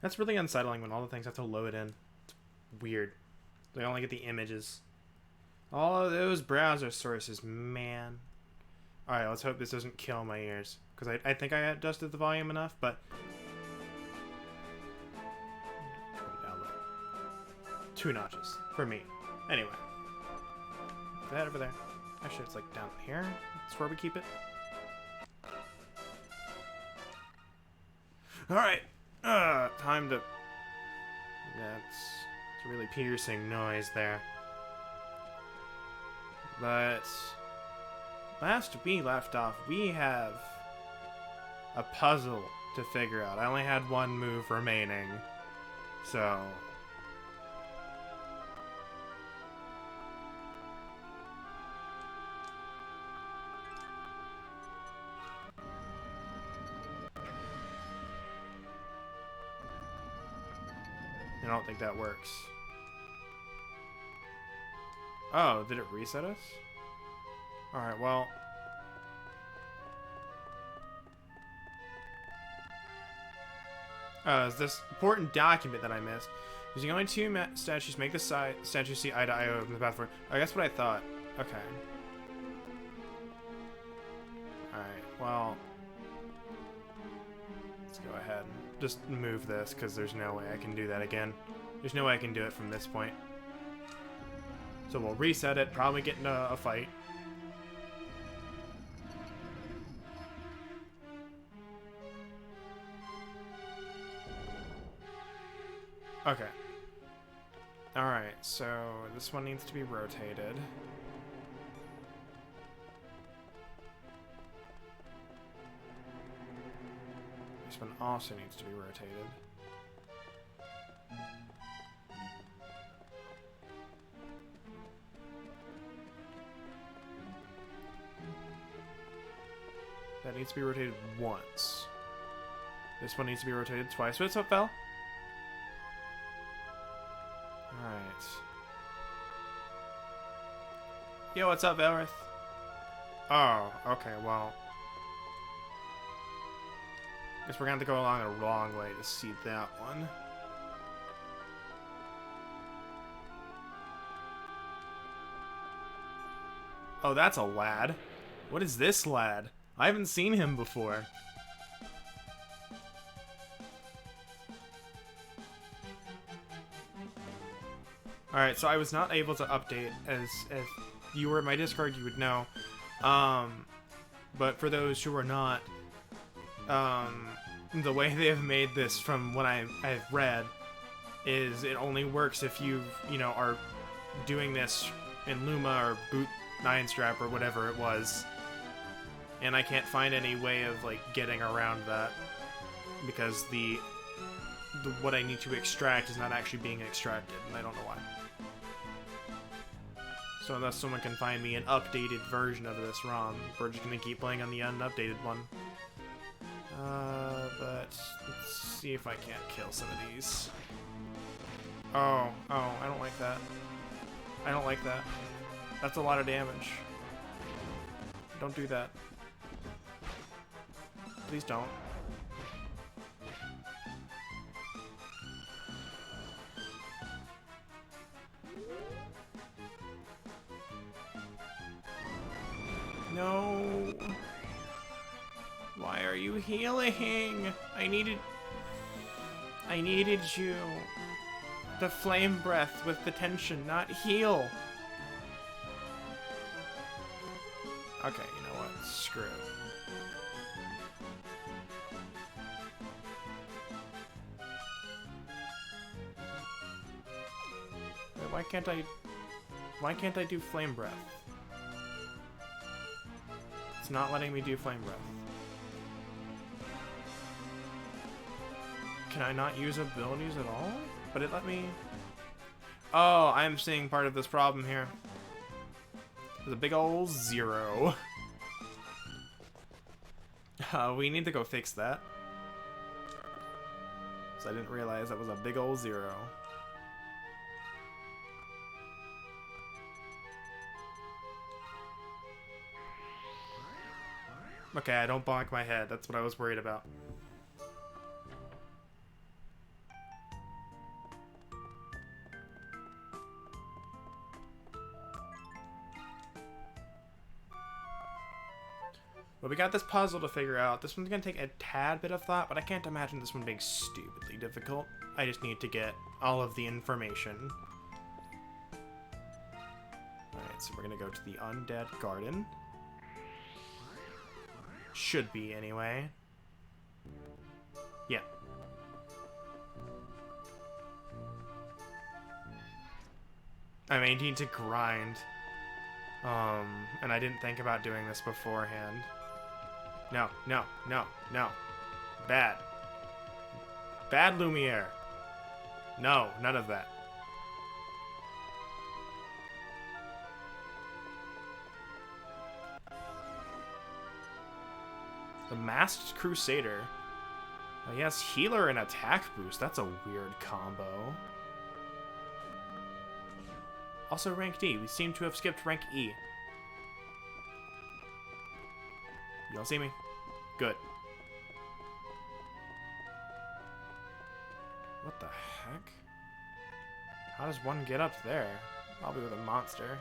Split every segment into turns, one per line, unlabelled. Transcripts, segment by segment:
That's really unsettling when all the things have to load in. It's weird. They only get the images. All of those browser sources, man. Alright, let's hope this doesn't kill my ears. Because I think I adjusted the volume enough, but... down low. 2 notches. For me. Anyway. That over there. Actually, it's like down here. That's where we keep it. Alright. Time to... It's a really piercing noise there. But... last we left off, we have a puzzle to figure out. I only had one move remaining. So... I don't think that works. Oh, did it reset us? Alright, well... is this important document that I missed. Using only 2 statues, make the statue see eye to eye over the path forward. I guess what I thought. Okay. Alright, well... let's go ahead and just move this, because there's no way I can do that again. There's no way I can do it from this point. So we'll reset it, probably get into a fight. Okay. Alright, so this one needs to be rotated. This one also needs to be rotated. That needs to be rotated once. This one needs to be rotated twice. What's up, Val? Alright. Yo, what's up, Elrith? Oh, okay, well. Guess we're gonna have to go along the wrong way to see that one. Oh, that's a lad. What is this lad? I haven't seen him before. Alright, so I was not able to update, as if you were in my Discord, you would know. But for those who are not, the way they have made this from what I've read is it only works if you know, are doing this in Luma or Boot 9-strap or whatever it was. And I can't find any way of, like, getting around that because the what I need to extract is not actually being extracted, and I don't know why. So unless someone can find me an updated version of this ROM, we're just gonna keep playing on the unupdated one. But let's see if I can't kill some of these. Oh, I don't like that. I don't like that. That's a lot of damage. Don't do that. Please don't. No. Why are you healing? I needed you. The flame breath with the tension, not heal. Okay, you know what? Screw it. Wait, why can't I do flame breath? It's not letting me do flame breath. Can I not use abilities at all? But it let me... Oh, I'm seeing part of this problem here. There's a big old 0. We need to go fix that. So I didn't realize that was a big old 0. Okay, I don't bonk my head. That's what I was worried about. But we got this puzzle to figure out. This one's gonna take a tad bit of thought, but I can't imagine this one being stupidly difficult. I just need to get all of the information. Alright, so we're gonna go to the Undead Garden. Should be, anyway. Yeah. I may need to grind. And I didn't think about doing this beforehand. No, no, no, no. Bad. Bad Lumiere. No, none of that. The Masked Crusader. He has healer and attack boost. That's a weird combo. Also rank D. We seem to have skipped rank E. You don't see me? Good. What the heck? How does one get up there? Probably with a monster.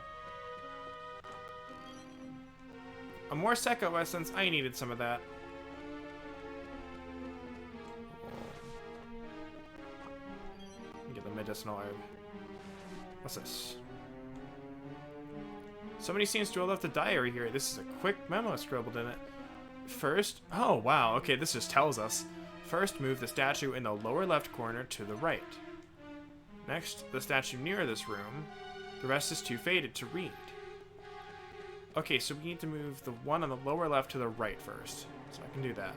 A more Secco essence. I needed some of that. Get the medicinal herb. What's this? Somebody seems to have left a diary here. This is a quick memo scribbled in it. First, oh wow, okay, this just tells us. First, move the statue in the lower left corner to the right. Next, the statue near this room. The rest is too faded to read. Okay, so we need to move the one on the lower left to the right first. So I can do that.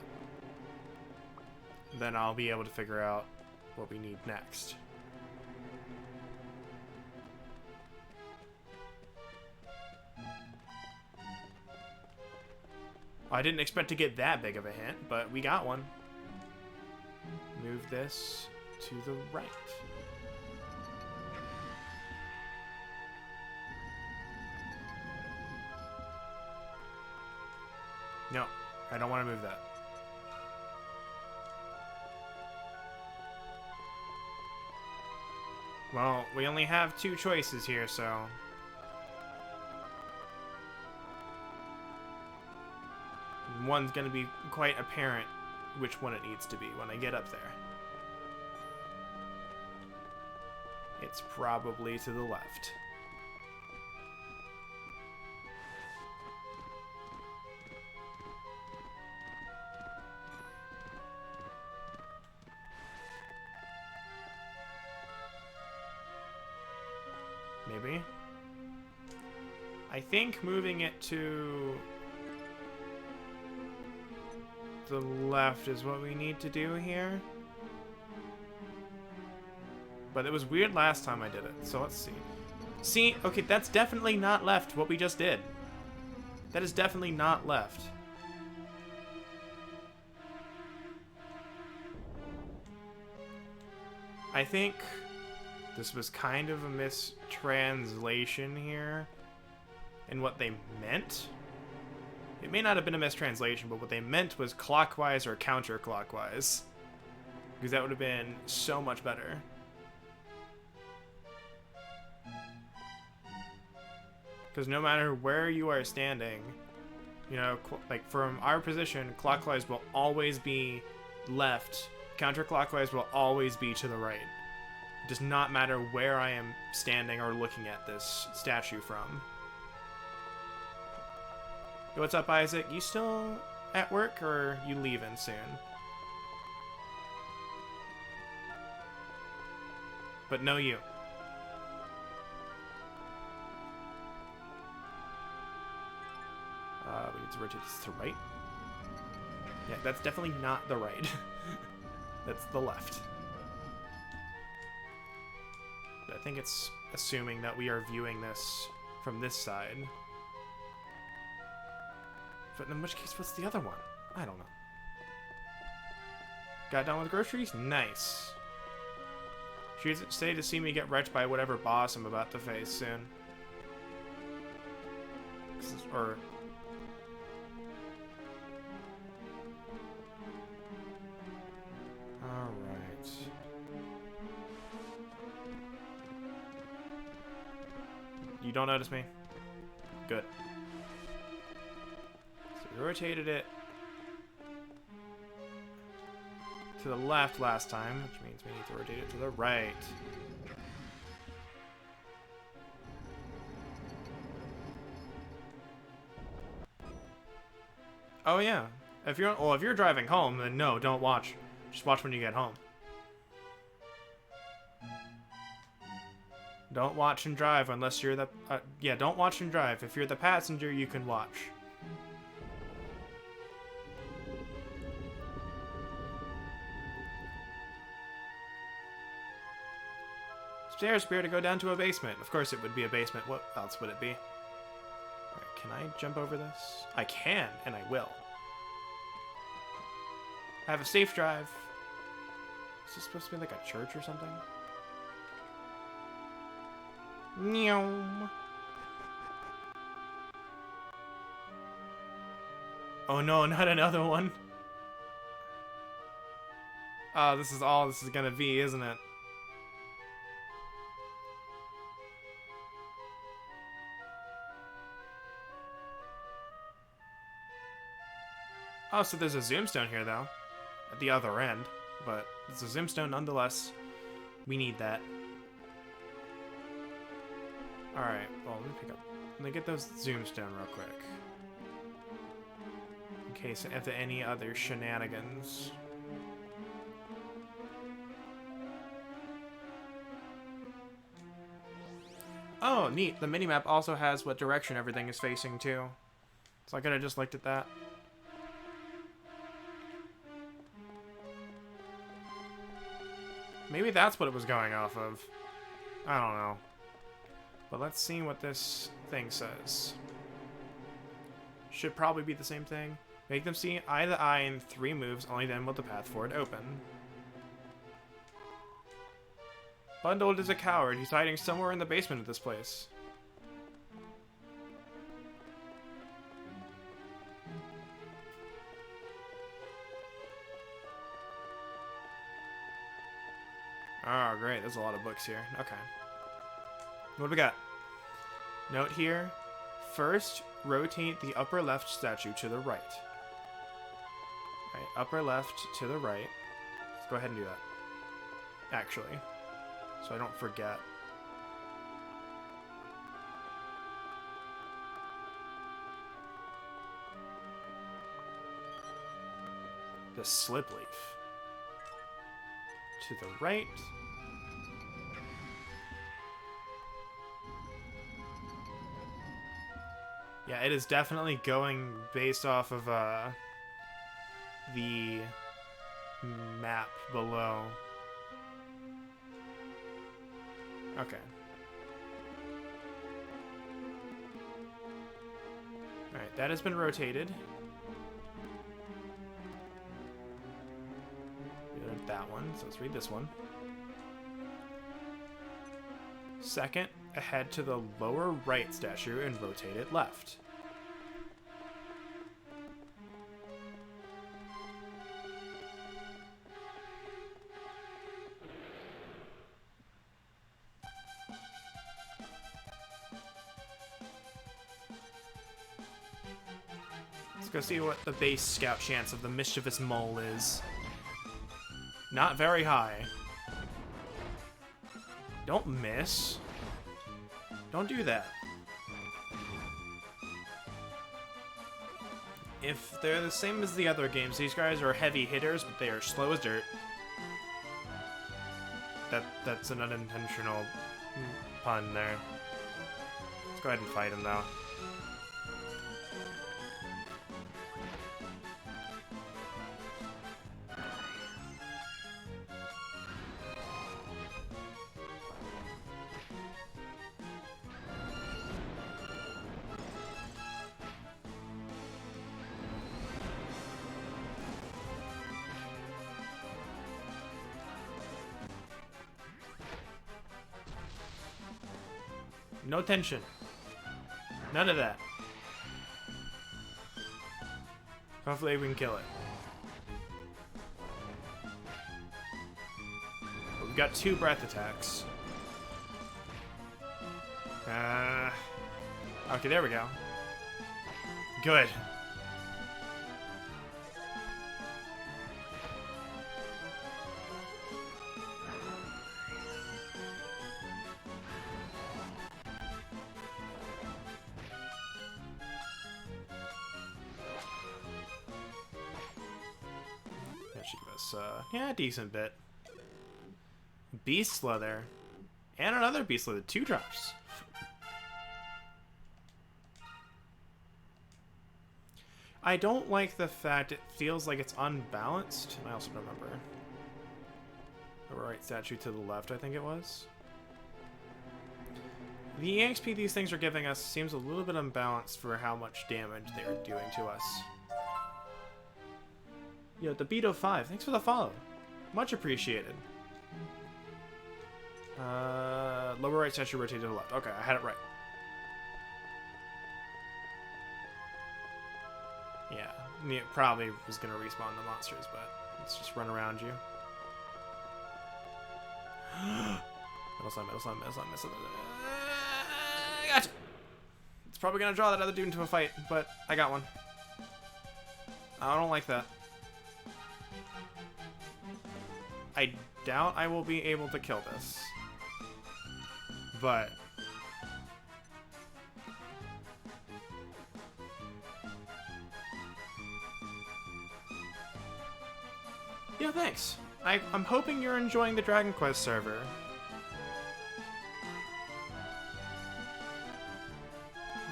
Then I'll be able to figure out what we need next. I didn't expect to get that big of a hint, but we got one. Move this to the right. No, I don't want to move that. Well, we only have two choices here, so... One's going to be quite apparent which one it needs to be when I get up there. It's probably to the left. Maybe. I think moving it to the left is what we need to do here. But it was weird last time I did it, so let's see. See, okay, that's definitely not left, what we just did. That is definitely not left. I think this was kind of a mistranslation here in what they meant. It may not have been a mistranslation, but what they meant was clockwise or counterclockwise. Because that would have been so much better. Because no matter where you are standing, you know, like from our position, clockwise will always be left. Counterclockwise will always be to the right. It does not matter where I am standing or looking at this statue from. Yo, what's up, Isaac? You still at work, or you leaving soon? But no you. We need to rotate this to right. Yeah, that's definitely not the right. That's the left. But I think it's assuming that we are viewing this from this side. But in which case, what's the other one? I don't know. Got done with groceries? Nice. She'd stay to see me get wrecked by whatever boss I'm about to face soon. Or... Alright. You don't notice me? Good. rotated it to the left last time, which means we need to rotate it to the right. Oh yeah. If you're driving home, then no, don't watch. Just watch when you get home. Don't watch and drive unless you're the yeah, don't watch and drive. If you're the passenger, you can watch. Stairs appear to go down to a basement. Of course it would be a basement. What else would it be? Alright, can I jump over this? I can, and I will. I have a safe drive. Is this supposed to be like a church or something? Meow. Oh no, not another one. Oh, this is all this is gonna be, isn't it? Oh, so there's a zoomstone here, though. At the other end. But it's a zoomstone nonetheless. We need that. Alright, well, let me get those zoomstone real quick. In case of any other shenanigans. Oh, neat. The minimap also has what direction everything is facing, too. So I could have just looked at that. Maybe that's what it was going off of. I don't know. But let's see what this thing says. Should probably be the same thing. Make them see eye to eye in 3 moves, only then will the path forward open. Bundled is a coward. He's hiding somewhere in the basement of this place. Oh, great. There's a lot of books here. Okay. What do we got? Note here. First, rotate the upper left statue to the right. Right, upper left to the right. Let's go ahead and do that. Actually. So I don't forget. The slip leaf. To the right. Yeah, it is definitely going based off of the map below. Okay. Alright, that has been rotated. We learned that one, so let's read this one. Second, ahead to the lower right statue and rotate it left. Let's go see what the base scout chance of the mischievous mole is. Not very high. Don't miss. Don't do that. If they're the same as the other games, these guys are heavy hitters, but they are slow as dirt. That's an unintentional pun there. Let's go ahead and fight him, though. No tension. None of that. Hopefully we can kill it. We've got 2 breath attacks. Okay, there we go. Good. should give us, yeah, a decent bit. Beast Slither. And another Beast Slither. 2 drops. I don't like the fact it feels like it's unbalanced. I also don't remember. The right statue to the left, I think it was. The EXP these things are giving us seems a little bit unbalanced for how much damage they are doing to us. Yo, DeBeto5, thanks for the follow. Much appreciated. Lower right statue, rotate to the left. Okay, I had it right. Yeah, it probably was going to respawn the monsters, but let's just run around you. Metal slime, metal slime, metal slime, metal slime. Gotcha! It's probably going to draw that other dude into a fight, but I got one. I don't like that. I doubt I will be able to kill this. But... yeah, thanks. I'm hoping you're enjoying the Dragon Quest server.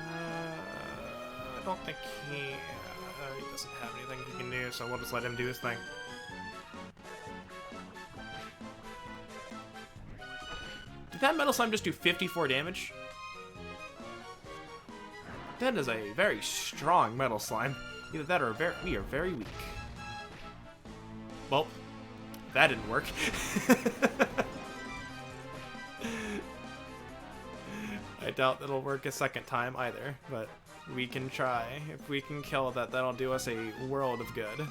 I don't think he doesn't have anything he can do, so we'll just let him do his thing. Did that metal slime just do 54 damage? That is a very strong metal slime. Either that or we are very weak. Well, that didn't work. I doubt it'll work a second time either, but we can try. If we can kill that, that'll do us a world of good.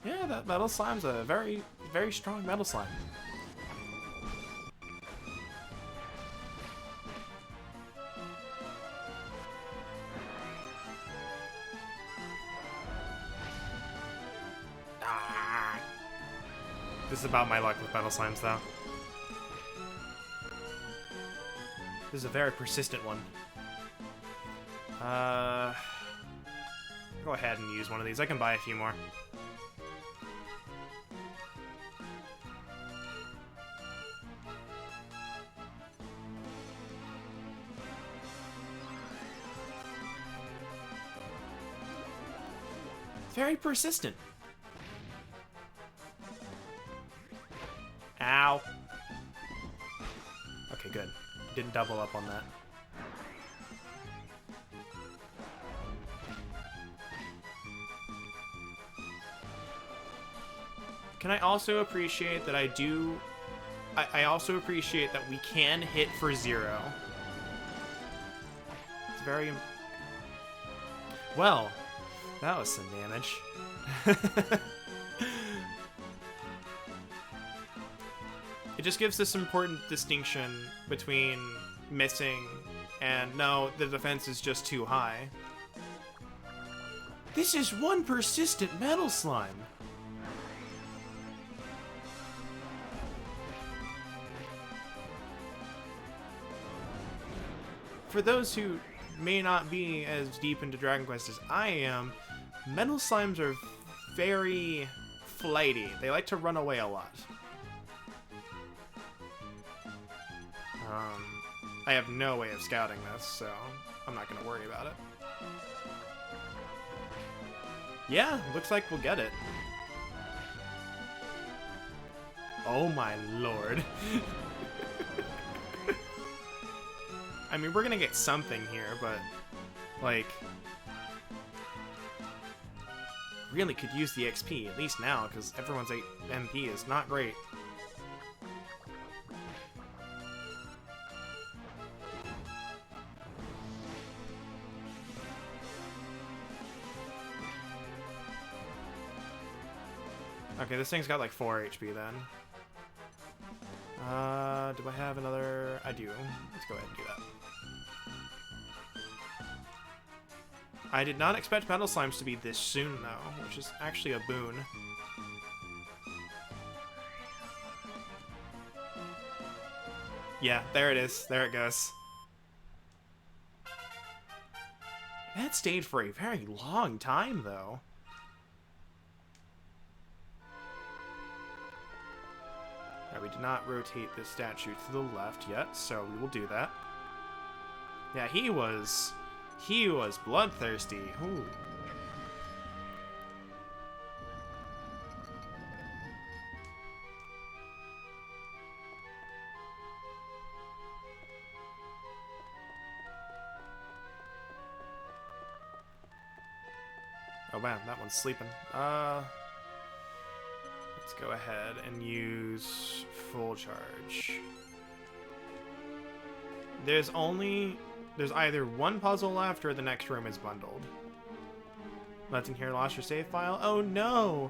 Yeah, that metal slime's a very, very strong metal slime. This is about my luck with metal slimes, though. This is a very persistent one. Go ahead and use one of these. I can buy a few more. Very persistent. Ow. Okay, good. Didn't double up on that. Can I also appreciate that I also appreciate that we can hit for 0. It's very... well, that was some damage. It just gives this important distinction between missing and no, the defense is just too high. This is one persistent metal slime. For those who may not be as deep into Dragon Quest as I am, metal slimes are very flighty. They like to run away a lot. I have no way of scouting this, so I'm not going to worry about it. Yeah, looks like we'll get it. Oh my lord. I mean, we're going to get something here, but, like, really could use the XP, at least now, because everyone's 8 MP is not great. Okay, this thing's got like 4 HP then. Do I have another? I do. Let's go ahead and do that. I did not expect metal slimes to be this soon though, which is actually a boon. Yeah, there it is. There it goes. That stayed for a very long time, though. Right, we did not rotate this statue to the left yet, so we will do that. Yeah, he was bloodthirsty. Ooh. Oh wow, that one's sleeping. Let's go ahead and use full charge. There's either one puzzle left or the next room is bundled. Nothing here, lost your save file? Oh no!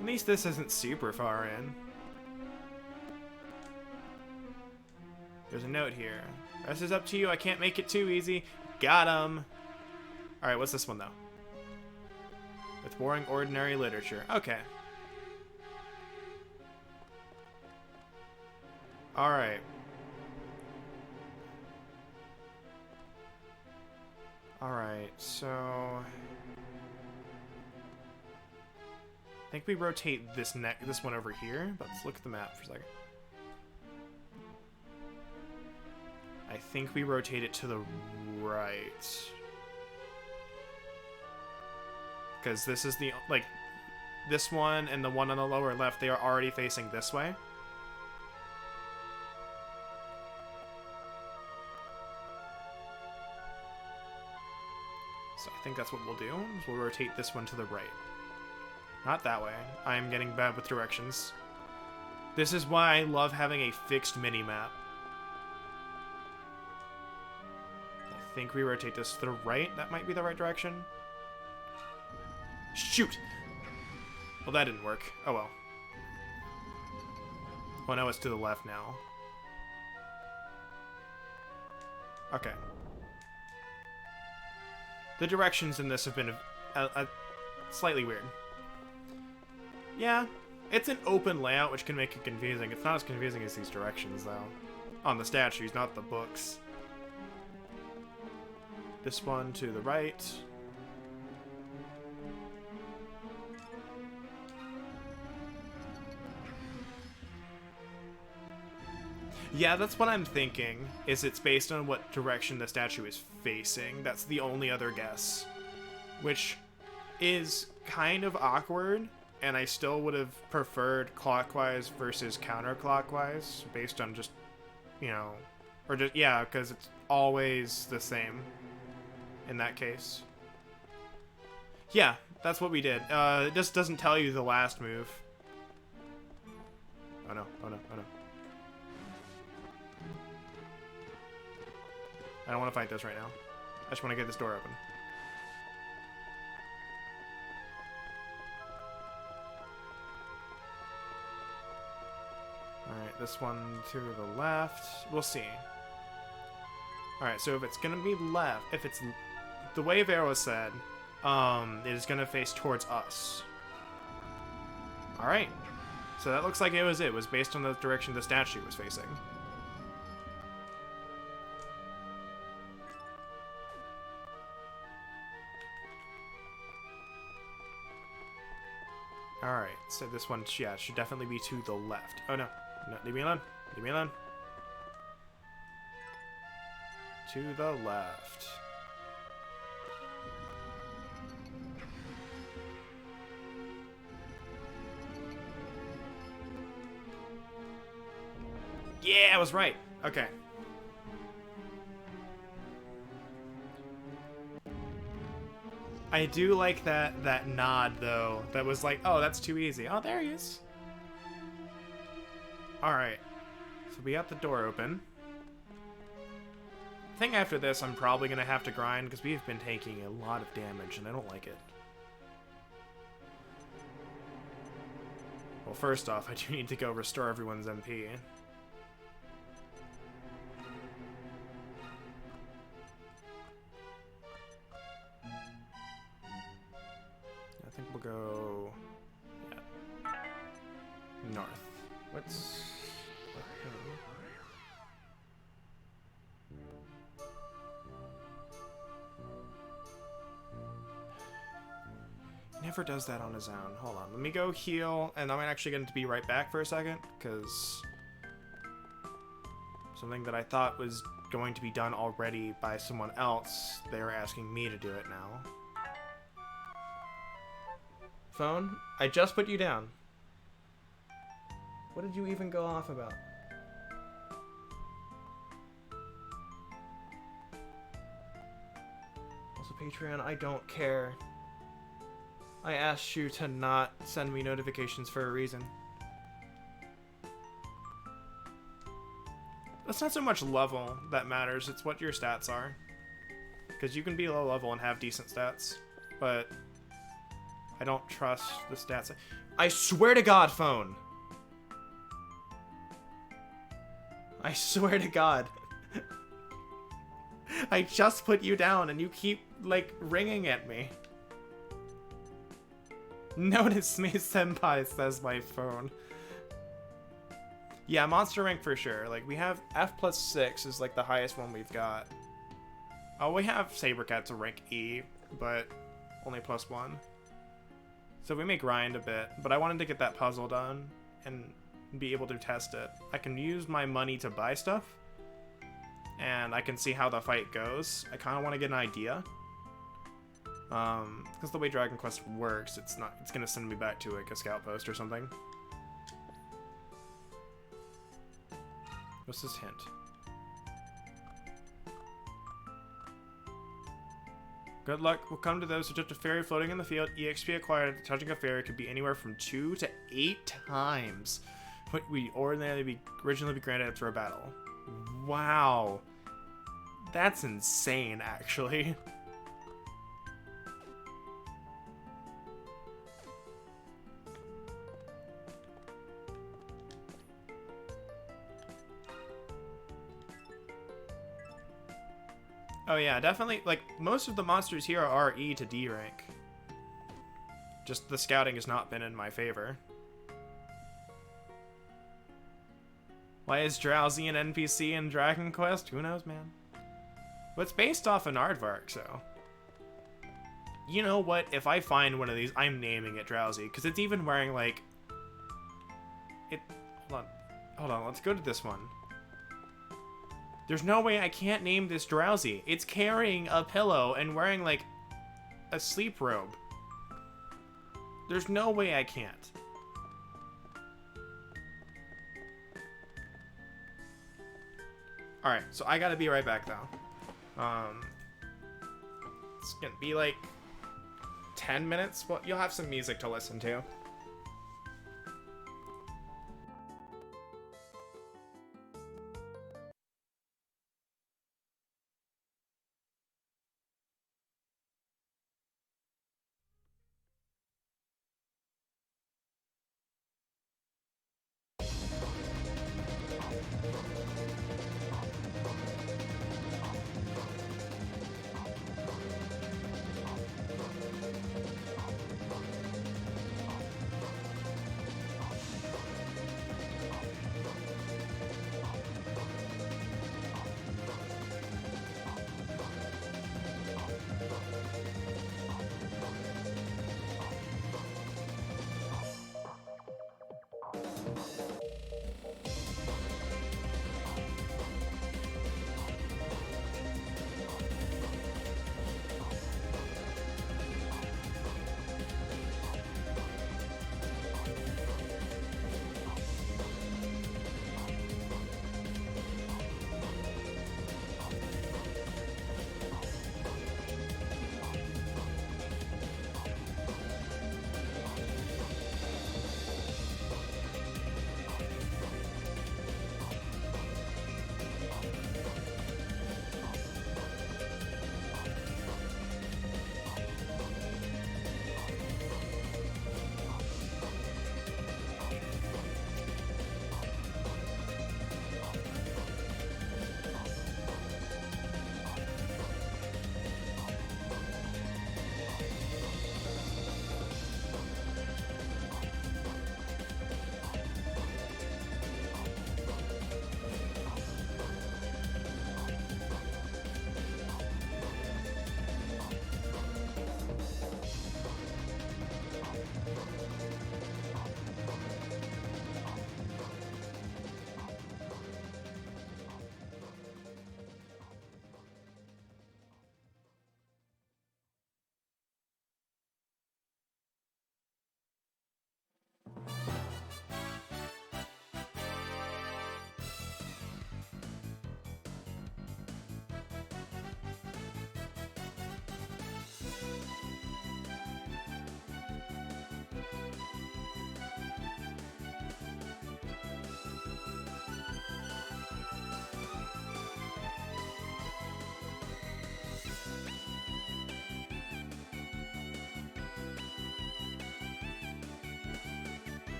At least this isn't super far in. There's a note here. Rest is up to you, I can't make it too easy. Got him! Alright, what's this one though? With boring ordinary literature. Okay. Alright. Alright, so... I think we rotate this one over here. Let's look at the map for a second. I think we rotate it to the right. Because this is the, like, this one and the one on the lower left, they are already facing this way. So I think that's what we'll do. Is we'll rotate this one to the right. Not that way. I am getting bad with directions. This is why I love having a fixed mini-map. I think we rotate this to the right. That might be the right direction. Shoot! Well, that didn't work. Oh well. Oh no, it's to the left now. Okay. The directions in this have been slightly weird. Yeah, it's an open layout, which can make it confusing. It's not as confusing as these directions, though. On the statues, not the books. This one to the right. Yeah, that's what I'm thinking, is it's based on what direction the statue is facing. That's the only other guess. Which is kind of awkward, and I still would have preferred clockwise versus counterclockwise, based on just, you know, or just, yeah, because it's always the same in that case. Yeah, that's what we did. It just doesn't tell you the last move. Oh no, oh no, oh no. I don't want to fight this right now. I just want to get this door open. Alright, this one to the left. We'll see. Alright, so if it's going to be left, if it's the way Vero said, it is going to face towards us. Alright. So that looks like it was based on the direction the statue was facing. Alright, so this one, yeah, should definitely be to the left. Oh no, no, leave me alone, leave me alone. To the left. Yeah, I was right. Okay. I do like that nod, though. That was like, oh, that's too easy. Oh, there he is. Alright. So we got the door open. I think after this, I'm probably going to have to grind, because we've been taking a lot of damage, and I don't like it. Well, first off, I do need to go restore everyone's MP. I think we'll go, yeah, north. What's... never does that on his own. Hold on, let me go heal, and I'm actually going to be right back for a second, because something that I thought was going to be done already by someone else, they're asking me to do it now. Phone, I just put you down. What did you even go off about? Also, Patreon, I don't care. I asked you to not send me notifications for a reason. It's not so much level that matters, it's what your stats are. Because you can be low level and have decent stats, but I don't trust the stats. I swear to God, phone! I swear to God. I just put you down and you keep, like, ringing at me. Notice me, senpai, says my phone. Yeah, monster rank for sure. Like, we have F+6 is, like, the highest one we've got. Oh, we have Sabercats a rank E, but only +1. So we may grind a bit, but I wanted to get that puzzle done and be able to test it. I can use my money to buy stuff, and I can see how the fight goes. I kind of want to get an idea. Because the way Dragon Quest works, it's gonna send me back to like a scout post or something. What's this hint? Good luck will come to those who touch a fairy floating in the field. EXP acquired at touching a fairy could be anywhere from 2 to 8 times what we originally be granted after a battle. Wow. That's insane, actually. Oh yeah, definitely, like, most of the monsters here are E to D rank. Just the scouting has not been in my favor. Why is Drowsy an NPC in Dragon Quest? Who knows, man? But it's based off an aardvark, so... You know what? If I find one of these, I'm naming it Drowsy, because it's even wearing, like... Hold on, let's go to this one. There's no way I can't name this Drowsy. It's carrying a pillow and wearing, like, a sleep robe. There's no way I can't. Alright, so I gotta be right back, though. It's gonna be, like, 10 minutes. Well, you'll have some music to listen to.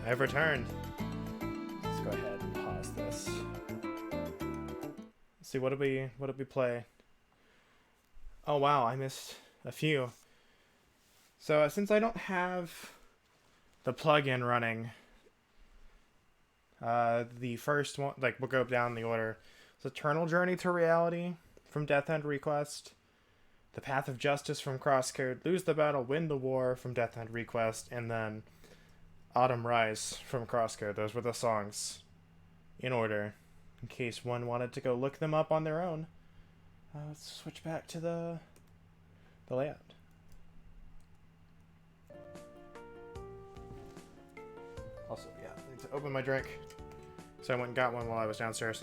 I've returned. Let's go ahead and pause this. Let's see, what did we play? Oh wow, I missed a few. So since I don't have the plugin running, the first one, like, we'll go down the order. It's Eternal Journey to Reality from Death End Request, The Path of Justice from Crosscode, Lose the Battle, Win the War from Death End Request, and then Autumn Rise from Crosscode. Those were the songs in order, in case one wanted to go look them up on their own. Let's switch back to the layout. Also, yeah, I need to open my drink. So I went and got one while I was downstairs.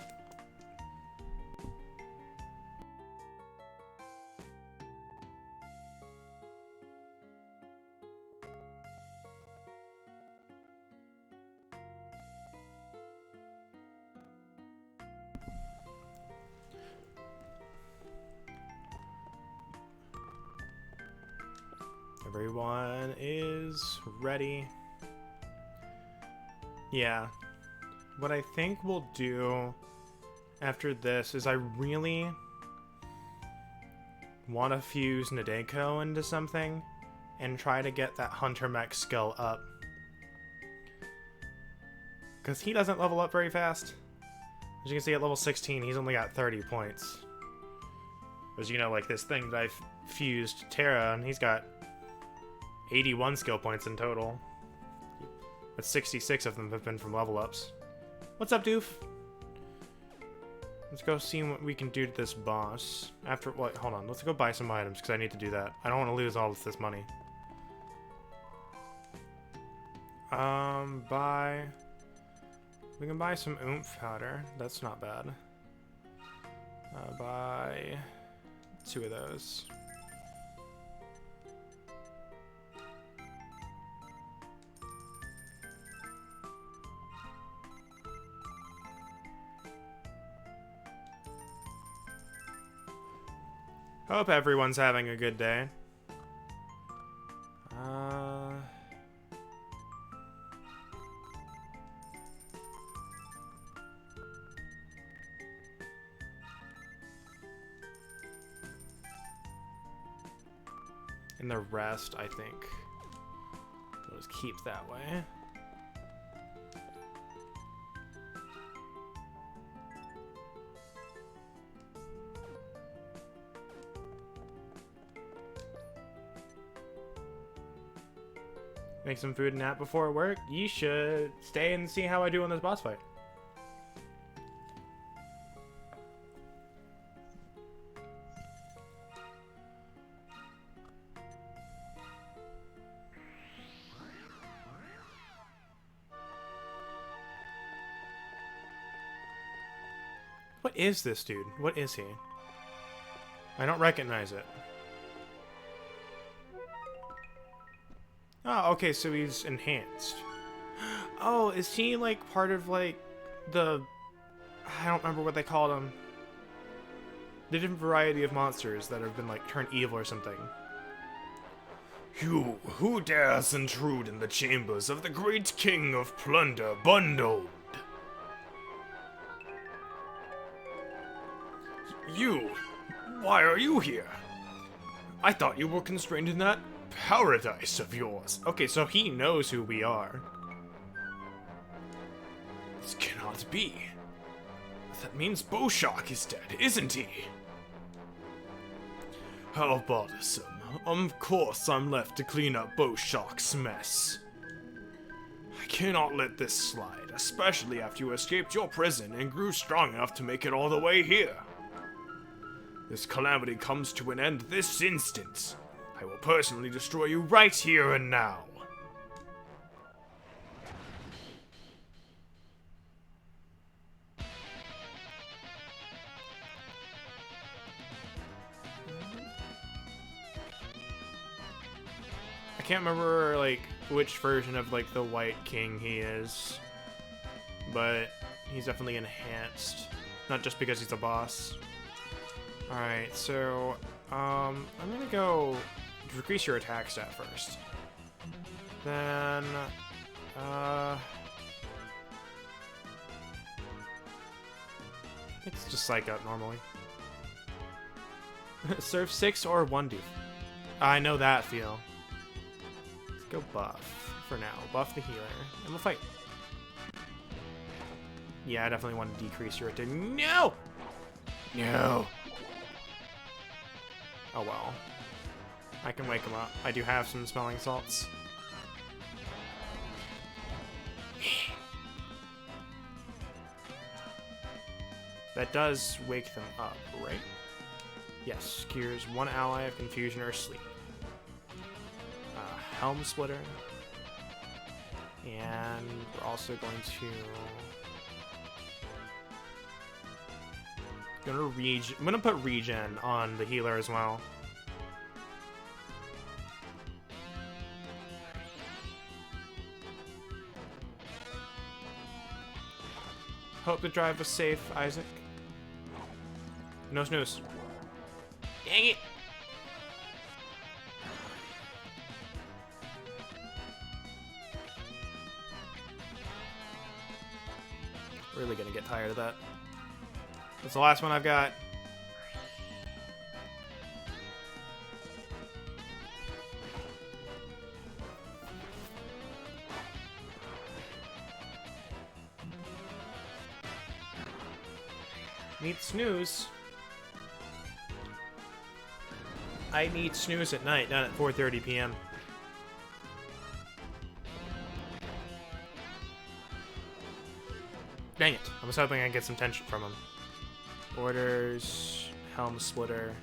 Everyone is ready. Yeah. What I think we'll do after this is I really want to fuse Nadeko into something and try to get that Hunter Mech skill up. Because he doesn't level up very fast. As you can see, at level 16, he's only got 30 points. As you know, like this thing that I've fused Terra, and he's got 81 skill points in total. But 66 of them have been from level ups. What's up, Doof? Let's go see what we can do to this boss. After what? Hold on. Let's go buy some items because I need to do that. I don't want to lose all of this money. Buy. We can buy some oomph powder. That's not bad. Buy 2 of those. Hope everyone's having a good day. And the rest, I think, we'll just keep that way. Make some food and nap before work. You should stay and see how I do on this boss fight. What is this dude? What is he? I don't recognize it. Oh, okay, so he's enhanced. Oh, is he, like, part of, like, the... I don't remember what they called him. The different variety of monsters that have been, like, turned evil or something.
You, who dares intrude in the chambers of the great king of plunder, Bundled? You, why are you here? I thought you were constrained in that paradise of yours.
Okay, so he knows who we are.
This cannot be. That means Boshak is dead, isn't he? How bothersome. Of course I'm left to clean up Boshak's mess. I cannot let this slide, especially after you escaped your prison and grew strong enough to make it all the way here. This calamity comes to an end this instant. I will personally destroy you right here and now.
I can't remember, like, which version of like the White King he is, but he's definitely enhanced. Not just because he's a boss. Alright, so I'm gonna go decrease your attack stat first. Then it's just psych up normally. Serve 6 or 1 doof. I know that feel. Let's go buff for now. Buff the healer. And we'll fight. Yeah, I definitely want to decrease your attack. No! No! Oh well. I can wake him up. I do have some smelling salts. That does wake them up, right? Yes, cures one ally of confusion or sleep. Helm Splitter. And we're also going to... I'm gonna put regen on the healer as well. Hope the drive was safe, Isaac. No snooze. Dang it! Really gonna get tired of that. That's the last one I've got. Need snooze. I need snooze at night, not at 4:30 p.m. Dang it. I was hoping I'd get some tension from him. Orders, Helm Splitter.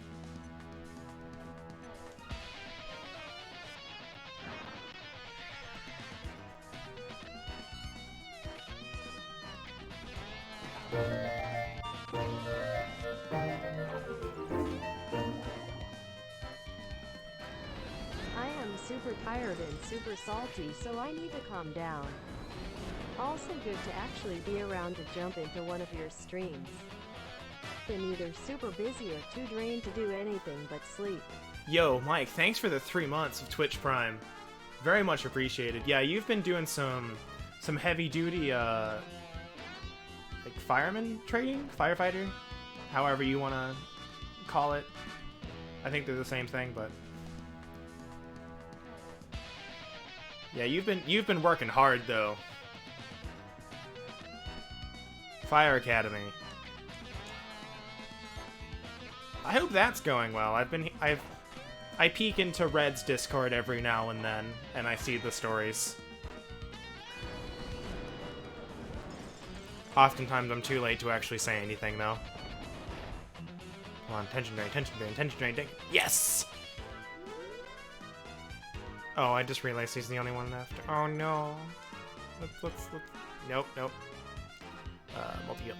I am super tired and super salty, so I need to calm down. Also good to actually be around to jump into one of your streams. Been either super busy or too drained to do anything but sleep.
Yo, Mike, thanks for the 3 months of Twitch Prime. Very much appreciated. Yeah, you've been doing some heavy duty like fireman training, firefighter, however you want to call it. I think they're the same thing, but yeah, you've been working hard though. Fire Academy. I hope that's going well. I peek into Red's Discord every now and then, and I see the stories. Oftentimes I'm too late to actually say anything, though. Come on, tension drain, tension drain, tension drain, yes! Oh, I just realized he's the only one left. Oh no. Let's... Nope. Multi-heal.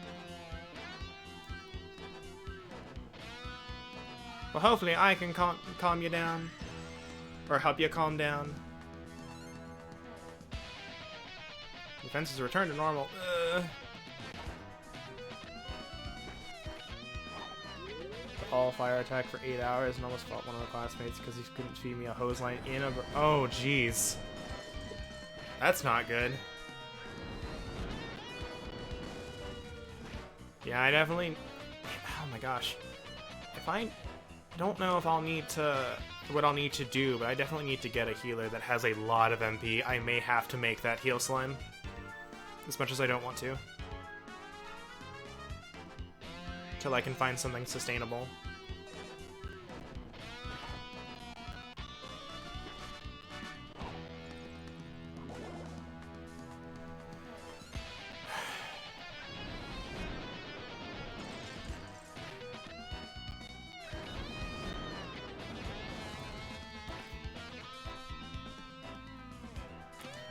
Well, hopefully I can calm you down. Or help you calm down. Defenses return to normal. All fire attack for 8 hours and almost fought one of the classmates because he couldn't feed me a hose line in a... Oh, jeez. That's not good. Yeah, I definitely... Oh my gosh. If I don't know if I'll need to... what I'll need to do, but I definitely need to get a healer that has a lot of MP. I may have to make that heal slime. As much as I don't want to. Till I can find something sustainable.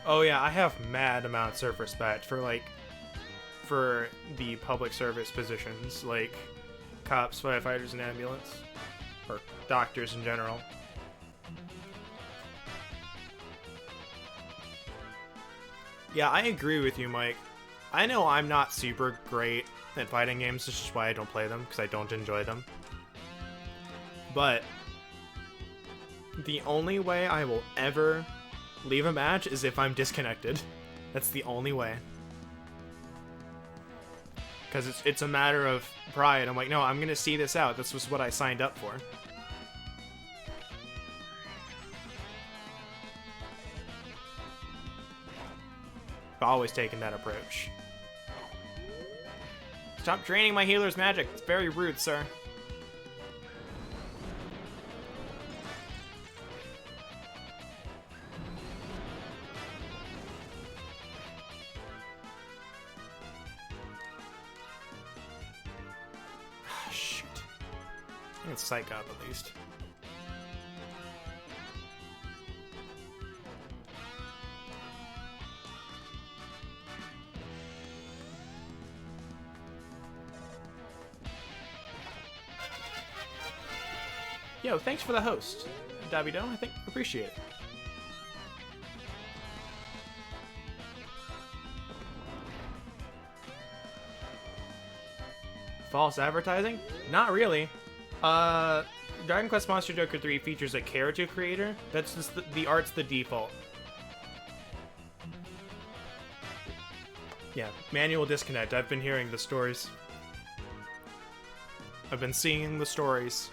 Oh yeah, I have mad amounts of respect for the public service positions, like cops, firefighters, and ambulance, or doctors in general. Yeah, I agree with you, Mike. I know I'm not super great at fighting games, this is why I don't play them, because I don't enjoy them. But the only way I will ever leave a match is if I'm disconnected. That's the only way. Because it's a matter of pride. I'm like, no, I'm going to see this out. This was what I signed up for. I've always taken that approach. Stop draining my healer's magic. It's very rude, sir. Shoot. I can psych up at least. Yo, thanks for the host, Davido. I think appreciate it. False advertising? Not really. Dragon Quest Monster Joker 3 features a character creator. That's just the art's the default. Yeah, manual disconnect. I've been hearing the stories. I've been seeing the stories.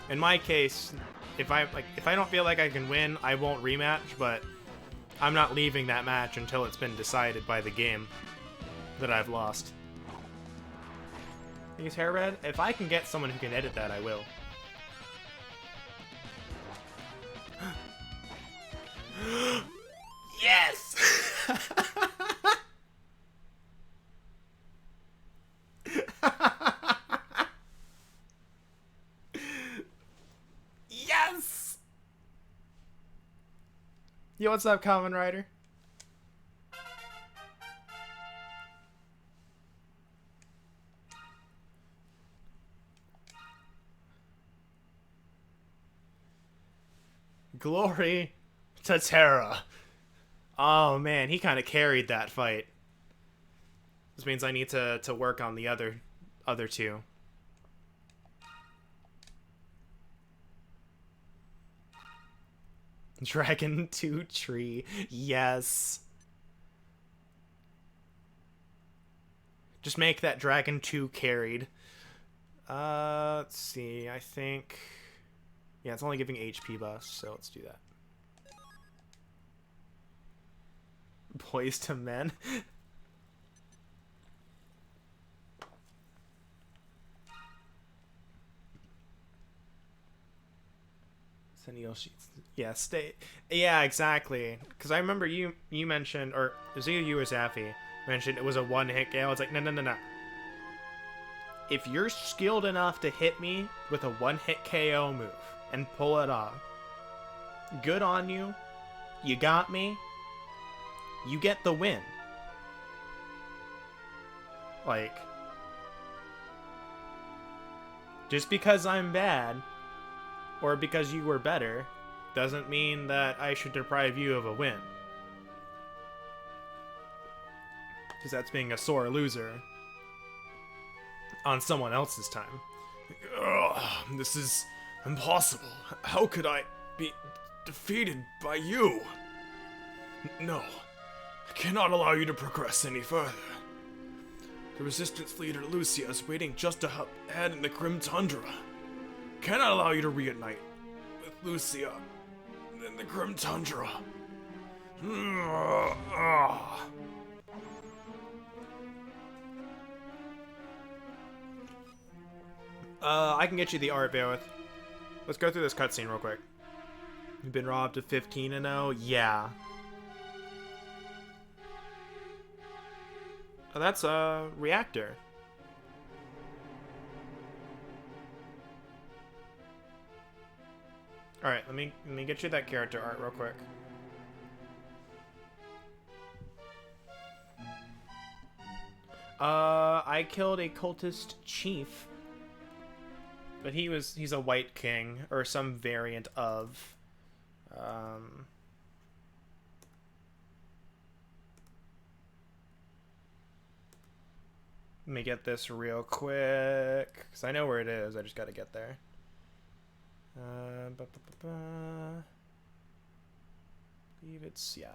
In my case, if I don't feel like I can win, I won't rematch, but I'm not leaving that match until it's been decided by the game that I've lost. Use hair red? If I can get someone who can edit that, I will. Yes! Yes! Yo, what's up, Kamen Rider? Glory to Terra. Oh man, he kind of carried that fight. This means I need to work on the other two. Dragon 2 tree. Yes. Just make that Dragon 2 carried. Let's see. I think... Yeah, it's only giving HP buffs, so let's do that. Boys to men. Yeah, stay. Yeah, exactly. Because I remember you mentioned, or it was either you or Zaffy mentioned it was a one-hit KO. It's like, no. If you're skilled enough to hit me with a one-hit KO move and pull it off, good on you. You got me. You get the win. Like, just because I'm bad or because you were better doesn't mean that I should deprive you of a win. Because that's being a sore loser on someone else's time.
Ugh, this is impossible. How could I be defeated by you? No, I cannot allow you to progress any further. The resistance leader Lucia is waiting just ahead in the Grim Tundra. Cannot allow you to reignite with Lucia in the Grim Tundra.
I can get you the art, Beowulf. Let's go through this cutscene real quick. You've been robbed of 15-0. Yeah. Oh, that's a reactor. All right, let me get you that character art real quick. I killed a cultist chief, but he's a white king or some variant of. Let me get this real quick, because I know where it is. I just got to get there. I believe it's, yeah.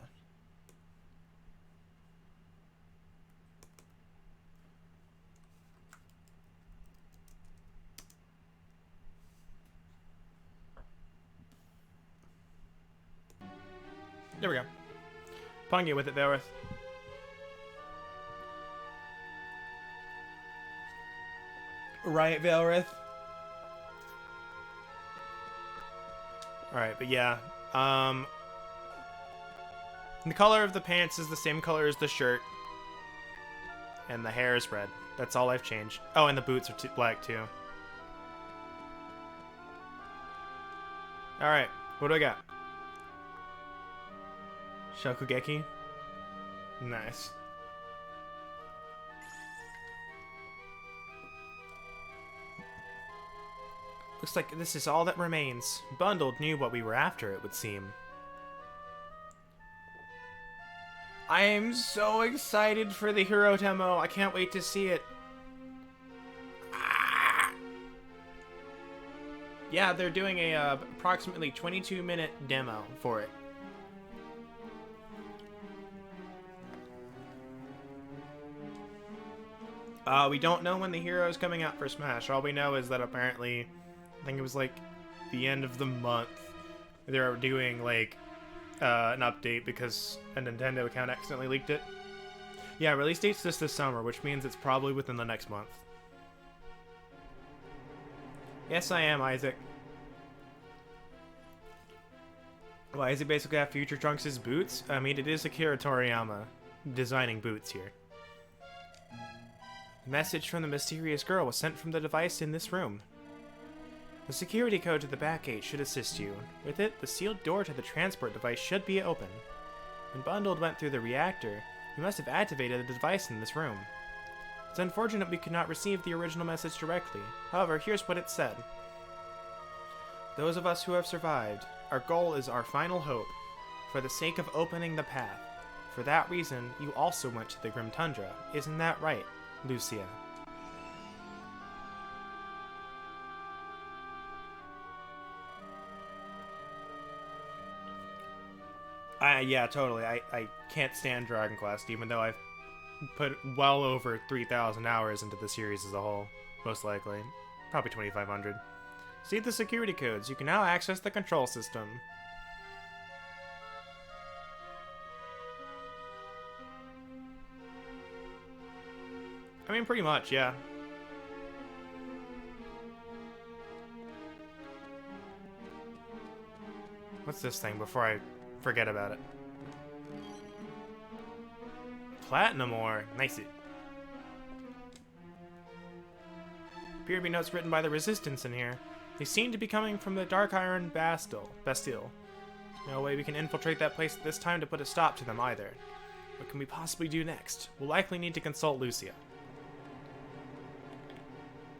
There we go. Pong you with it, Valorith. Right, Valorith? Alright, but yeah. The color of the pants is the same color as the shirt. And the hair is red. That's all I've changed. Oh, and the boots are black, too. Alright, what do I got? Shokugeki? Nice. Looks like this is all that remains. Bundled knew what we were after, it would seem. I am so excited for the hero demo. I can't wait to see it. Yeah, they're doing a approximately 22-minute demo for it. We don't know when the hero is coming out for Smash. All we know is that apparently, I think it was like the end of the month, they're doing like an update because a Nintendo account accidentally leaked it. Yeah, release date's this summer, which means it's probably within the next month. Yes, I am, Isaac. Why is it basically have Future Trunks' boots? I mean, it is Akira Toriyama designing boots here. A message from the mysterious girl was sent from the device in this room. The security code to the back gate should assist you. With it, the sealed door to the transport device should be open. When Bundled went through the reactor, he must have activated the device in this room. It's unfortunate we could not receive the original message directly. However, here's what it said. Those of us who have survived, our goal is our final hope, for the sake of opening the path. For that reason, you also went to the Grim Tundra. Isn't that right, Lucia? Yeah, totally. I can't stand Dragon Quest, even though I've put well over 3,000 hours into the series as a whole. Most likely. Probably 2,500. See the security codes. You can now access the control system. I mean, pretty much, yeah. What's this thing before I forget about it? Platinum ore. Nice it. Appear to be notes written by the Resistance in here. They seem to be coming from the Dark Iron Bastille. No way we can infiltrate that place at this time to put a stop to them either. What can we possibly do next? We'll likely need to consult Lucia.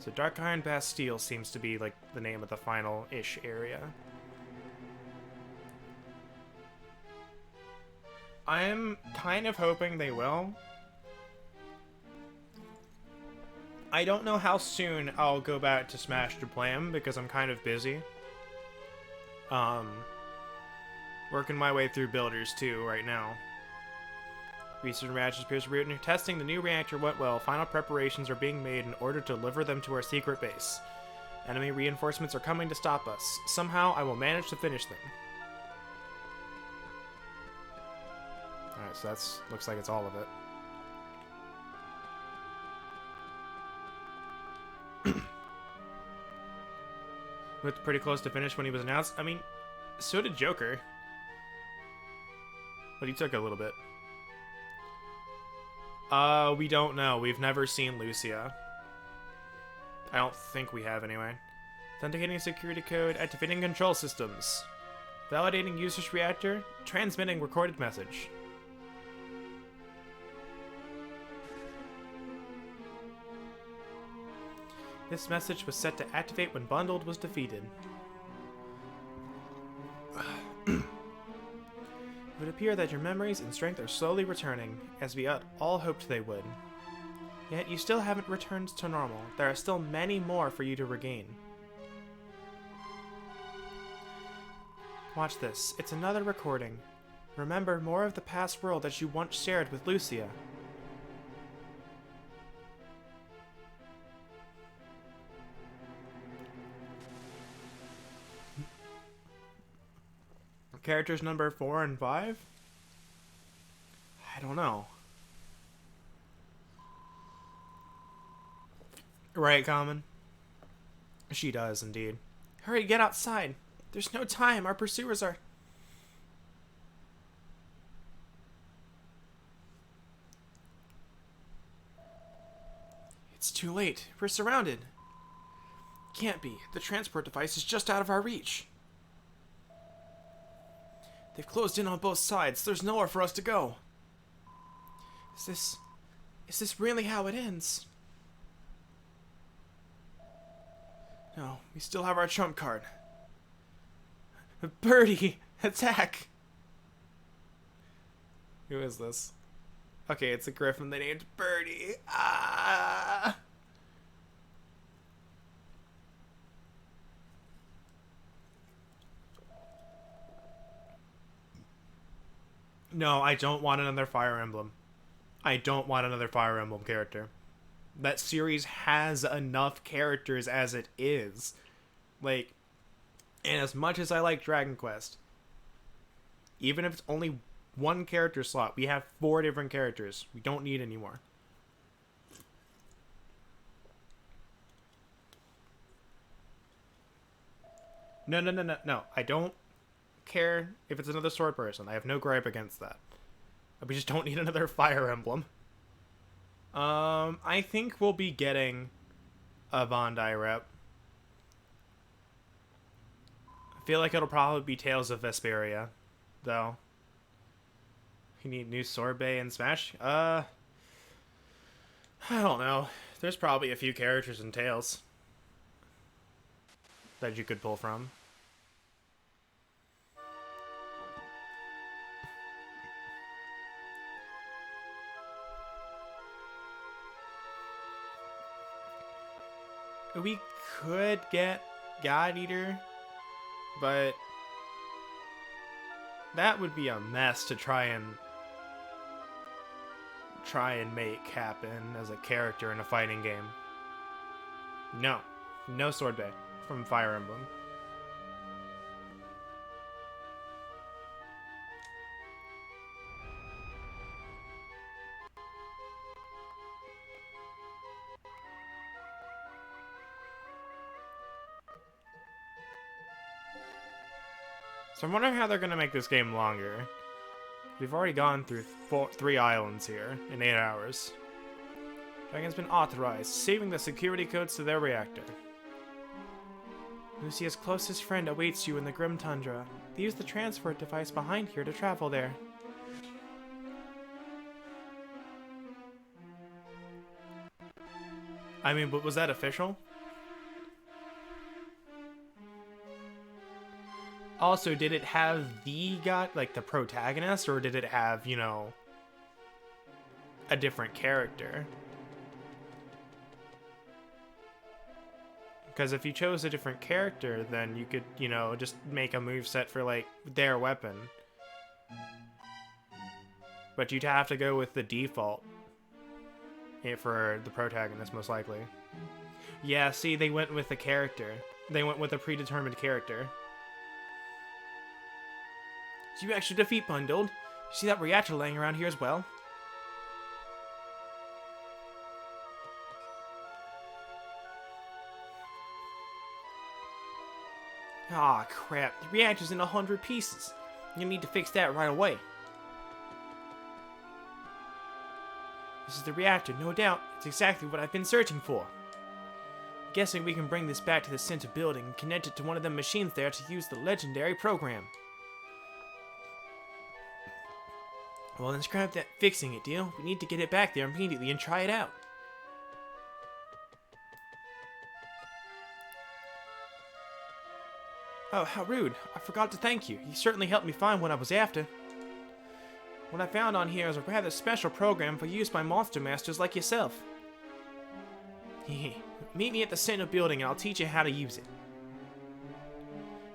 So Dark Iron Bastille seems to be like the name of the final-ish area. I'm kind of hoping they will. I don't know how soon I'll go back to Smash to play them because I'm kind of busy. Working my way through builders too right now. Research matches appears to be testing the new reactor went well. Final preparations are being made in order to deliver them to our secret base. Enemy reinforcements are coming to stop us. Somehow I will manage to finish them. Alright, so that's looks like it's all of it. Looked pretty close to finish when he was announced. I mean, so did Joker. But he took a little bit. We don't know. We've never seen Lucia. I don't think we have, anyway. Authenticating security code, activating control systems. Validating user's reactor, transmitting recorded message. This message was set to activate when Bundled was defeated. It would appear that your memories and strength are slowly returning, as we all hoped they would. Yet you still haven't returned to normal. There are still many more for you to regain. Watch this. It's another recording. Remember more of the past world that you once shared with Lucia. Characters number 4 and 5? I don't know. Right, Common? She does, indeed. Hurry, get outside. There's no time. Our pursuers are... It's too late. We're surrounded. Can't be. The transport device is just out of our reach. They've closed in on both sides. There's nowhere for us to go. Is this really how it ends? No, we still have our trump card. Birdie! Attack! Who is this? Okay, it's a griffin they named Birdie. Ah! No, I don't want another Fire Emblem. I don't want another Fire Emblem character. That series has enough characters as it is. Like, and as much as I like Dragon Quest, even if it's only one character slot, we have 4 different characters. We don't need any more. No. I don't care if it's another sword person. I have no gripe against that. We just don't need another Fire Emblem. I think we'll be getting a Bondi rep. I feel like it'll probably be Tales of Vesperia, though. You need new Sorbet and Smash? I don't know. There's probably a few characters in Tales that you could pull from. We could get God Eater, but that would be a mess to try and make happen as a character in a fighting game. No Sword Bay from Fire Emblem. So I'm wondering how they're going to make this game longer. We've already gone through 3 islands here in 8 hours. Dragon's been authorized, saving the security codes to their reactor. Lucia's closest friend awaits you in the Grim Tundra. They use the transport device behind here to travel there. I mean, but was that official? Also, did it have the protagonist, or did it have, you know, a different character? Because if you chose a different character, then you could, you know, just make a moveset for, like, their weapon. But you'd have to go with the default for the protagonist, most likely. Yeah, see, they went with the character. They went with a predetermined character. You actually defeat Bundled. You see that reactor laying around here as well? Aw, crap. The reactor's in 100 pieces. You need to fix that right away. This is the reactor, no doubt. It's exactly what I've been searching for. Guessing we can bring this back to the center building and connect it to one of the machines there to use the legendary program. Well, then scrap that fixing it deal. We need to get it back there immediately and try it out. Oh, how rude. I forgot to thank you. You certainly helped me find what I was after. What I found on here is a rather special program for use by monster masters like yourself. Meet me at the center building and I'll teach you how to use it.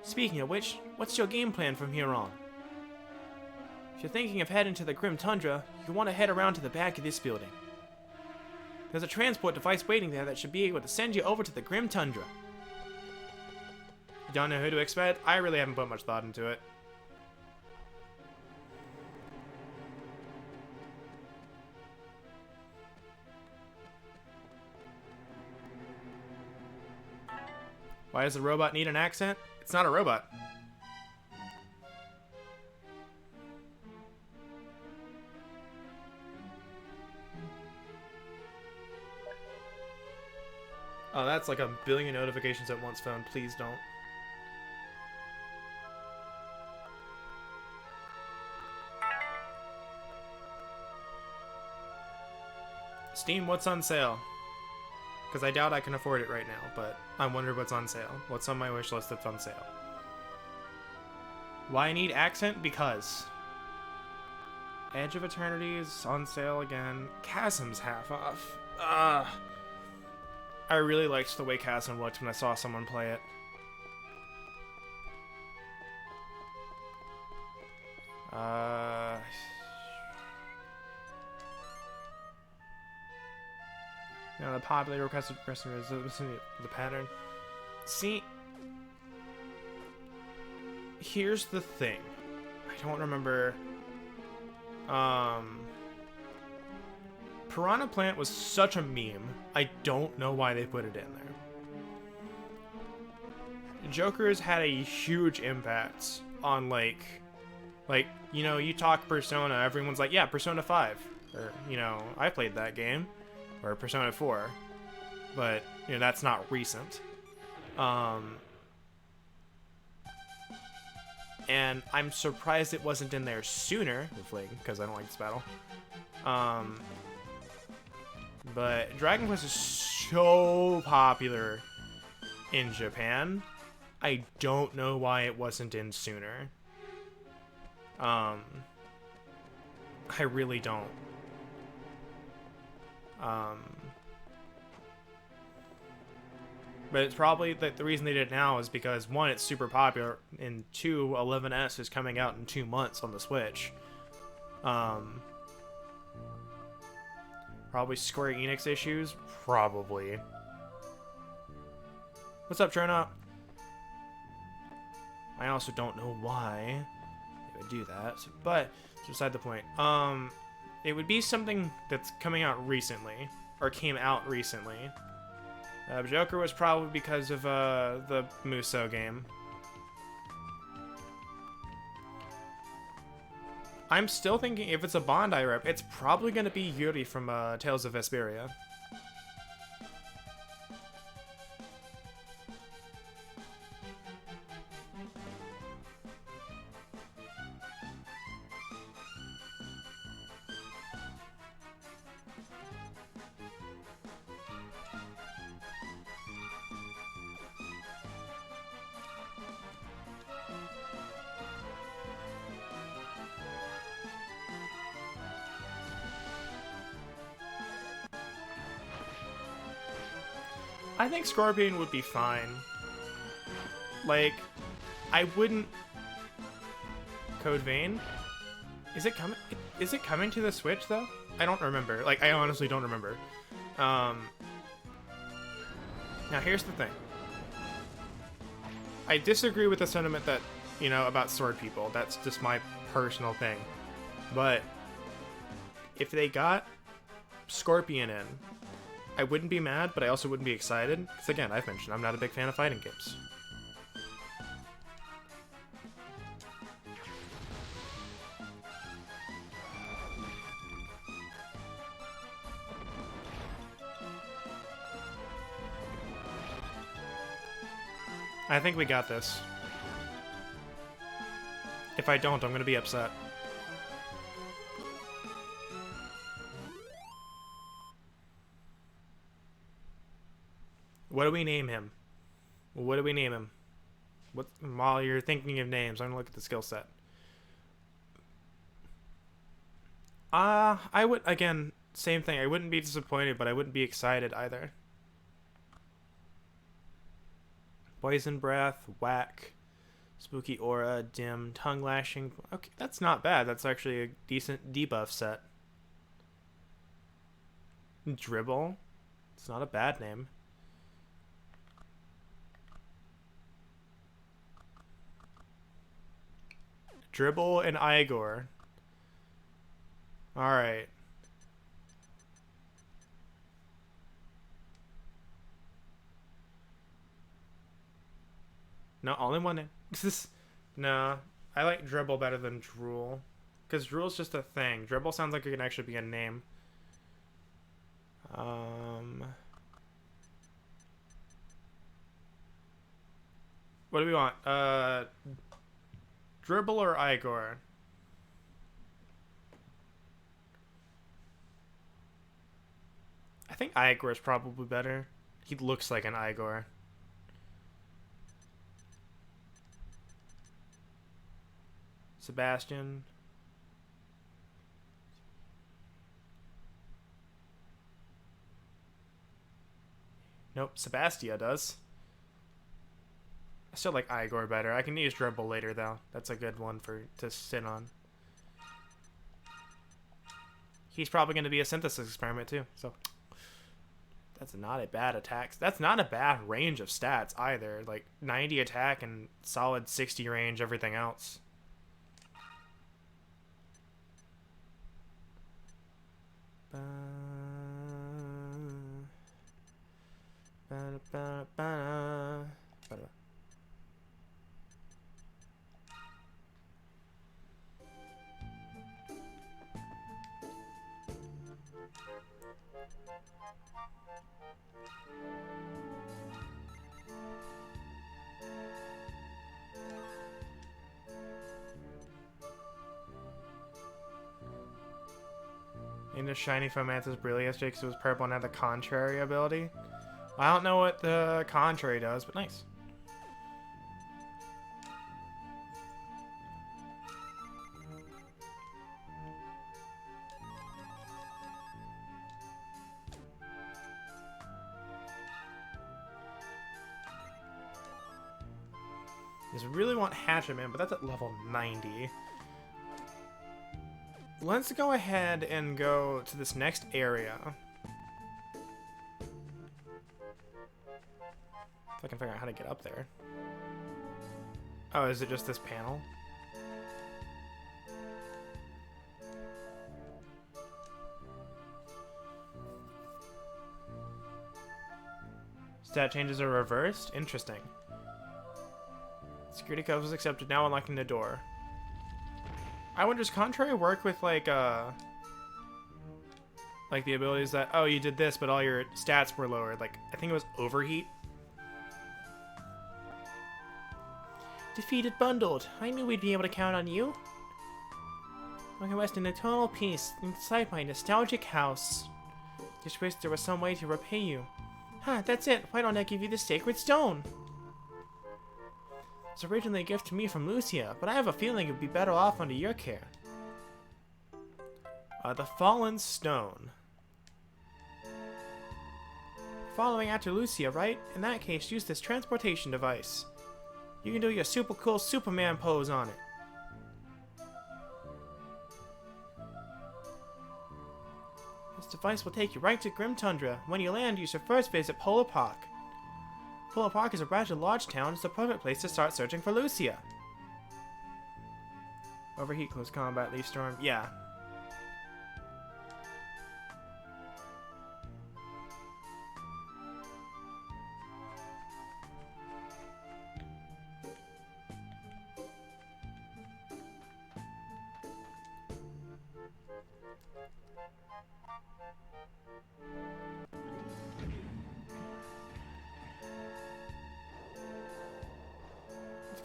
Speaking of which, what's your game plan from here on? If you're thinking of heading to the Grim Tundra, you want to head around to the back of this building. There's a transport device waiting there that should be able to send you over to the Grim Tundra. You don't know who to expect? I really haven't put much thought into it. Why does the robot need an accent? It's not a robot. Oh, that's like a billion notifications at once, phone. Please don't. Steam, what's on sale? Because I doubt I can afford it right now, but I wonder what's on sale. What's on my wish list that's on sale? Why I need accent? Because Edge of Eternity is on sale again. Chasm's half off. I really liked the way Chasm looked when I saw someone play it. Now the popularly requested person is the pattern. See, here's the thing. I don't remember. Piranha Plant was such a meme. I don't know why they put it in there. Joker's had a huge impact on like, you know, you talk Persona, everyone's like, yeah, Persona 5. Or, you know, I played that game. Or Persona 4. But, you know, that's not recent. And I'm surprised it wasn't in there sooner, hopefully, because I don't like this battle. But Dragon Quest is so popular in Japan. I don't know why it wasn't in sooner. I really don't. But it's probably that the reason they did it now is because one, it's super popular, and two, 11S is coming out in 2 months on the Switch. Probably Square Enix issues? Probably. What's up, Trona? I also don't know why they would do that, but it's beside the point. It would be something that's coming out recently, or came out recently. Joker was probably because of the Musou game. I'm still thinking if it's a Bandai rep, it's probably going to be Yuri from Tales of Vesperia. I think Scorpion would be fine. Like, I wouldn't... Code Vein? Is it coming? Is it coming to the Switch, though? I don't remember. Like, I honestly don't remember. Now, here's the thing. I disagree with the sentiment that, you know, about sword people. That's just my personal thing. But if they got Scorpion in, I wouldn't be mad, but I also wouldn't be excited. Because again, I've mentioned I'm not a big fan of fighting games. I think we got this. If I don't, I'm going to be upset. What do we name him? What do we name him? What, while you're thinking of names, I'm gonna look at the skill set. I would, again, same thing. I wouldn't be disappointed, but I wouldn't be excited either. Poison breath, whack, spooky aura, dim, tongue lashing. Okay, that's not bad. That's actually a decent debuff set. Dribble. It's not a bad name. Dribble and Igor. Alright. No, only one name. No, I like Dribble better than Drool. Because Drool's just a thing. Dribble sounds like it can actually be a name. What do we want? Dribble or Igor? I think Igor is probably better. He looks like an Igor. Sebastian. Nope, Sebastia does. I still like Igor better. I can use Dribble later though. That's a good one to sit on. He's probably going to be a synthesis experiment too. So that's not a bad attack. That's not a bad range of stats either. Like 90 attack and solid 60 range, everything else. In the shiny Fomantis Brillious because it was purple and had the contrary ability. I don't know what the contrary does, but nice. I really want Hatchetman, but that's at level 90. Let's go ahead and go to this next area. If I can figure out how to get up there. Oh, is it just this panel? Stat changes are reversed? Interesting. Security code was accepted, now unlocking the door. I wonder, does Contrary work with like the abilities that, oh, you did this, but all your stats were lowered. Like, I think it was Overheat. Defeated Bundled. I knew we'd be able to count on you. I can rest in eternal peace inside my nostalgic house. Just wish there was some way to repay you. Huh, that's it. Why don't I give you the sacred stone? It's originally a gift to me from Lucia, but I have a feeling it would be better off under your care. The Fallen Stone. Following after Lucia, right? In that case, use this transportation device. You can do your super cool Superman pose on it. This device will take you right to Grim Tundra. When you land, you should first visit Polar Park. Polar Park is a rather large town. It's the perfect place to start searching for Lucia. Overheat, close combat, leaf storm. Yeah.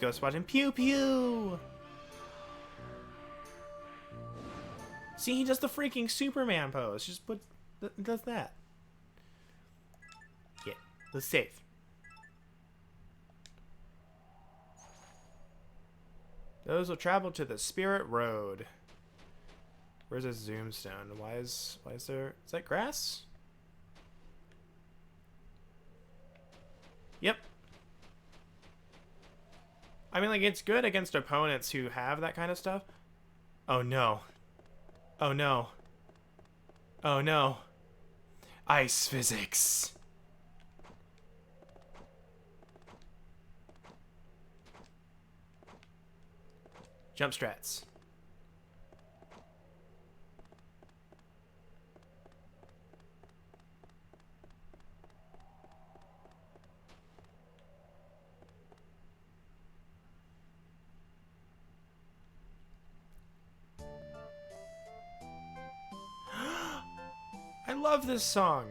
Go spot him. Pew pew! See, he does the freaking Superman pose. Just does that. Yeah, let's save. Those will travel to the Spirit Road. Where's this Zoomstone? Why is there... Is that grass? Yep. mean, like, it's good against opponents who have that kind of stuff. Oh, no. Oh, no. Oh, no. Ice physics. Jump strats. I love this song.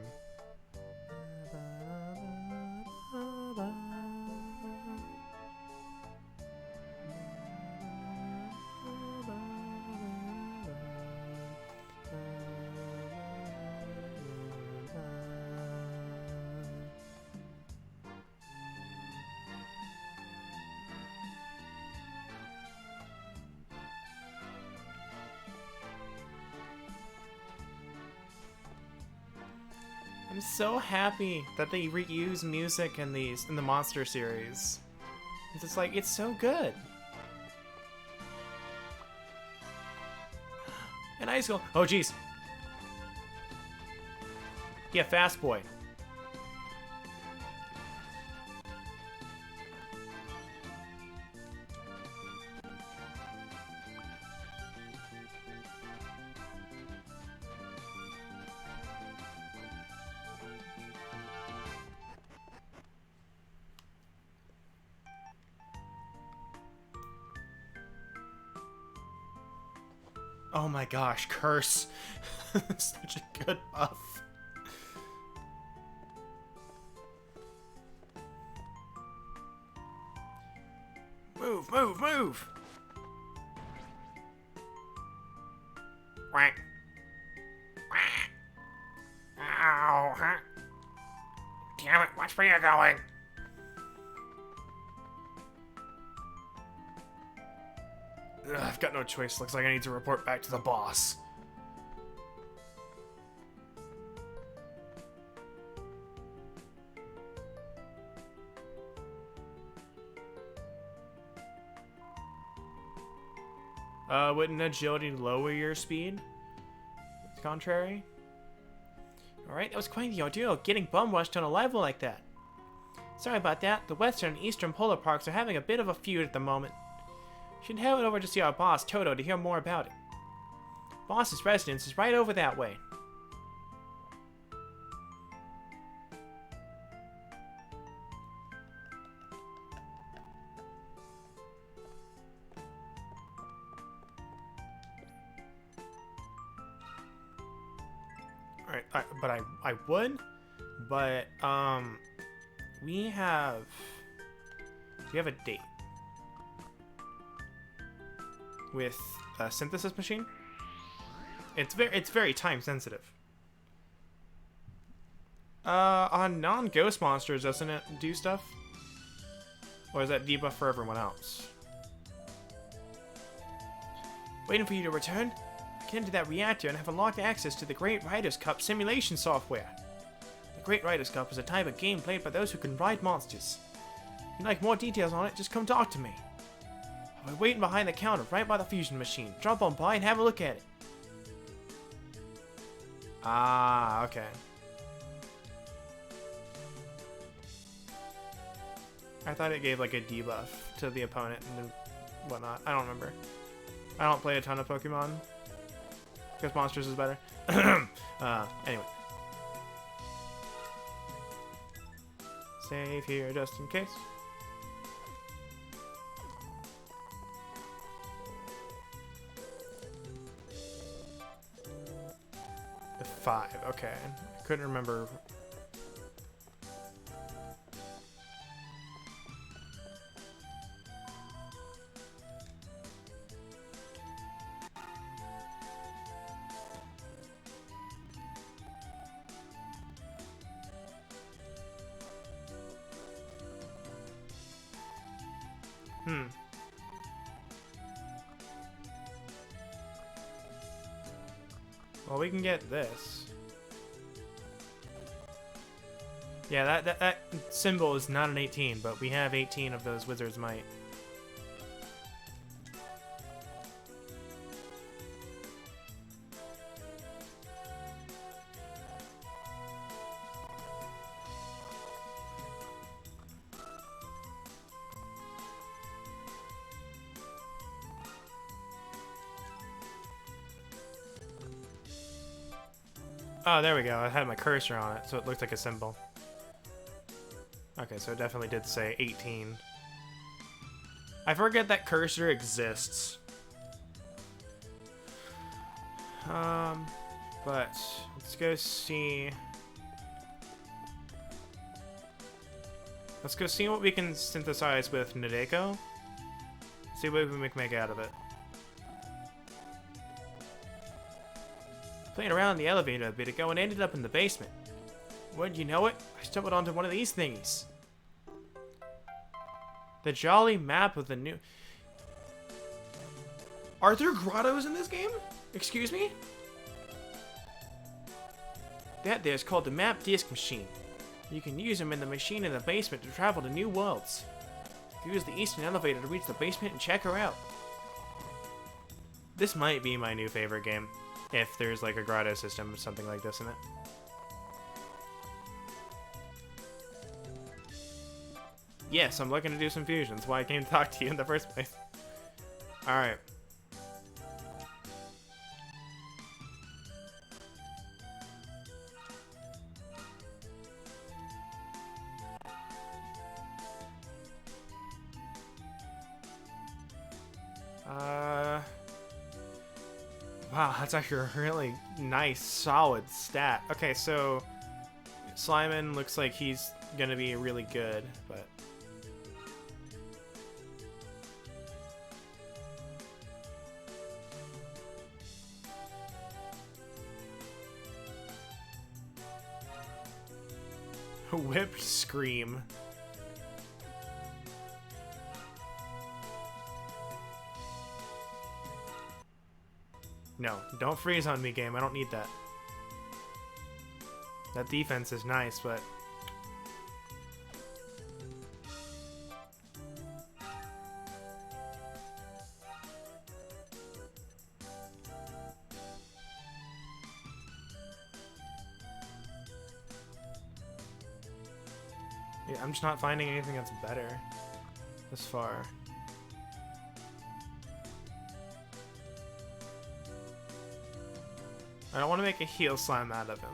I'm so happy that they reuse music in the Monster series. It's just like, it's so good. And I just go, oh jeez. Yeah, fast boy. Oh my gosh, curse. Such a good buff. Move, move, move! Quack. Quack. Ow, huh? Damn it, watch where you're going. Ugh, I've got no choice. Looks like I need to report back to the boss. Wouldn't agility lower your speed? Contrary? Alright, that was quite the ordeal, getting bum rushed on a level like that. Sorry about that, the western and eastern polar parks are having a bit of a feud at the moment. Should head over to see our boss, Toto, to hear more about it. Boss's residence is right over that way. Alright, but I would, but, we have a date with a synthesis machine. It's very time sensitive. On non-ghost monsters, doesn't it do stuff? Or is that debuff for everyone else? Waiting for you to return? Get into that reactor and have unlocked access to the Great Riders Cup simulation software. The Great Riders Cup is a type of game played by those who can ride monsters. If you'd like more details on it, just come talk to me. I'll be waiting behind the counter right by the fusion machine. Drop on by and have a look at it. Ah, okay. I thought it gave like a debuff to the opponent and whatnot. I don't remember. I don't play a ton of Pokemon. Because Monsters is better. Anyway. Save here just in case. The 5, okay. I couldn't remember. Well, we can get this. Yeah, that symbol is not an 18, but we have 18 of those Wizard's Might. Oh, there we go. I had my cursor on it, so it looked like a symbol. Okay, so it definitely did say 18. I forget that cursor exists. But let's go see. Let's go see what we can synthesize with Nadeko. See what we can make out of it. Playing around in the elevator a bit ago and ended up in the basement. Wouldn't you know it? I stumbled onto one of these thingies. The jolly map of the new... Are there grottos in this game? Excuse me? That there's called the map disk machine. You can use them in the machine in the basement to travel to new worlds. Use the eastern elevator to reach the basement and check her out. This might be my new favorite game, if there's like a grotto system or something like this in it. Yes, I'm looking to do some fusions. Why I came to talk to you in the first place. Alright. Wow, that's actually a really nice, solid stat. Okay, so Sliman looks like he's gonna be really good, but Whip Scream. No, don't freeze on me, game. I don't need that. That defense is nice, but... yeah, I'm just not finding anything that's better this far. I don't want to make a heal slime out of him.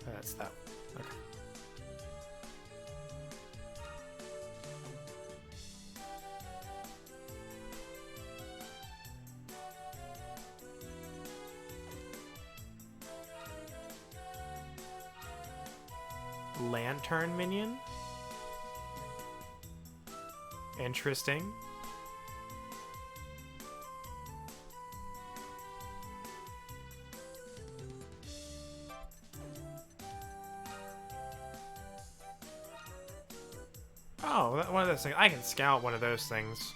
Oh, that's that one. Okay. Lantern minion? Interesting. Oh, one of those things. I can scout one of those things.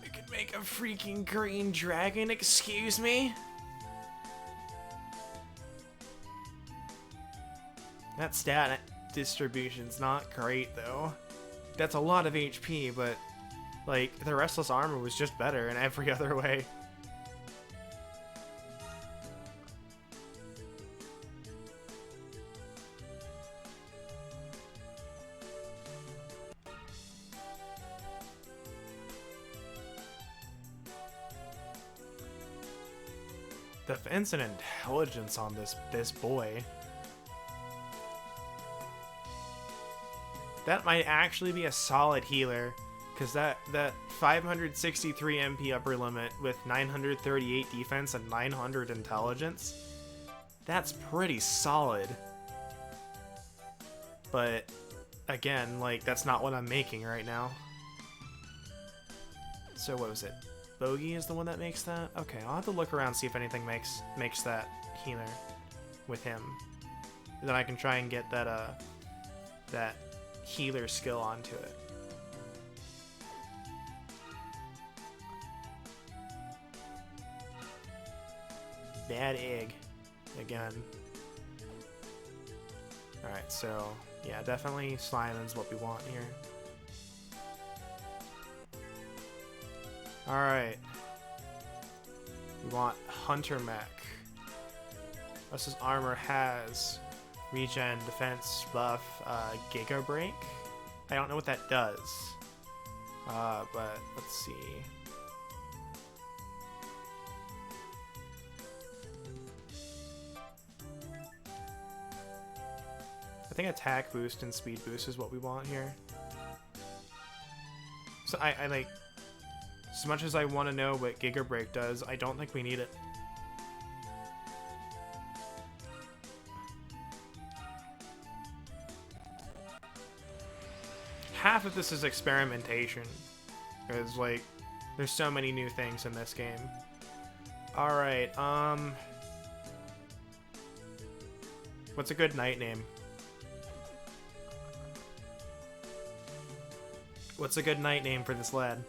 I could make a freaking green dragon, excuse me? That stat distribution's not great, though. That's a lot of HP, but, like, the Restless Armor was just better in every other way. Defense and intelligence on this boy. That might actually be a solid healer, because that 563 MP upper limit with 938 defense and 900 intelligence, that's pretty solid. But again, like, that's not what I'm making right now. So what was it? Bogey is the one that makes that? Okay, I'll have to look around, see if anything makes that healer with him. And then I can try and get that that healer skill onto it. Bad egg again. Alright, so yeah, definitely Slimon's what we want here. Alright. We want Hunter Mech. This armor has regen, defense, buff, Giga Break. I don't know what that does. But let's see. I think attack boost and speed boost is what we want here. So I like, as much as I want to know what Giga Break does, I don't think we need it. Half of this is experimentation, because like there's so many new things in this game. All right, what's a good night name? What's a good night name for this lad?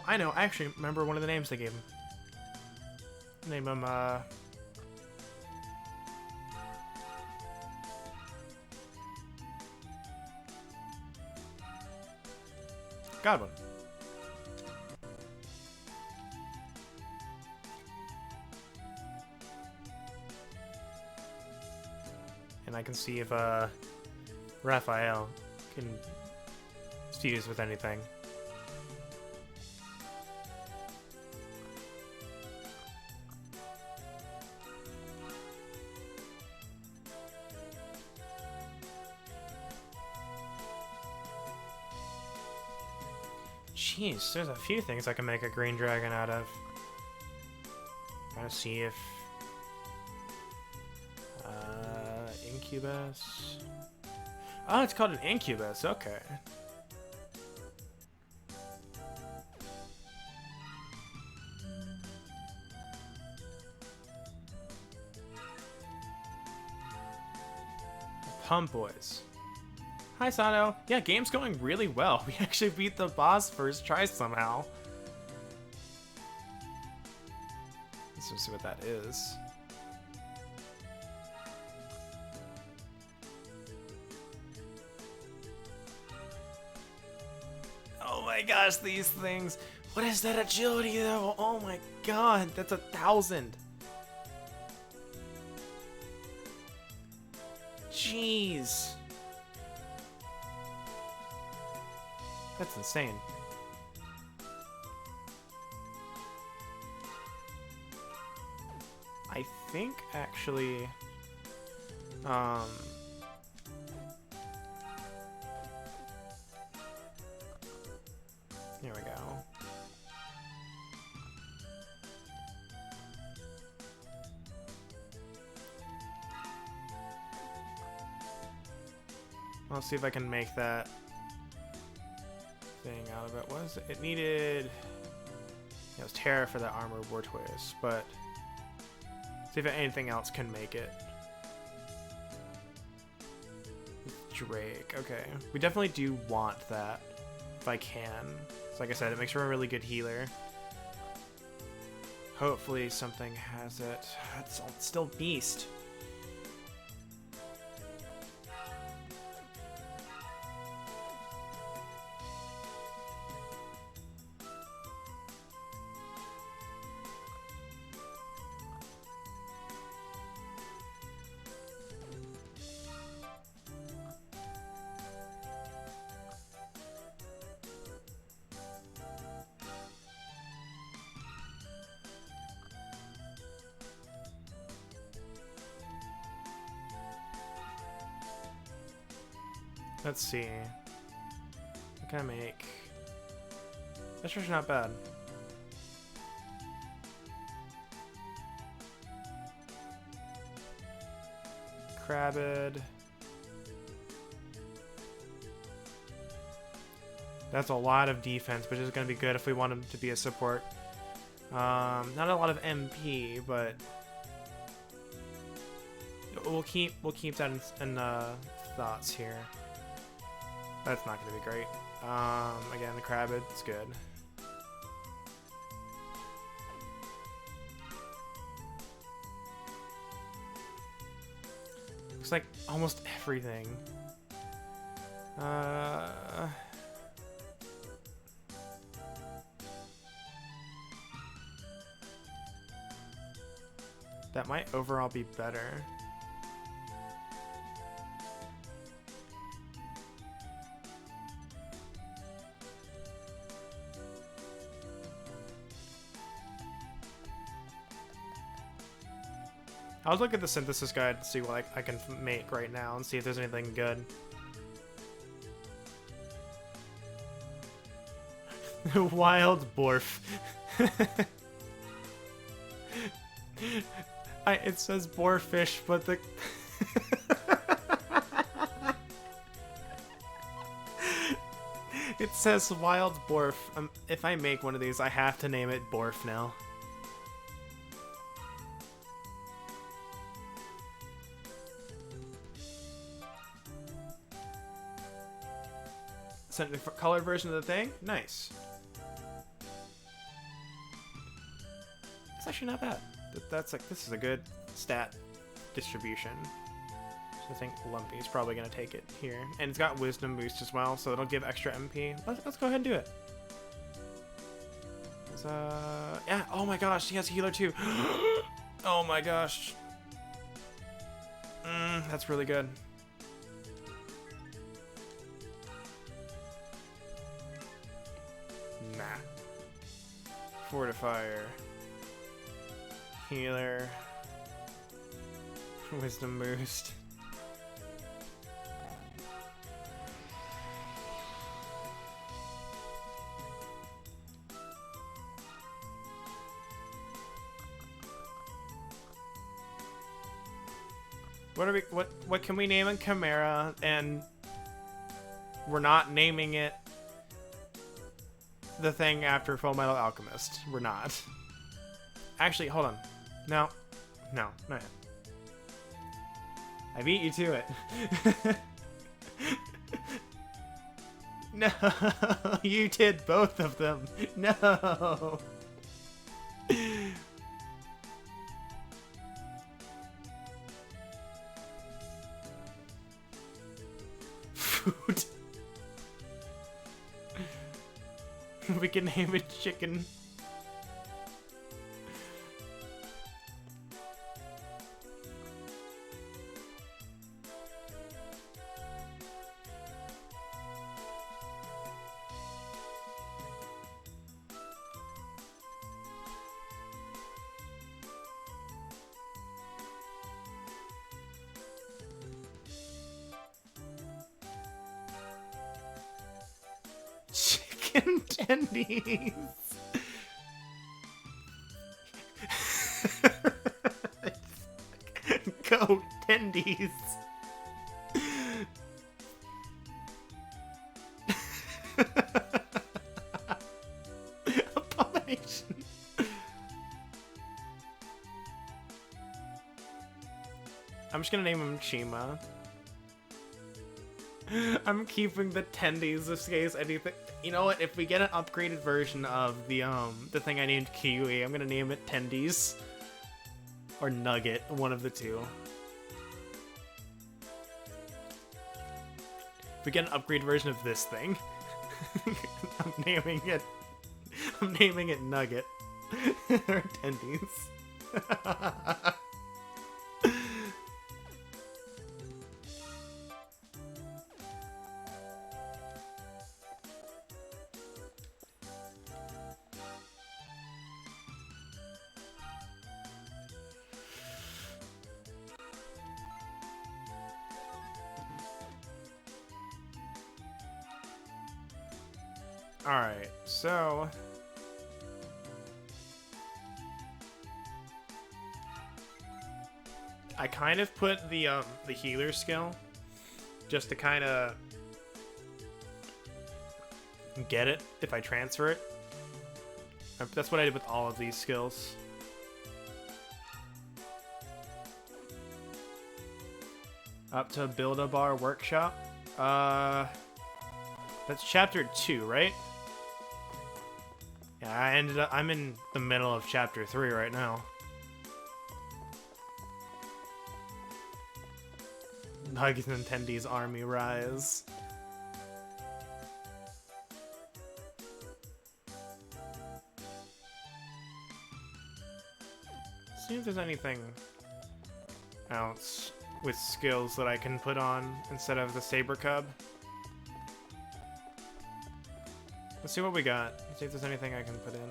I know. I actually remember one of the names they gave him. Name him, Godwin. And I can see if, Raphael can fuse with anything. Jeez, there's a few things I can make a green dragon out of. Trying to see if... Incubus... Oh, it's called an incubus, okay. Pump Boys. Hi, Sato. Yeah, game's going really well. We actually beat the boss first try somehow. Let's just see what that is. Oh my gosh, these things. What is that agility though? Oh my god, that's 1,000. Jeez. That's insane. I think actually, here we go. I'll see if I can make that thing out of it. What is it? It needed... Yeah, it was Terra for the armor war twist, but see if anything else can make it. Drake, okay. We definitely do want that, if I can. So like I said, it makes her a really good healer. Hopefully something has it. It's still Beast. Let's see. What can I make? That's just not bad. Crabbed. That's a lot of defense, which is going to be good if we want him to be a support. Not a lot of MP, but we'll keep that in thoughts here. That's not going to be great. Again, the Crabbed, it's good. Looks like almost everything. That might overall be better. I'll look at the synthesis guide to see what I can make right now and see if there's anything good. Wild Borf. It says boarfish, but the... It says wild Borf. If I make one of these, I have to name it Borf now. Sent the colored version of the thing? Nice. It's actually not bad. That's like, this is a good stat distribution. So I think Lumpy's probably going to take it here. And it's got Wisdom boost as well, so it'll give extra MP. Let's go ahead and do it. Yeah, oh my gosh, he has a healer too. Oh my gosh. That's really good. Nah. Fortifier. Healer. Wisdom boost. What can we name a Chimera, and we're not naming it the thing after Full Metal Alchemist. We're not. Actually, hold on. No, not yet. I beat you to it. No, you did both of them. No. Food. We can name it chicken. Chicken tendies. Go tendies. Abomination. I'm just gonna name him Chima. I'm keeping the tendies just in case anything. You know what? If we get an upgraded version of the thing I named Kiwi, I'm gonna name it Tendies or Nugget, one of the two. If we get an upgraded version of this thing, I'm naming it Nugget or Tendies. Alright, so I kind of put the healer skill just to kind of get it if I transfer it. That's what I did with all of these skills. Up to Build-A-Bar Workshop. That's chapter 2, right? Yeah, I'm in the middle of chapter 3 right now. Hugs Nintendo's army rise. See if there's anything else with skills that I can put on instead of the Saber Cub. Let's see what we got. Let's see if there's anything I can put in.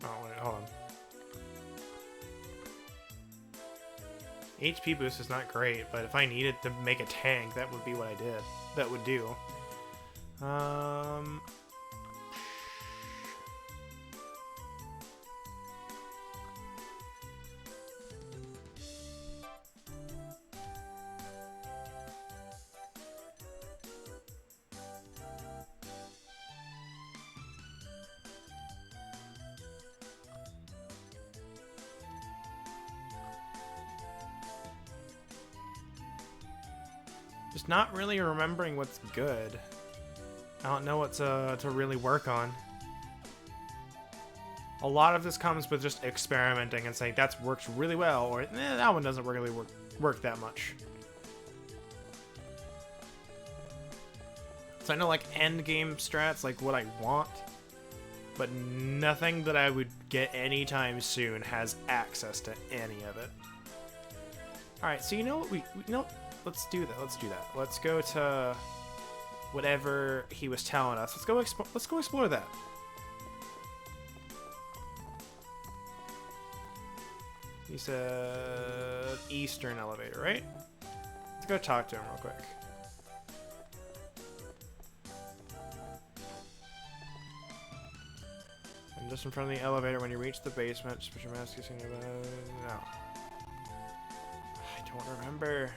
Oh, wait, hold on. HP boost is not great, but if I needed to make a tank, that would be what I did. That would do. Just not really remembering what's good. I don't know what to really work on. A lot of this comes with just experimenting and saying that's works really well, or that one doesn't really work that much. So I know like end game strats, like what I want, but nothing that I would get anytime soon has access to any of it. All right, so you know what we know. Let's do that. Let's do that. Let's go to whatever he was telling us. Let's go explore that. He said Eastern elevator, right? Let's go talk to him real quick. And just in front of the elevator, when you reach the basement, just put your mask. No. I don't remember.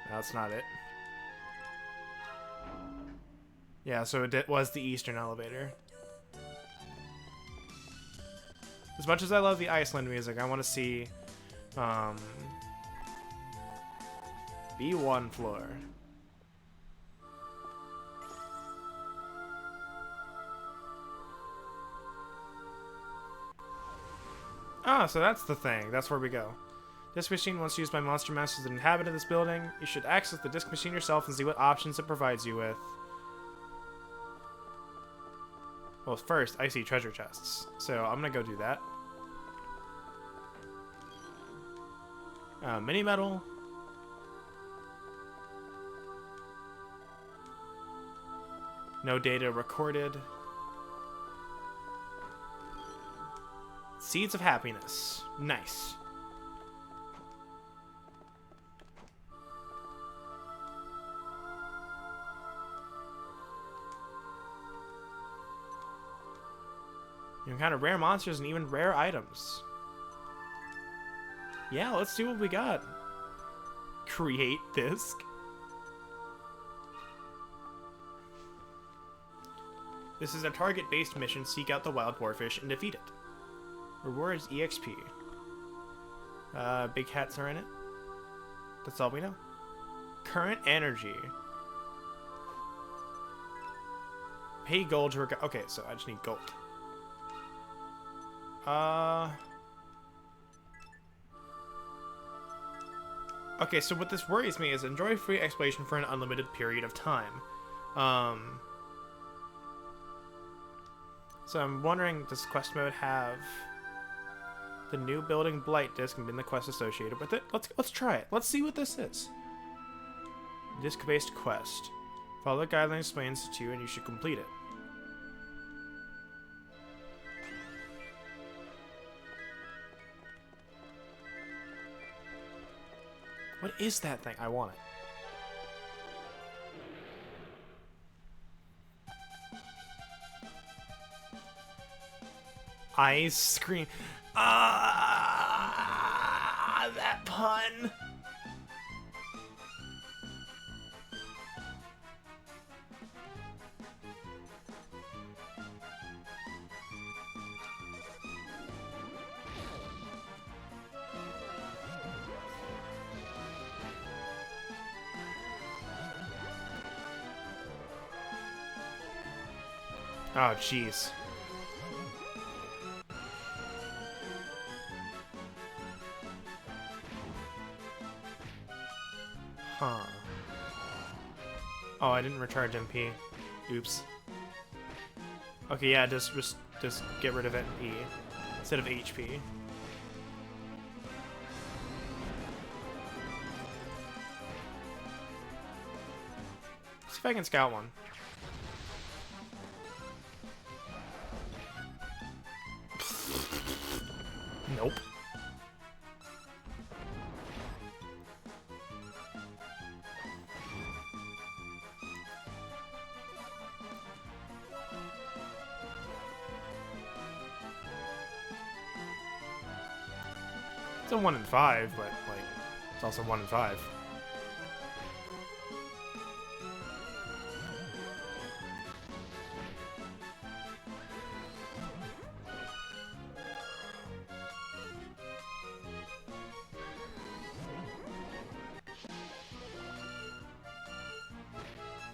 That's not it. Yeah, so it was the Eastern elevator. As much as I love the Iceland music, I want to see B1 floor. Ah, so that's the thing. That's where we go. Disc machine, once used by monster masters that inhabit this building, you should access the disc machine yourself and see what options it provides you with. Well, first, I see treasure chests, so I'm gonna go do that. Mini metal. No data recorded. Seeds of happiness. Nice. You encounter rare monsters and even rare items. Yeah, let's see what we got. Create disc. This is a target-based mission. Seek out the wild boarfish and defeat it. Rewards EXP. Big hats are in it. That's all we know. Current energy. Pay gold to okay, so I just need gold. Okay, so what this worries me is enjoy free exploration for an unlimited period of time. So I'm wondering, does quest mode have the new building blight disc and the quest associated with it? Let's try it. Let's see what this is. Disc-based quest. Follow the guidelines explains to you and you should complete it. What is that thing? I want it. Ice cream. Ah, that pun. Oh, jeez. Huh. Oh, I didn't recharge MP. Oops. Okay, yeah, just get rid of MP instead of HP. See if I can scout one. Nope. It's a 1 in 5, but like it's also 1 in 5.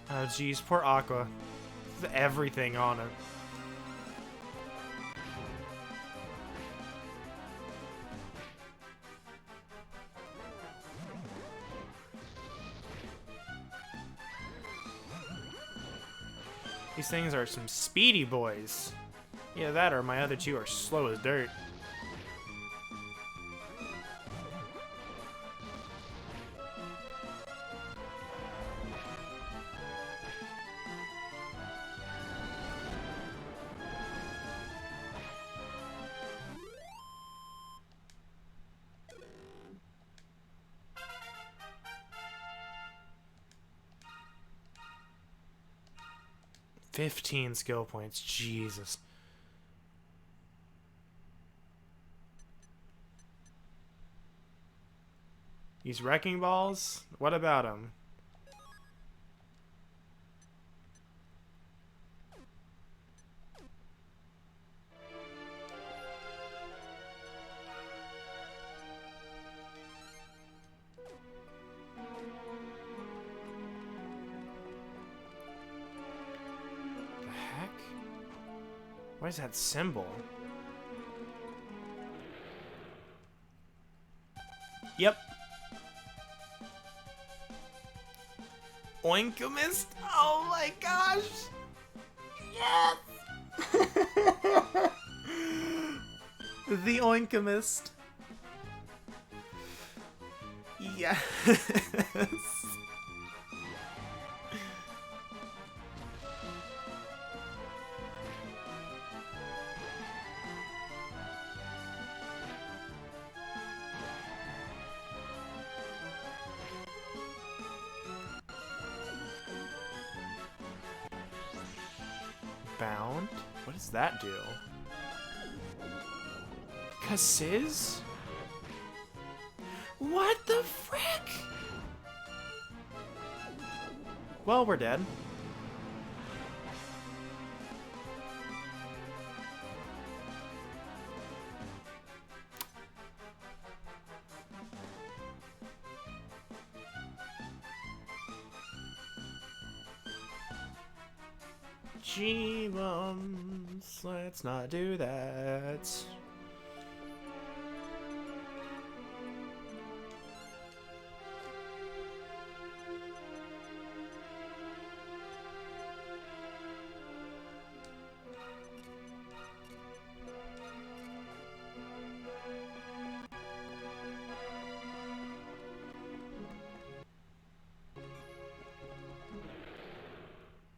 Oh jeez, poor Aqua. Everything on her. These things are some speedy boys. Yeah, that or my other two are slow as dirt. "15 skill points, Jesus." Use wrecking balls? What about them? The heck? What is that symbol? Yep. Oinkamist? Oh my gosh! Yes! The Oinkamist. Yes! Bound? What does that do? Cassiz? What the frick? Well, we're dead. G-Mums, let's not do that. Is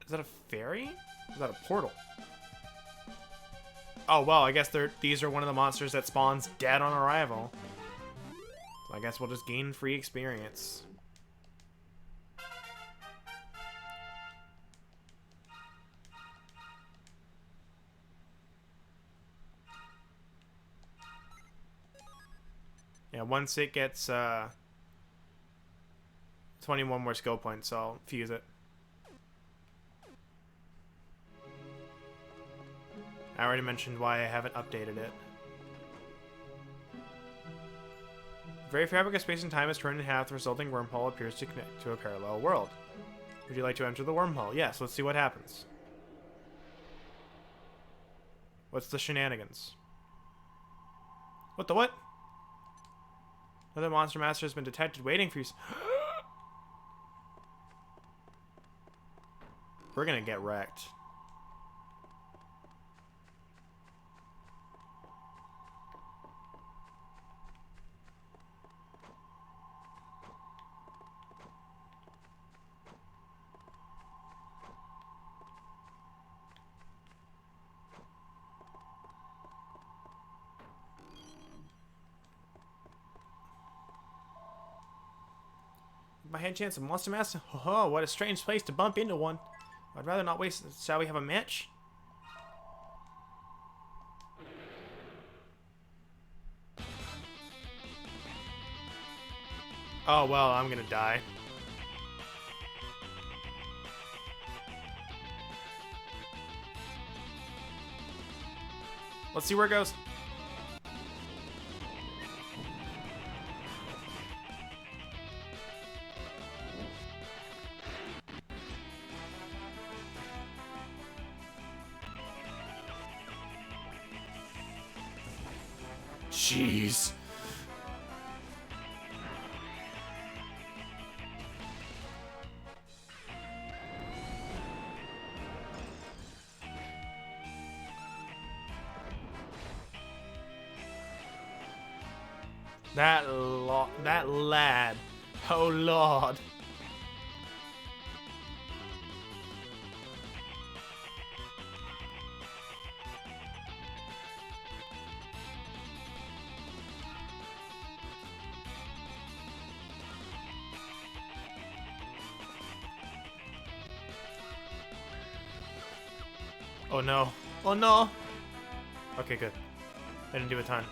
that a fairy? Is that a portal? Oh, well, I guess these are one of the monsters that spawns dead on arrival. So I guess we'll just gain free experience. Yeah, once it gets 21 more skill points, so I'll fuse it. I already mentioned why I haven't updated it. The very fabric of space and time is torn in half. The resulting wormhole appears to connect to a parallel world. Would you like to enter the wormhole? Yes, let's see what happens. What's the shenanigans? What the what? Another monster master has been detected waiting for you. We're gonna get wrecked. My head chance of monster master? Oh, what a strange place to bump into one. I'd rather not waste. Shall we have a match? Oh well, I'm gonna die. Let's see where it goes. Jeez. That lad. Oh lord. Oh no. Oh no. Okay, good. I didn't do a ton.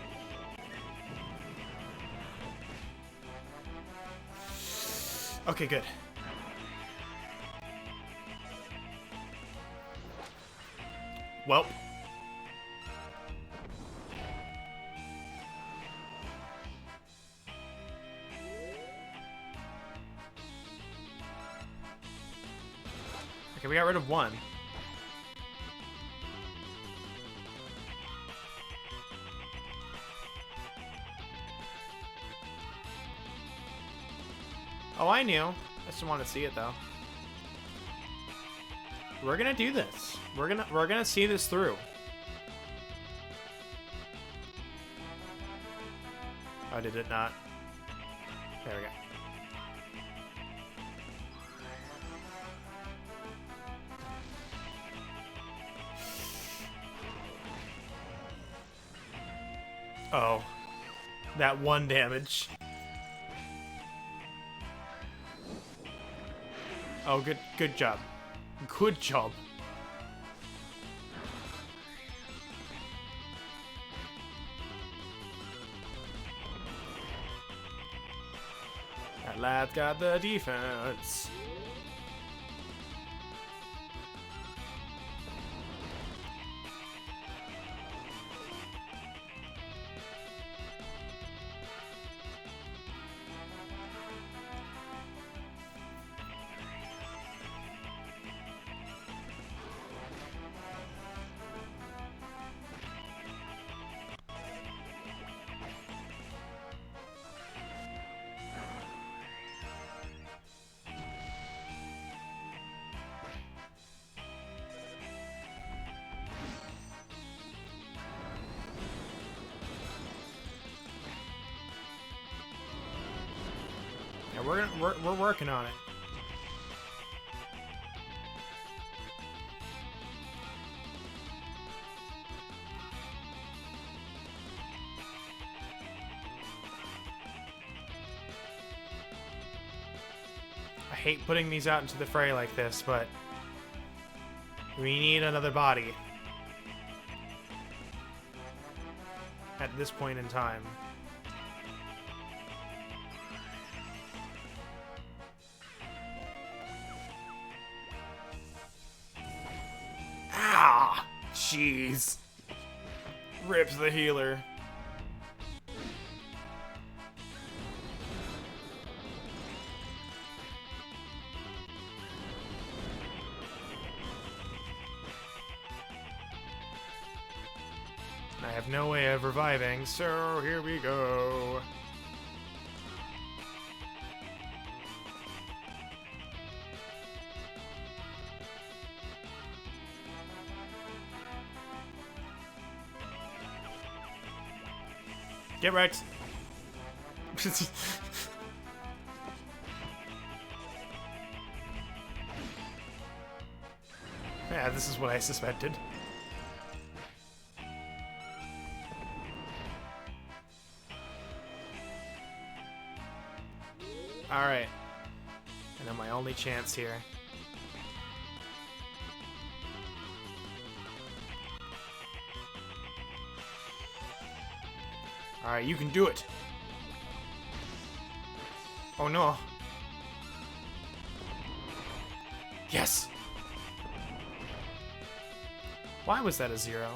Okay, good. Well. Okay, we got rid of one. Oh, I knew. I just didn't want to see it though. We're gonna do this. We're gonna see this through. Oh, did it not? There we go. Oh, that one damage. Oh, good job. Good job. That lad's got the defense. Yeah, we're working on it. I hate putting these out into the fray like this, but we need another body at this point in time. Ah! Jeez. Rips the healer. I have no way of reviving, so here we go. Get wrecked. Yeah, this is what I suspected. Alright. And then my only chance here. Alright, you can do it. Oh no. Yes! Why was that a 0?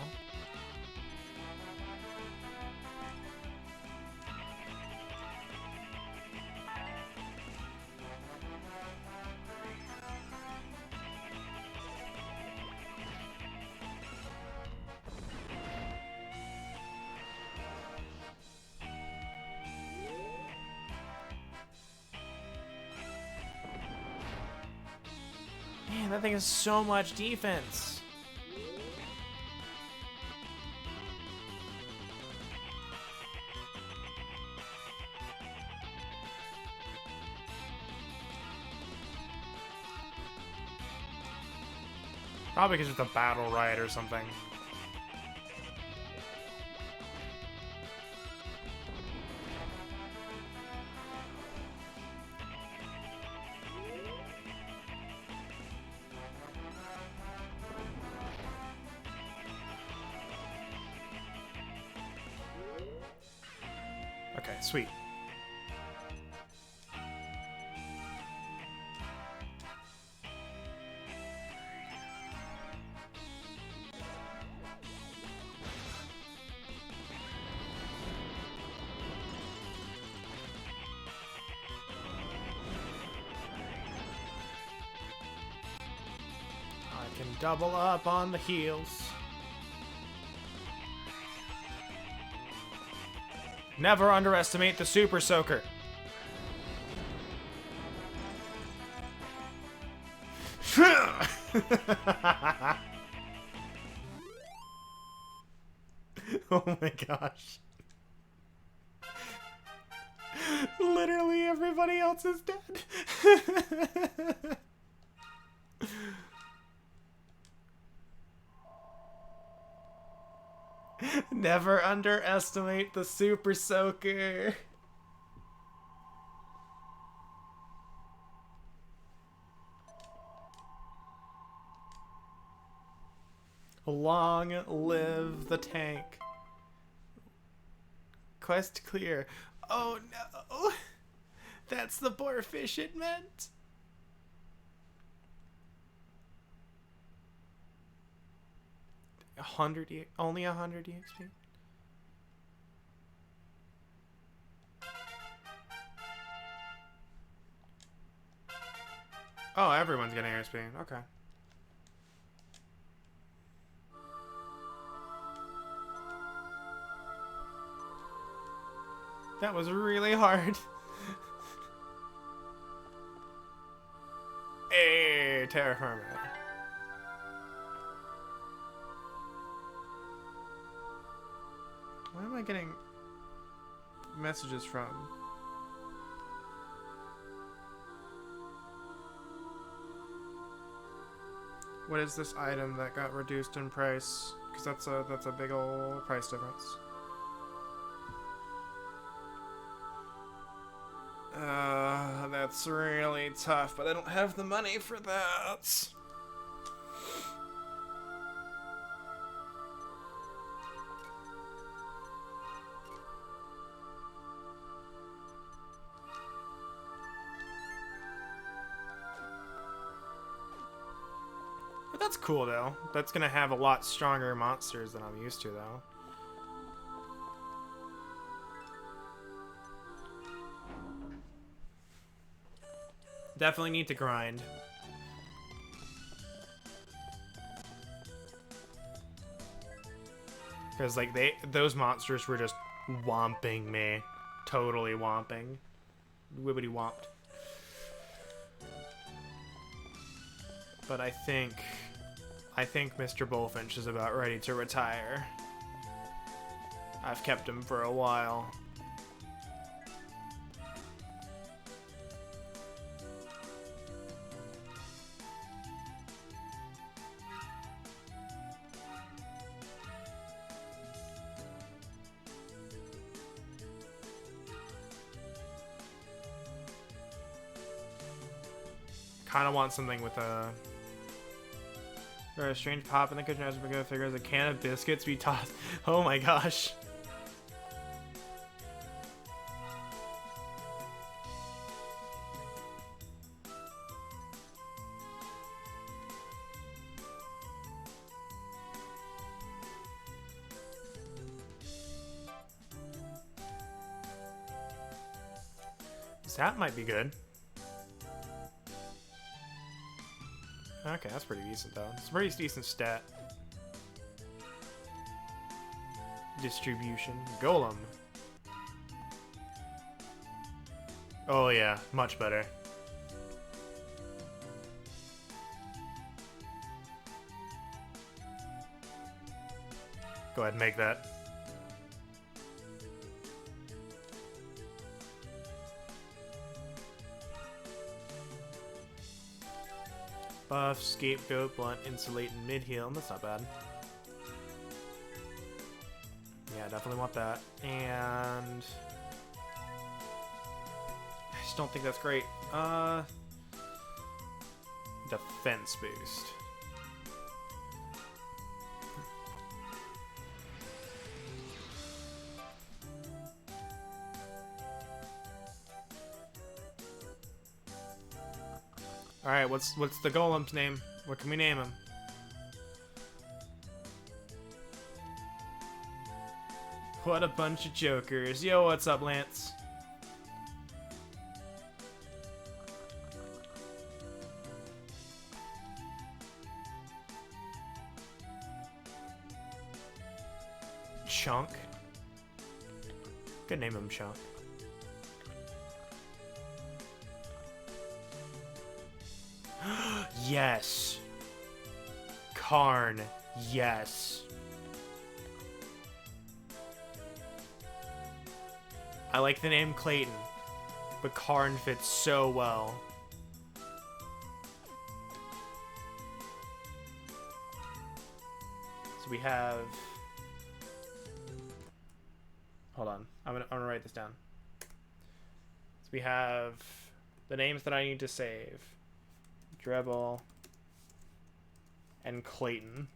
Man, that thing has so much defense. Probably because it's a battle riot or something. Okay, sweet. I can double up on the heals. Never underestimate the Super Soaker. Oh my gosh. Literally everybody else is dead. Never underestimate the Super Soaker. Long live the tank. Quest clear. Oh no! That's the boarfish it meant. Only 100 EXP. Oh, everyone's getting airspeed. Okay. That was really hard. Hey, terraformer. Why am I getting messages from? What is this item that got reduced in price? Because that's a big old price difference. That's really tough, but I don't have the money for that. But that's cool, though. That's gonna have a lot stronger monsters than I'm used to, though. Definitely need to grind. Because, like, those monsters were just whomping me. Totally whomping. Wibbity whomped. But I think Mr. Bullfinch is about ready to retire. I've kept him for a while. Kind of want something with a strange pop in the kitchen as we go figures a can of biscuits be tossed. Oh my gosh. That might be good. Okay, that's pretty decent though. It's a pretty decent stat. Distribution. Golem. Oh yeah, much better. Go ahead and make that. Buff, scapegoat, blunt, insulate, and mid-heal. That's not bad. Yeah, definitely want that. And I just don't think that's great. Defense boost. Alright, what's the golem's name? What can we name him? What a bunch of jokers. Yo, what's up, Lance? Chunk. Could name him Chunk. Yes. Karn. Yes. I like the name Clayton, but Karn fits so well. So we have... Hold on. I'm gonna write this down. So we have the names that I need to save. Drebel and Clayton.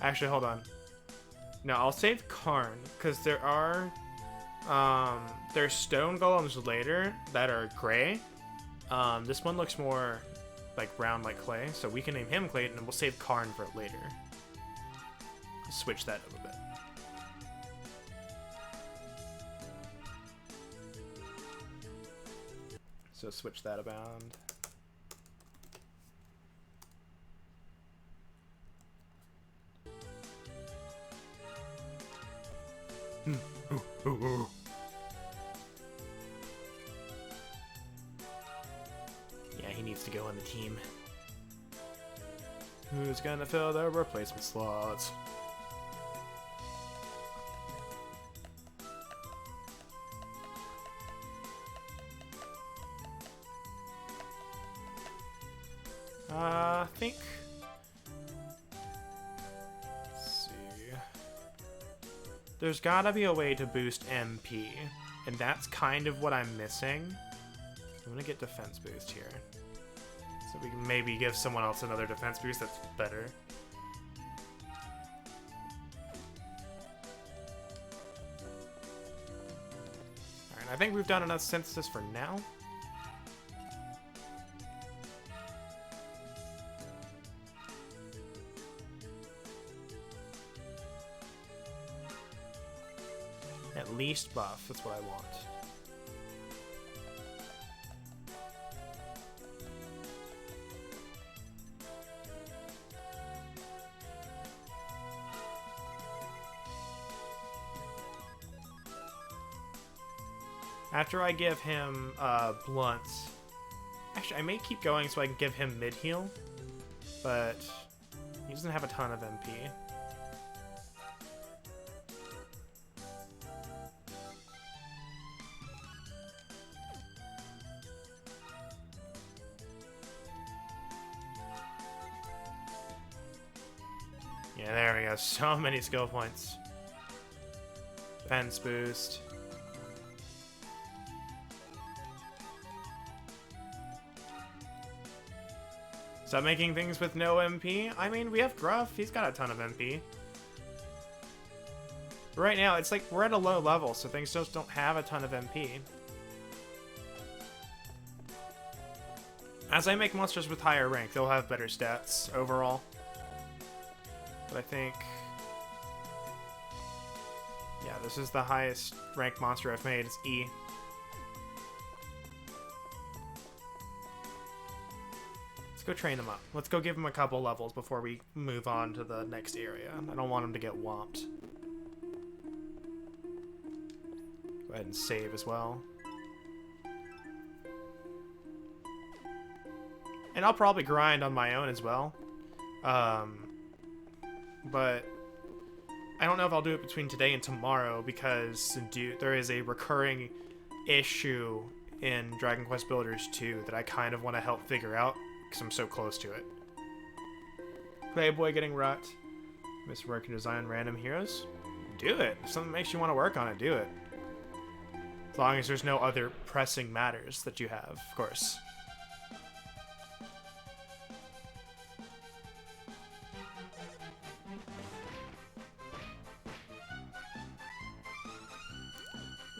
Actually, hold on. No, I'll save Karn because there are there's stone golems later that are gray. This one looks more like brown like clay, so we can name him Clayton and we'll save Karn for later. Switch that up a bit. So switch that around. Yeah, he needs to go on the team. Who's gonna fill the replacement slots? I think... Let's see. There's gotta be a way to boost MP, and that's kind of what I'm missing. I'm gonna get defense boost here. So we can maybe give someone else another defense boost that's better. Alright, I think we've done enough synthesis for now. Yeah, At least buff. That's what I want. After I give him blunt, actually I may keep going so I can give him mid heal, but he doesn't have a ton of MP. Yeah, there we go. So many skill points. Defense boost. Stop making things with no MP? I mean, we have Gruff. He's got a ton of MP. Right now, it's like we're at a low level, so things just don't have a ton of MP. As I make monsters with higher rank, they'll have better stats overall. But I think... yeah, this is the highest ranked monster I've made. It's E. Let's go train him up. Let's go give him a couple levels before we move on to the next area. I don't want him to get whomped. Go ahead and save as well. And I'll probably grind on my own as well. But I don't know if I'll do it between today and tomorrow because there is a recurring issue in Dragon Quest Builders 2 that I kind of want to help figure out because I'm so close to it. Playboy getting rut. Miss work and design random heroes. Do it. If something makes you want to work on it, do it. As long as there's no other pressing matters that you have, of course.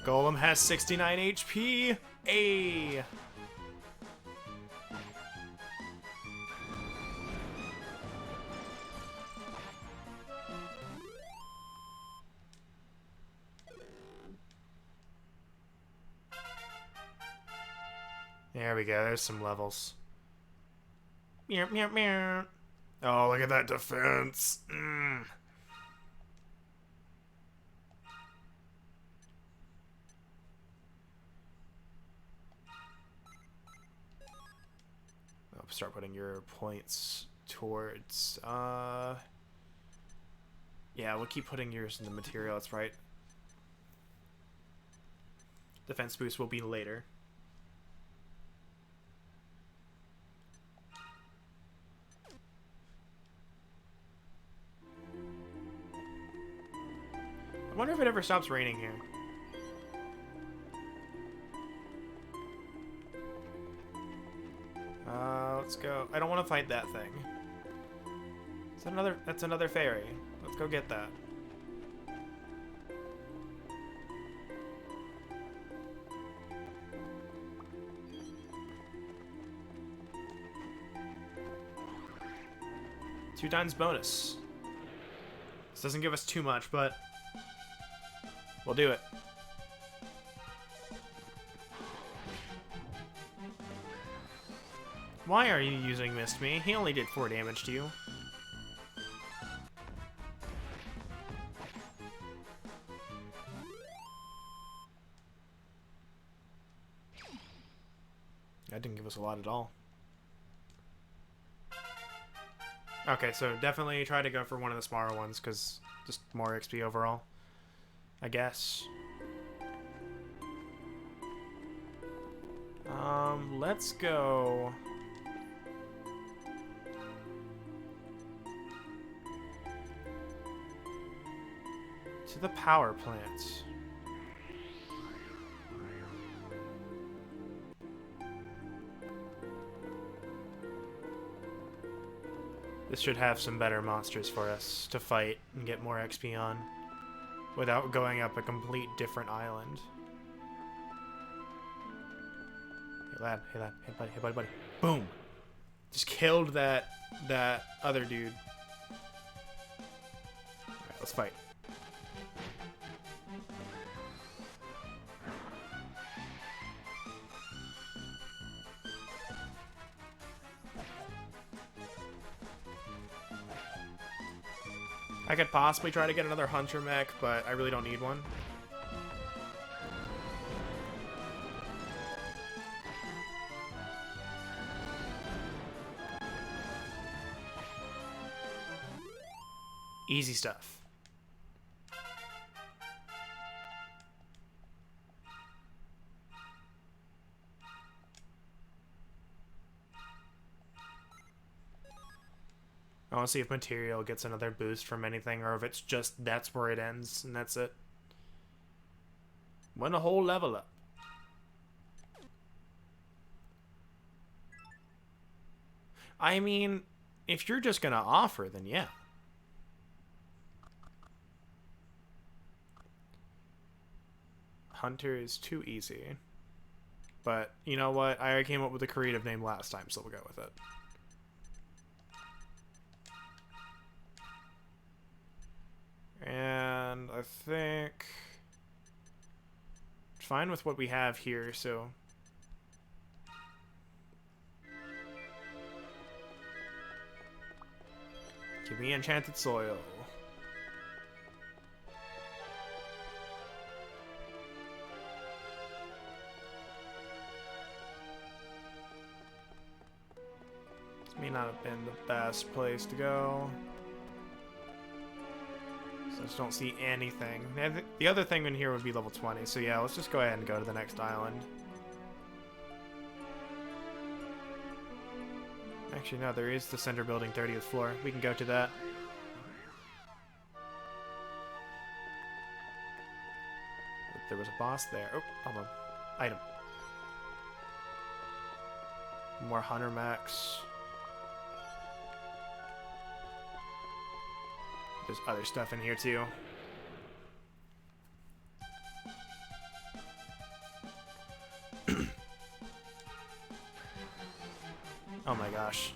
Golem has 69 HP. A. There we go. There's some levels. Meow, meow, meow. Oh, look at that defense. Start putting your points towards yeah, we'll keep putting yours in the material. That's right. Defense boost will be later. I wonder if it ever stops raining here. Let's go. I don't want to fight that thing. That's another fairy. Let's go get that. Two times bonus. This doesn't give us too much, but we'll do it. Why are you using Mist Me? He only did 4 damage to you. That didn't give us a lot at all. Okay, so definitely try to go for one of the smaller ones, because just more XP overall, I guess. Let's go... to the power plant. This should have some better monsters for us to fight and get more XP on without going up a complete different island. Hey lad, hey lad, hey buddy, hey buddy, buddy. Boom! Just killed that other dude. Alright, let's fight. I could possibly try to get another hunter mech, but I really don't need one. Easy stuff. I want to see if material gets another boost from anything, or if it's just that's where it ends, and that's it. Win a whole level up. I mean, if you're just gonna offer, then yeah. Hunter is too easy. But, you know what? I already came up with a creative name last time, so we'll go with it. And I think... fine with what we have here, so... give me enchanted soil. This may not have been the best place to go. So I just don't see anything. The other thing in here would be level 20, so yeah, let's just go ahead and go to the next island. Actually, no, there is the center building, 30th floor. We can go to that. There was a boss there. Oh, hold on. Item. More hunter mechs. There's other stuff in here too. Oh my gosh.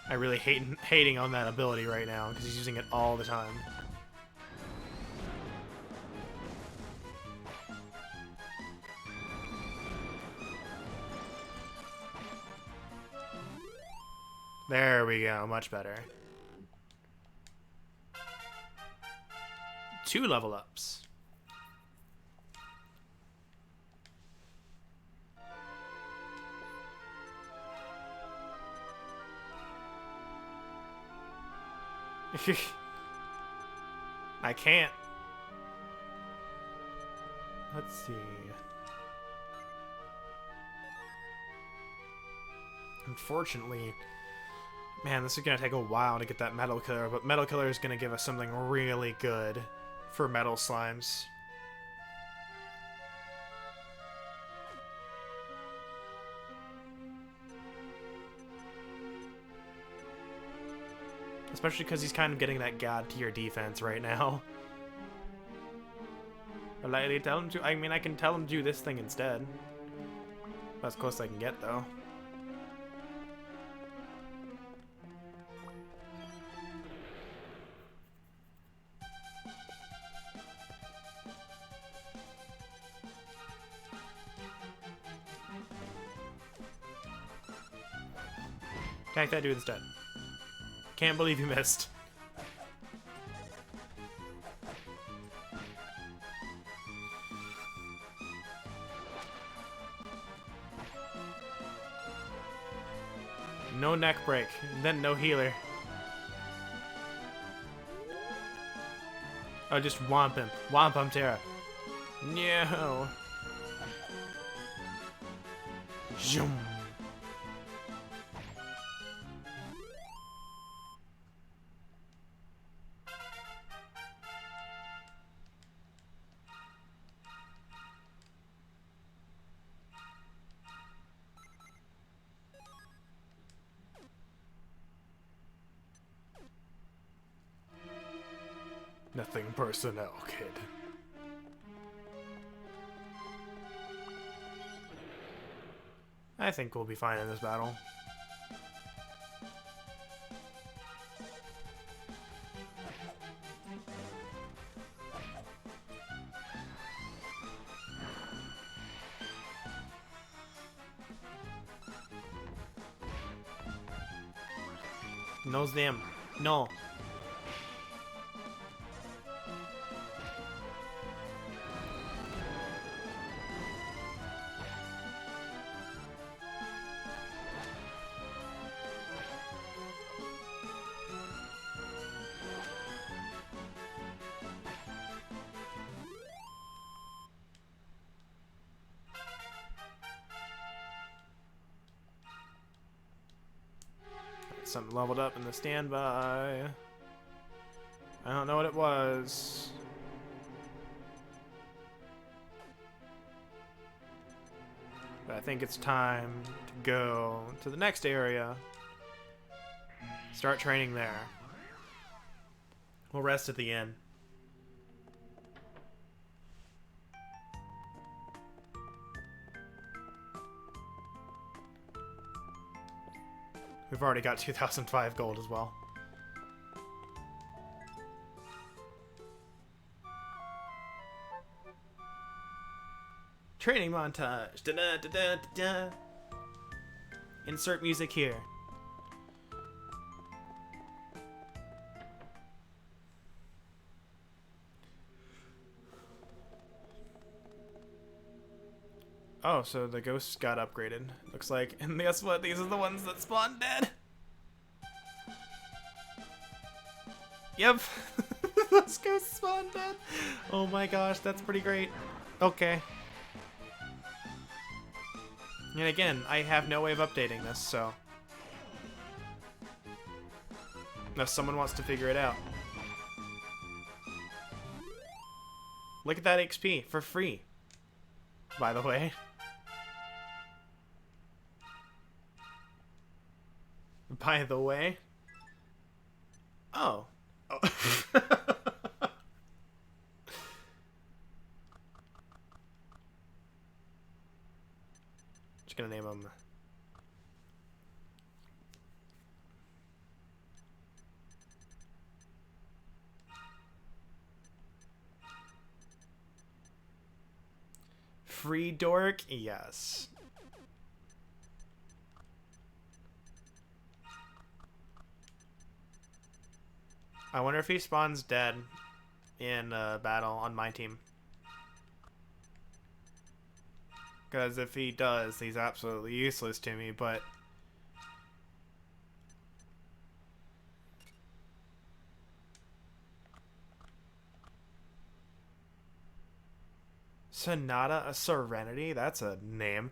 I really hating on that ability right now because he's using it all the time. There we go, much better. 2 level ups. I can't. Let's see. Unfortunately, man, this is gonna take a while to get that metal killer, but metal killer is gonna give us something really good for metal slimes. Especially because he's kind of getting that god tier defense right now. I tell him to. I mean, I can tell him to do this thing instead. That's close as I can get, though. Attack that dude instead. Can't believe you missed. No neck break, and then no healer. Oh, just womp him. Womp him, Terra. No. Zoom. Nothing personnel, kid. I think we'll be fine in this battle. Knows them. No. Something leveled up in the standby. I don't know what it was. But I think it's time to go to the next area. Start training there. We'll rest at the inn. We've already got 2005 gold as well. Training montage. Da -da -da -da -da -da. Insert music here. Oh, so the ghosts got upgraded. Looks like, and guess what? These are the ones that spawn dead. Yep. Those ghosts spawn dead. Oh my gosh, that's pretty great. Okay. And again, I have no way of updating this, so. Unless someone wants to figure it out. Look at that XP for free, by the way. By the way. Oh. Oh. Just gonna name him. Free dork? Yes. I wonder if he spawns dead in a battle on my team. Because if he does, he's absolutely useless to me, but... Sonata of Serenity? That's a name.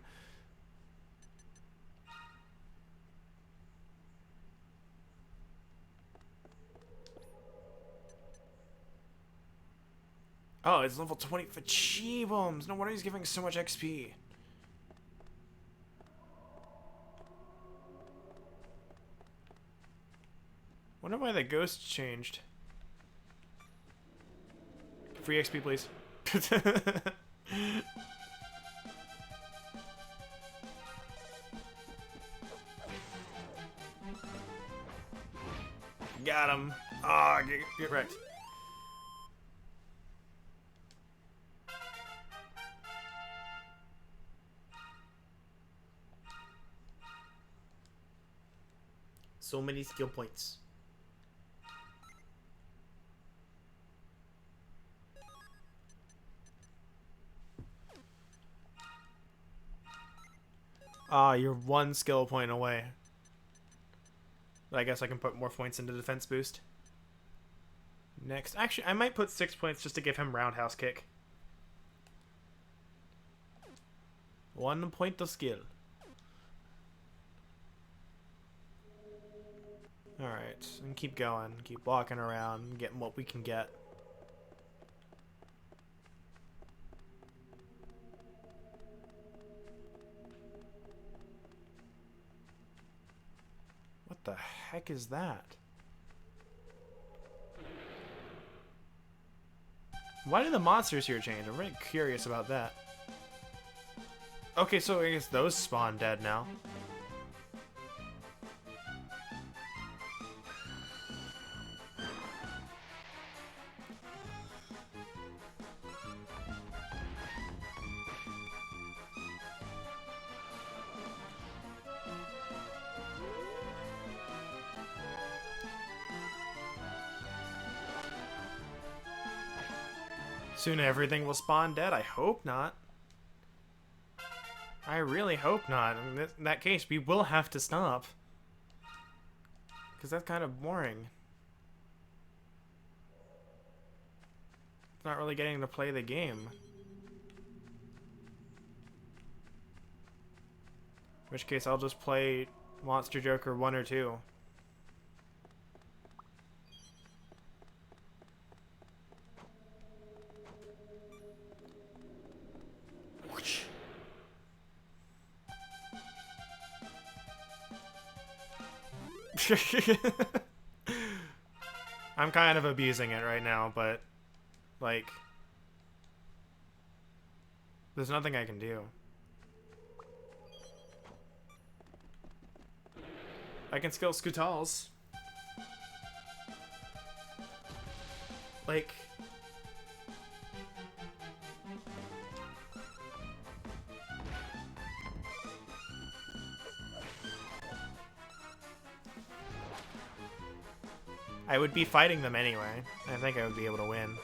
Oh, it's level 20 for Cheebums. No wonder he's giving so much XP. Wonder why the ghost changed. Free XP, please. Got him. Ah, oh, get wrecked. So many skill points. Ah, you're one skill point away. But I guess I can put more points into defense boost. Next, actually, I might put 6 points just to give him roundhouse kick. 1 point of skill. Alright, and keep going. Keep walking around, getting what we can get. What the heck is that? Why do the monsters here change? I'm really curious about that. Okay, so I guess those spawn dead now. Soon everything will spawn dead. I hope not. I really hope not. In that case, we will have to stop. Because that's kind of boring. It's not really getting to play the game. In which case, I'll just play Monster Joker 1 or 2. I'm kind of abusing it right now, but, like, there's nothing I can do. I can skill Scootals. Like... I would be fighting them anyway. I think I would be able to win.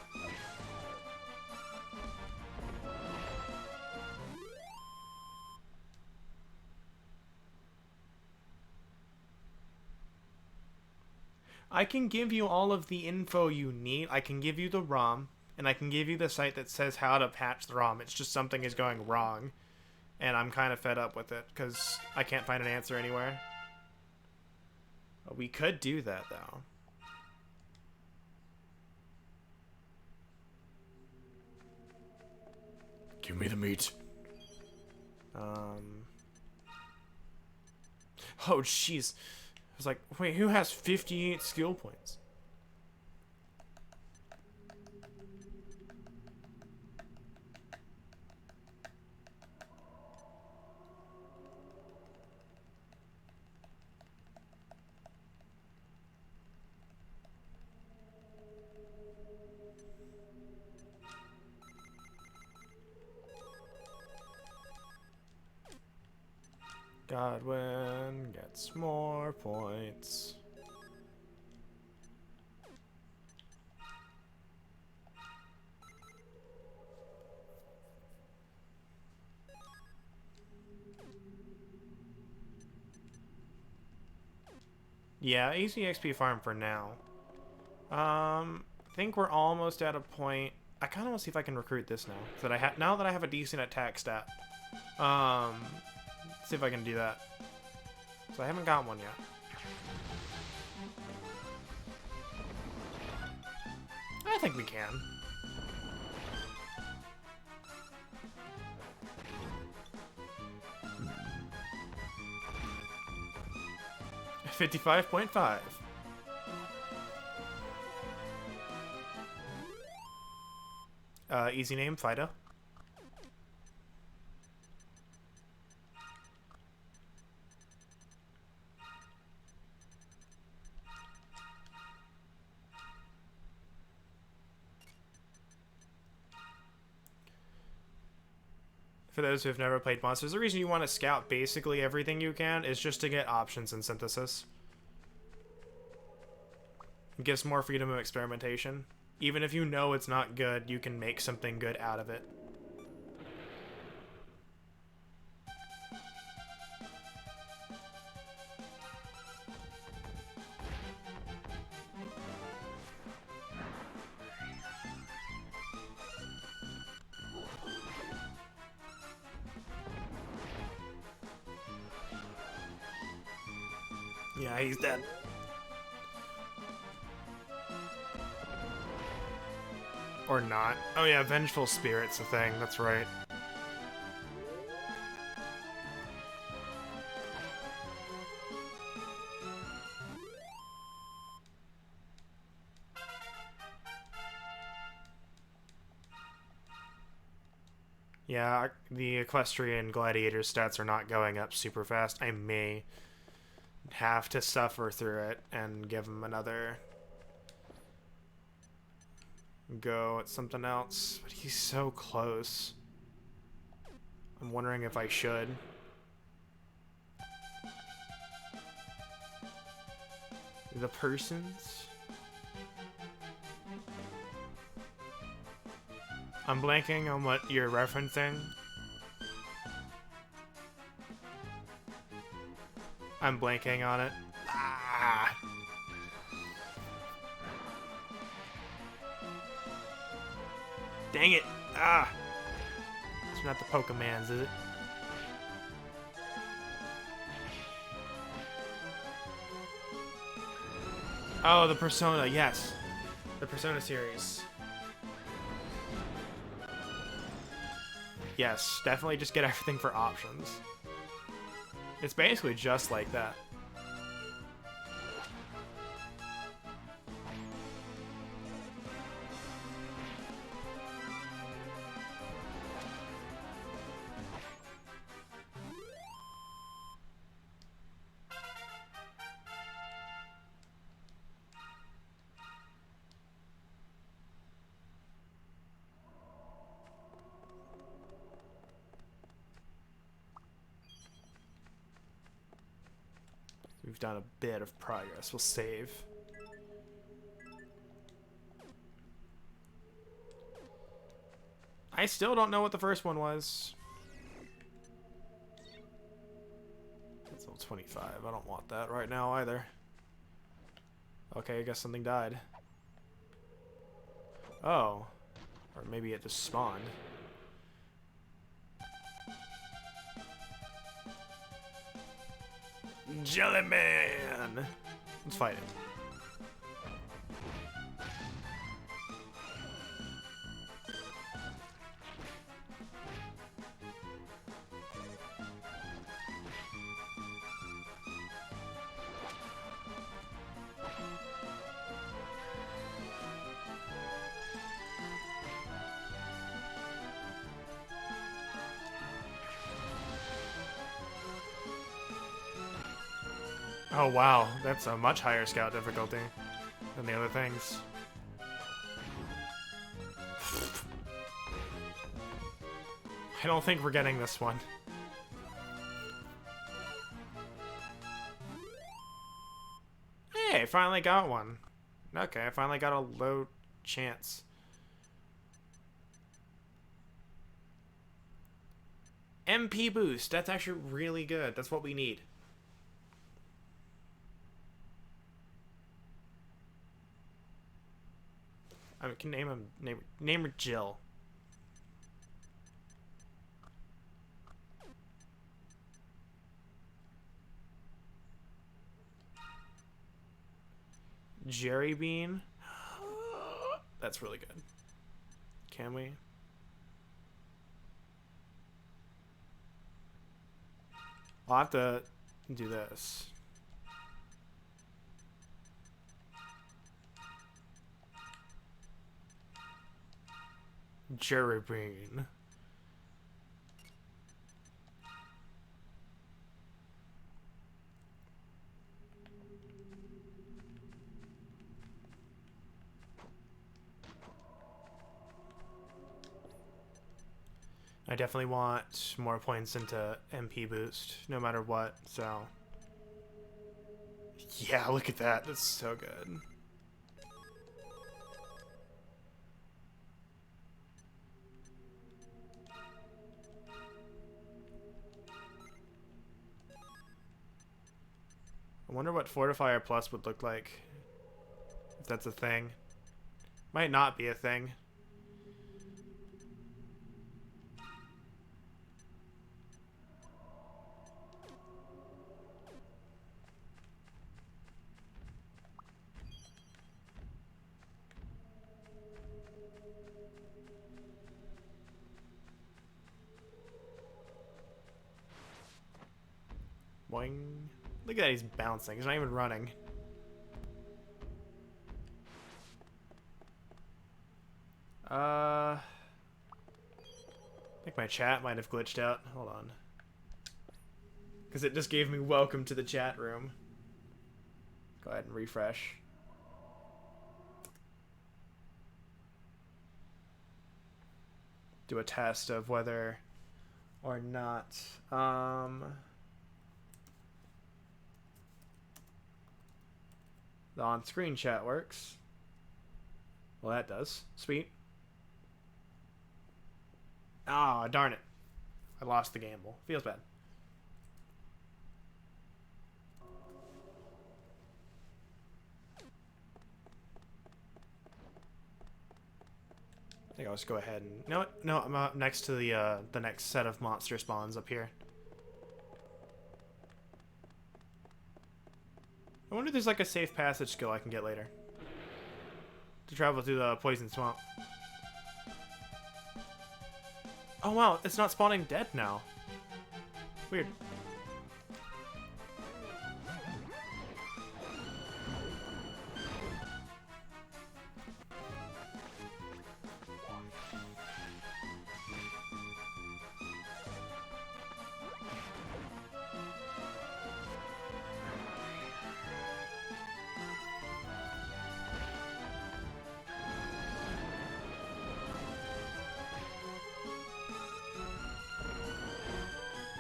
I can give you all of the info you need. I can give you the ROM, and I can give you the site that says how to patch the ROM. It's just something is going wrong, and I'm kind of fed up with it because I can't find an answer anywhere. We could do that, though.
Give me the meat.
Oh, jeez. I was like, wait, who has 58 skill points? Godwin gets more points. Yeah, easy XP farm for now. I think we're almost at a point. I kind of want to see if I can recruit this now. So that now that I have a decent attack stat. See if I can do that. So I haven't got one yet. I think we can. $55.5. Easy name, Fido. For those who have never played monsters, the reason you want to scout basically everything you can is just to get options in synthesis. It gives more freedom of experimentation. Even if you know it's not good, you can make something good out of it. Yeah, he's dead. Or not. Oh yeah, Vengeful Spirit's a thing, that's right. Yeah, the Equestrian Gladiator stats are not going up super fast. I may have to suffer through it and give him another go at something else, but he's so close. I'm wondering if I should. The persons? I'm blanking on what you're referencing. I'm blanking on it. Ah. Dang it! Ah! It's not the Pokemans, is it? Oh, the Persona, yes. The Persona series. Yes, definitely just get everything for options. It's basically just like that. We've done a bit of progress. We'll save. I still don't know what the first one was. That's level 25. I don't want that right now either. Okay, I guess something died. Oh. Or maybe it just spawned. Jellyman! Let's fight it. Oh wow, that's a much higher scout difficulty than the other things. I don't think we're getting this one. Hey, I finally got one. Okay, I finally got a low chance. MP boost, that's actually really good. That's what we need. I can name him. Name her Jill. Jerry Bean. That's really good. Can we? I'll have to do this. Jerry Bean. I definitely want more points into MP boost, no matter what, so... Yeah, look at that. That's so good. I wonder what Fortifier Plus would look like. If that's a thing. Might not be a thing. Boing. Look at that, he's bouncing. He's not even running. I think my chat might have glitched out. Hold on. Because it just gave me welcome to the chat room. Go ahead and refresh. Do a test of whether or not the on-screen chat works. Well, that does. Sweet. Ah, darn it. I lost the gamble. Feels bad. I think I'll just go ahead and... You know what? No, I'm up next to the next set of monster spawns up here. I wonder if there's like a safe passage skill I can get later. To travel through the poison swamp. Oh wow, it's not spawning dead now. Weird.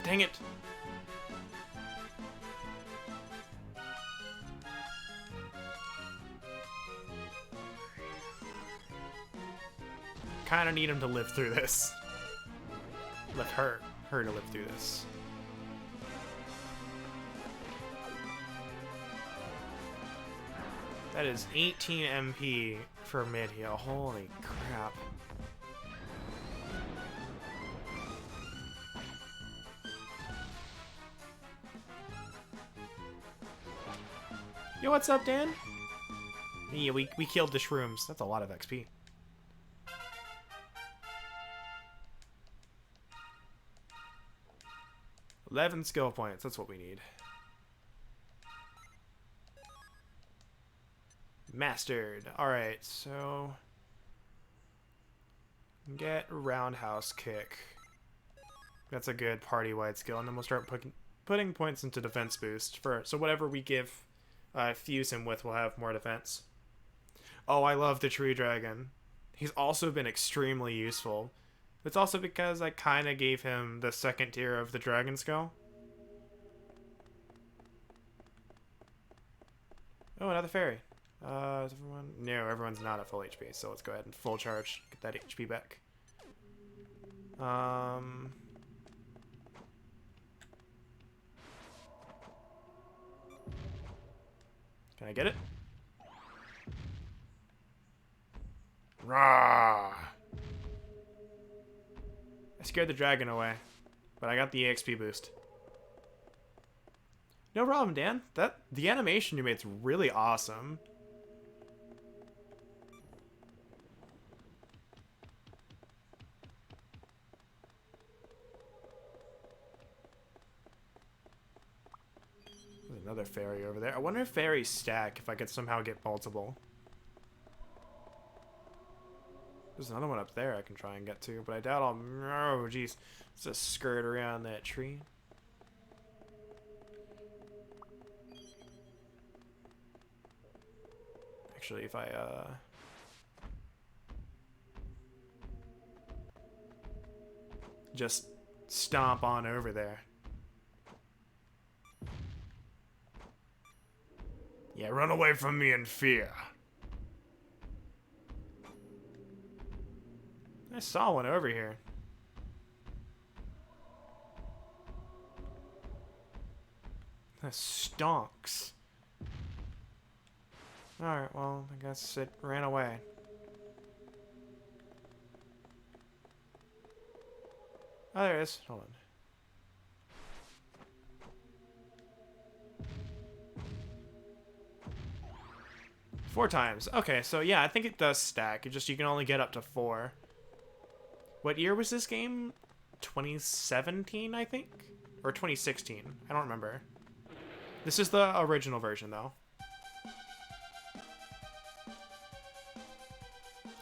Dang it. kind of need him to live through this. Let her to live through this. That is 18 MP for mid heal. Holy crap. Yo, what's up, Dan? Yeah, we killed the shrooms. That's a lot of XP. $11 skill points. That's what we need. Mastered. Alright, so... get roundhouse kick. That's a good party-wide skill, and then we'll start putting points into defense boost. So whatever we give fuse him with will have more defense. Oh, I love the tree dragon. He's also been extremely useful. It's also because I kind of gave him the second tier of the dragon skull. Oh, another fairy. Is everyone? No, everyone's not at full HP, so let's go ahead and full charge. Get that HP back. Can I get it? Rah! I scared the dragon away, but I got the EXP boost. No problem, Dan. The animation you made's really awesome. There's another fairy over there. I wonder if fairies stack, if I could somehow get multiple. There's another one up there I can try and get to, but I doubt I'll... Oh, jeez. Just skirt around that tree. Actually, if I, just stomp on over there. Yeah, run away from me in fear. I saw one over here. That stonks. Alright, well, I guess it ran away. Oh, there it is. Hold on. Four times. Okay, so yeah, I think it does stack. It just, you can only get up to 4. What year was this game? 2017, I think? Or 2016. I don't remember. This is the original version, though.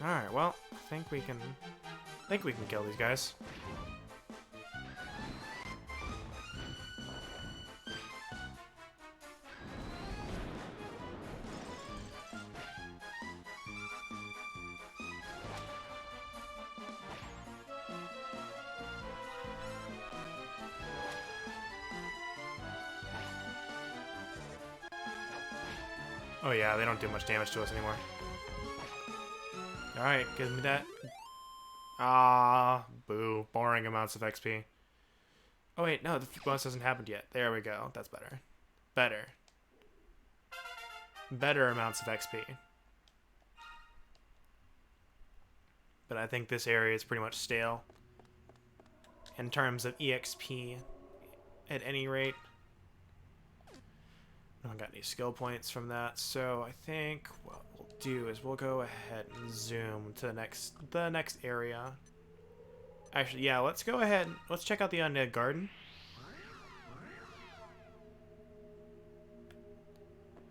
Alright, well, I think we can kill these guys. Oh yeah, they don't do much damage to us anymore. Alright, give me that. Ah, boo. Boring amounts of XP. Oh wait, no, the bonus hasn't happened yet. There we go. That's better. Better. Better amounts of XP. But I think this area is pretty much stale. In terms of EXP, at any rate. I don't got any skill points from that, so I think what we'll do is we'll go ahead and zoom to the next area. Actually, yeah, let's go ahead. Let's check out the Undead Garden.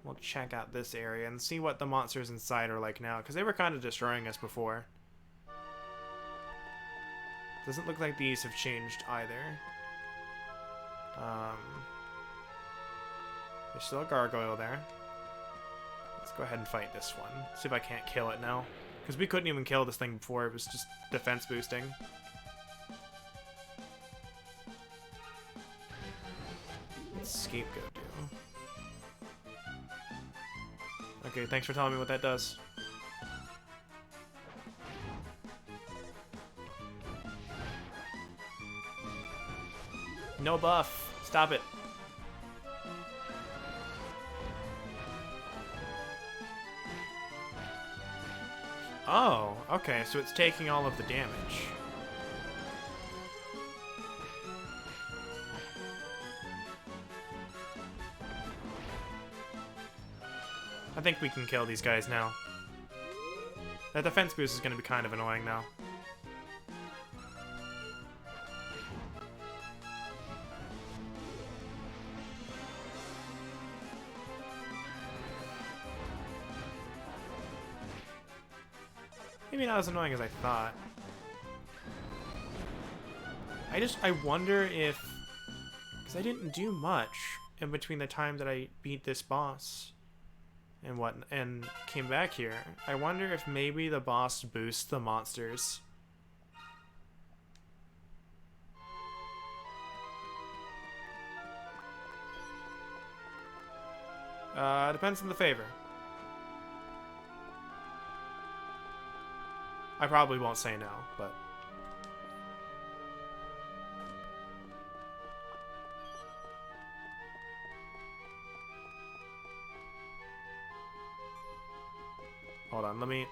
We'll check out this area and see what the monsters inside are like now, because they were kind of destroying us before. Doesn't look like these have changed either. There's still a gargoyle there. Let's go ahead and fight this one. See if I can't kill it now. Because we couldn't even kill this thing before. It was just defense boosting. What's Scapegoat do? Okay, thanks for telling me what that does. No buff. Stop it. Oh, okay, so it's taking all of the damage. I think we can kill these guys now. That defense boost is going to be kind of annoying now. Maybe not as annoying as I thought. I wonder if... Because I didn't do much in between the time that I beat this boss and came back here. I wonder if maybe the boss boosts the monsters. Depends on the favor. I probably won't say no, but... Hold on, let me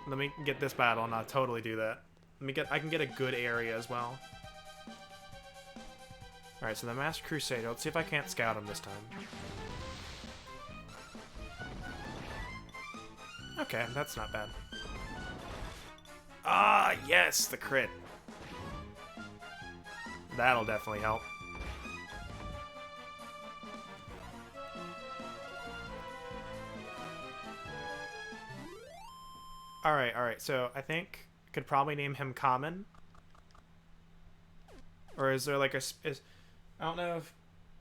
get this battle and I'll totally do that. I can get a good area as well. Alright, so the Master Crusader, let's see if I can't scout him this time. Okay, that's not bad. Ah, yes, the crit. That'll definitely help. Alright, so I think I could probably name him Common. Or is there like a... I don't know if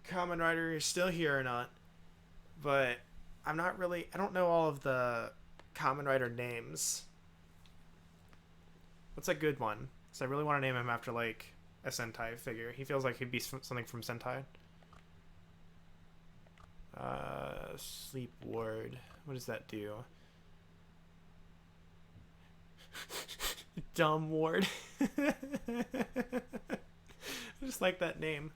Common Rider is still here or not, but I don't know all of the Common Rider names. What's a good one? Because I really want to name him after, like, a Sentai figure. He feels like he'd be something from Sentai. Sleep Ward. What does that do? Dumb Ward. I just like that name.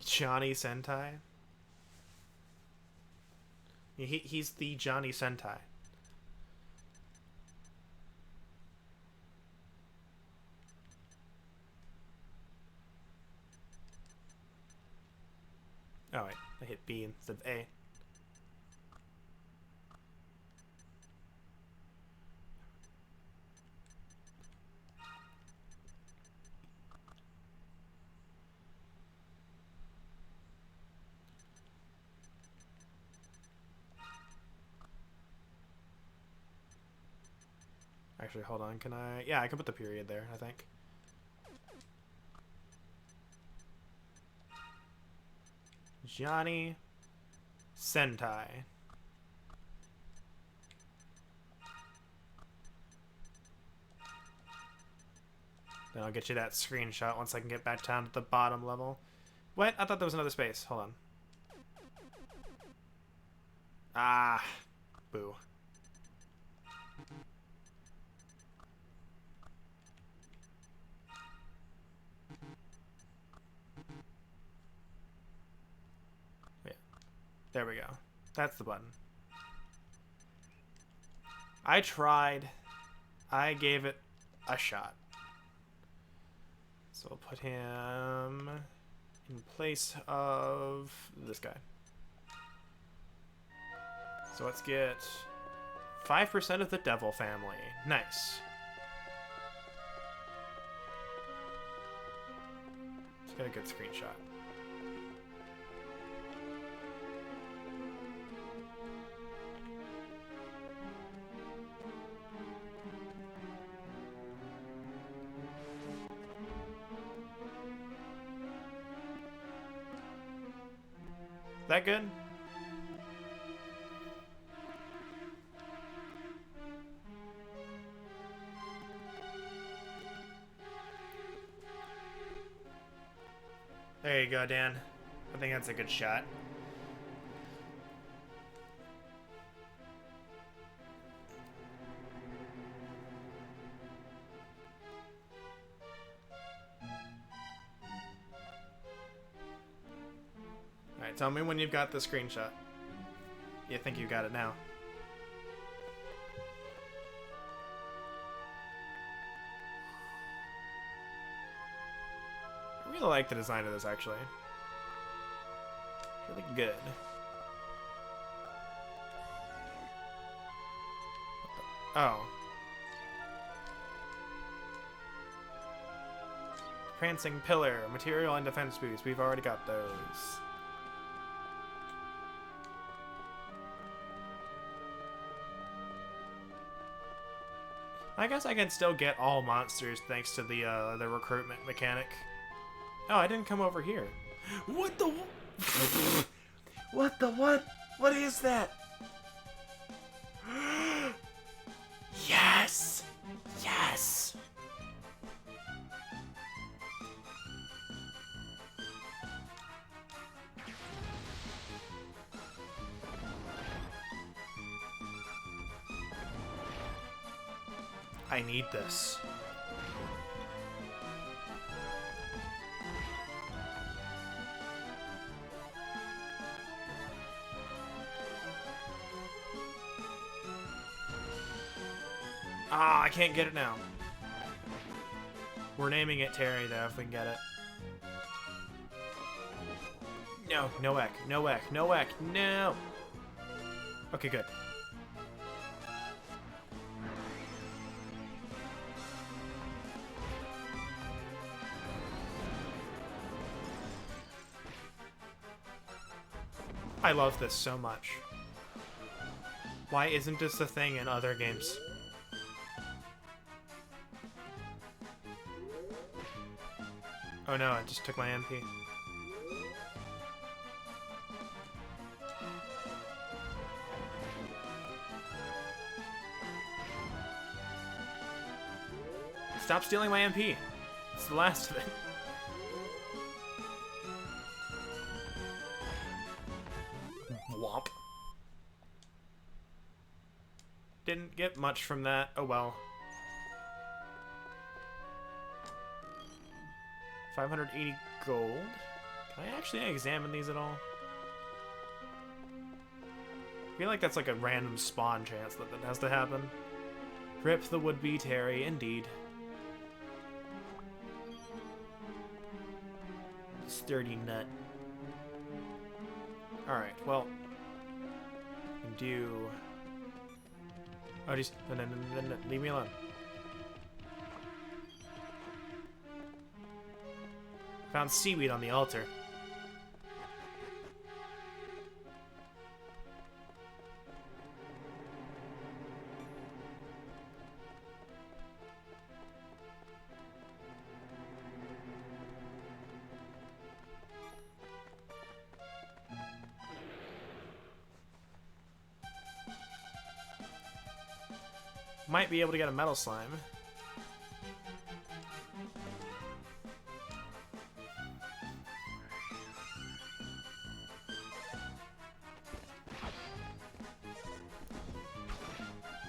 Johnny Sentai. He's the Johnny Sentai. Oh wait, I hit B instead of A. Actually, hold on. Can I... Yeah, I can put the period there, I think. Johnny Sentai. Then I'll get you that screenshot once I can get back down to the bottom level. What? I thought there was another space. Hold on. Ah. Boo. There we go. That's the button. I tried. I gave it a shot. So we'll put him in place of this guy. So let's get 5% of the Devil family. Nice. Let's get a good screenshot. That good? There you go, Dan. I think that's a good shot. Alright, tell me when you've got the screenshot. You think you got it now. I really like the design of this, actually. Really good. Oh. Prancing pillar, material and defense boost. We've already got those. I guess I can still get all monsters thanks to the recruitment mechanic. Oh, I didn't come over here. What the? What the what? What is that? Yes! Yes! I need this. Ah, I can't get it now. We're naming it Terry, though, if we can get it. No, no Eck, no Eck, no Eck, no! Okay, good. I love this so much. Why isn't this a thing in other games? Oh no, I just took my MP. Stop stealing my MP. It's the last of it. Womp. Didn't get much from that. Oh well. 580 gold. Can I actually examine these at all? I feel like that's like a random spawn chance that has to happen. Rip the would-be Terry, indeed. Sturdy nut. Alright, well. We can do... Oh, just... No, leave me alone. Found seaweed on the altar. Might be able to get a metal slime.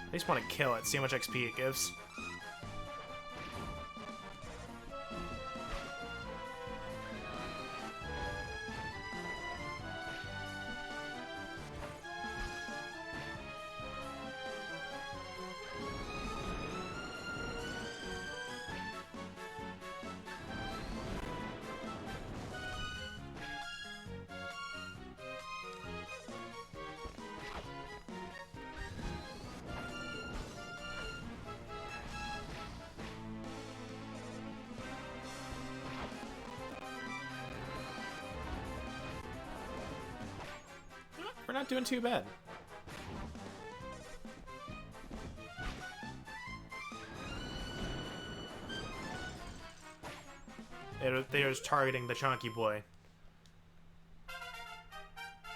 I just want to kill it, see how much XP it gives. We're not doing too bad. They're just targeting the chunky boy.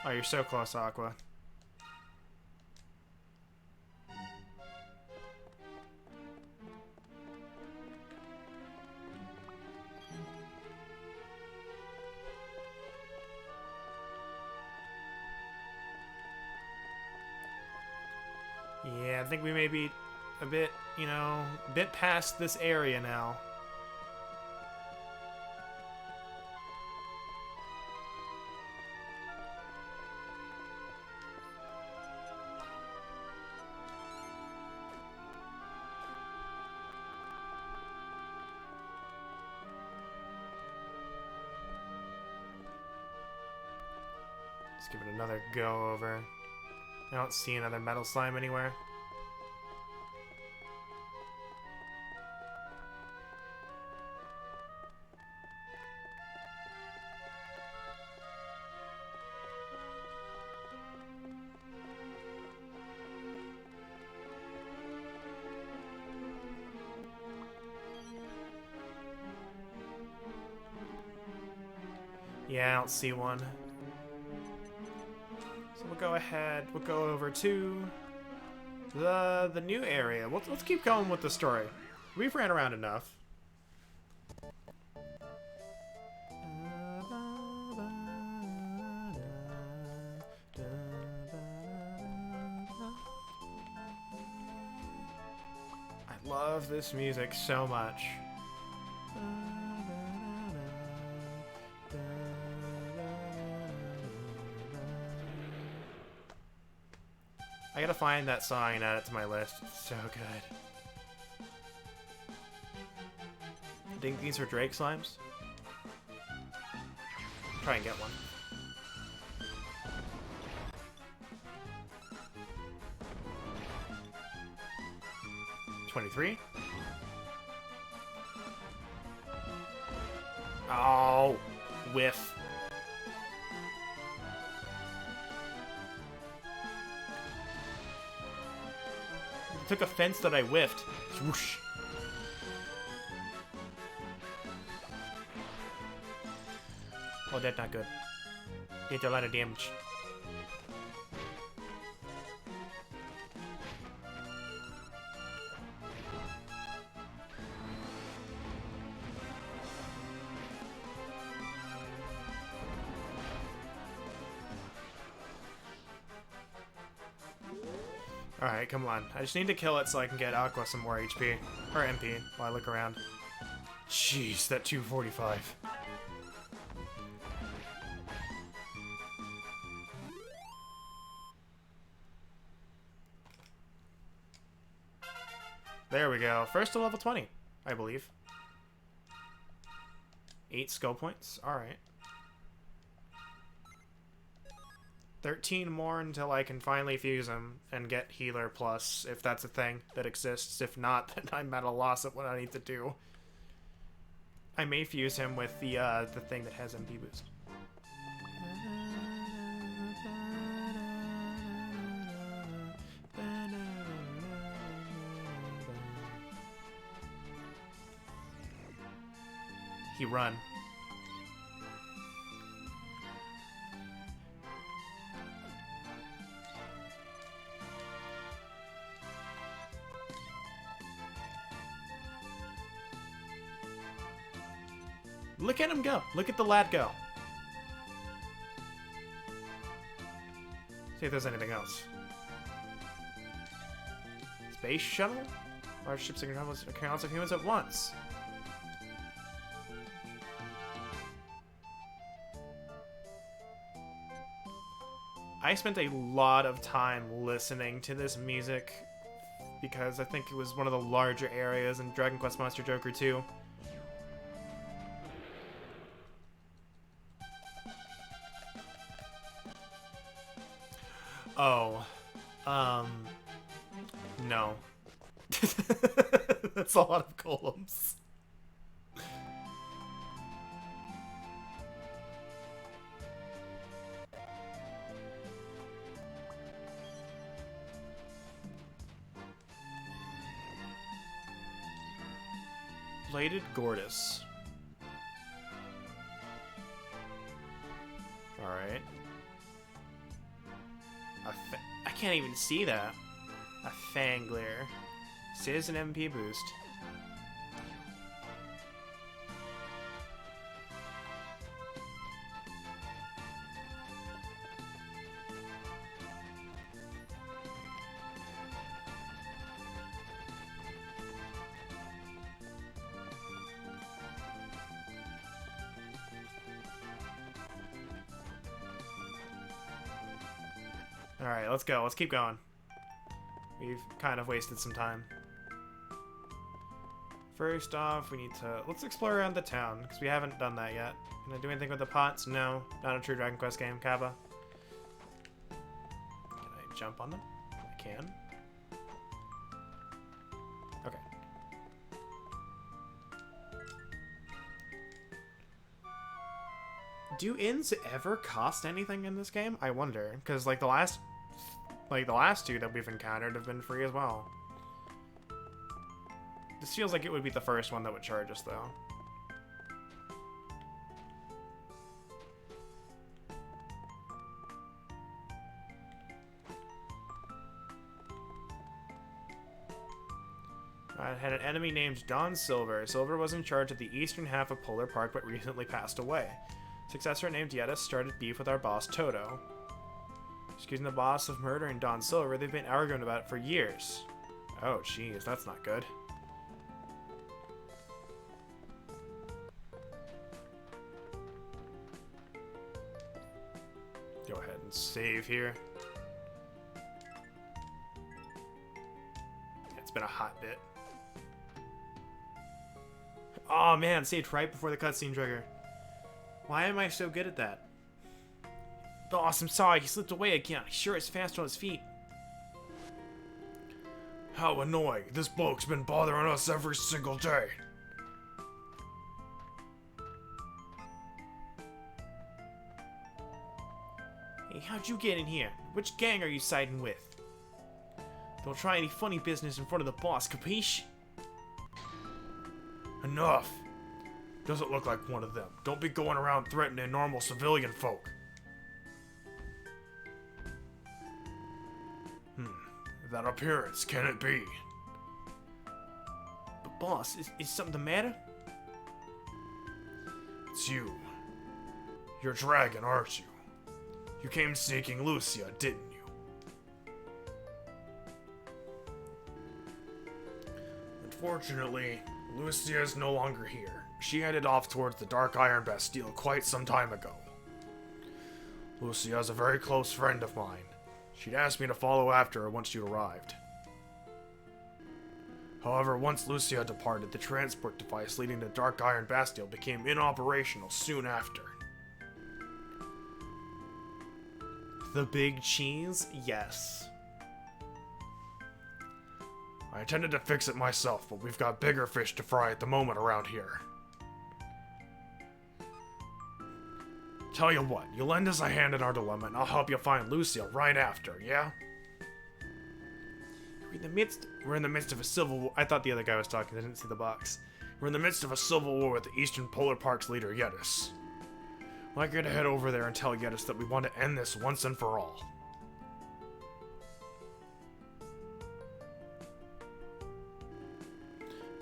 Oh, you're so close, Aqua. Yeah, I think we may be a bit, you know, a bit past this area now. Let's give it another go over. I don't see another metal slime anywhere. Yeah, I don't see one. So we'll go ahead, we'll go over to the new area. Let's keep going with the story. We've ran around enough. I love this music so much. I gotta find that song and add it to my list. It's so good. I think these are Drake slimes. Try and get one. $23. Oh, whiff. Took offense that I whiffed. Whoosh. Oh, that's not good. Did a lot of damage. Alright, come on. I just need to kill it so I can get Aqua some more HP. Or MP while I look around. Jeez, that 245. There we go. First to level 20, I believe. 8 skill points. Alright. 13 more until I can finally fuse him and get Healer Plus, if that's a thing that exists. If not, then I'm at a loss at what I need to do. I may fuse him with the thing that has MP boost. He run. Look at him go. Look at the lad go. See if there's anything else. Space shuttle? Large ships that can travel accounts of humans at once. I spent a lot of time listening to this music because I think it was one of the larger areas in Dragon Quest Monster Joker 2. Oh, no. That's a lot of golems. Bladed Gortys. Alright. I can't even see that. A Fangleer. Says an MP boost. Alright, let's go. Let's keep going. We've kind of wasted some time. First off, we need to... Let's explore around the town, because we haven't done that yet. Can I do anything with the pots? No. Not a true Dragon Quest game, Kappa. jump on them? I can. Okay. Do inns ever cost anything in this game? I wonder, because like the last two that we've encountered have been free as well. This feels like it would be the first one that would charge us, though. I had an enemy named Don Silver. Silver was in charge of the eastern half of Polar Park, but recently passed away. Successor named Yetis started beef with our boss, Toto. Accusing the boss of murdering Don Silver, they've been arguing about it for years. Oh, jeez, that's not good. Go ahead and save here. It's been a hot bit. Oh man, saved right before the cutscene trigger. Why am I so good at that? Boss, I'm sorry, he slipped away again. He sure is fast on his feet.
How annoying. This bloke's been bothering us every single day.
Hey, how'd you get in here? Which gang are you siding with? Don't try any funny business in front of the boss, capiche?
Enough. Doesn't look like one of them. Don't be going around threatening normal civilian folk. That appearance, can it be?
But boss, is something the matter?
It's you. You're a dragon, aren't you? You came seeking Lucia, didn't you? Unfortunately, Lucia is no longer here. She headed off towards the Dark Iron Bastille quite some time ago. Lucia is a very close friend of mine. She'd asked me to follow after her once you arrived. However, once Lucia departed, the transport device leading to Dark Iron Bastille became inoperational soon after.
The big cheese? Yes.
I intended to fix it myself, but we've got bigger fish to fry at the moment around here. Tell you what, you lend us a hand in our dilemma and I'll help you find Lucia right after, yeah?
We're in the midst of a civil war. I thought the other guy was talking, I didn't see the box.
We're in the midst of a civil war with the Eastern Polar Park's leader, Yetis. I'd like you to head over there and tell Yetis that we want to end this once and for all.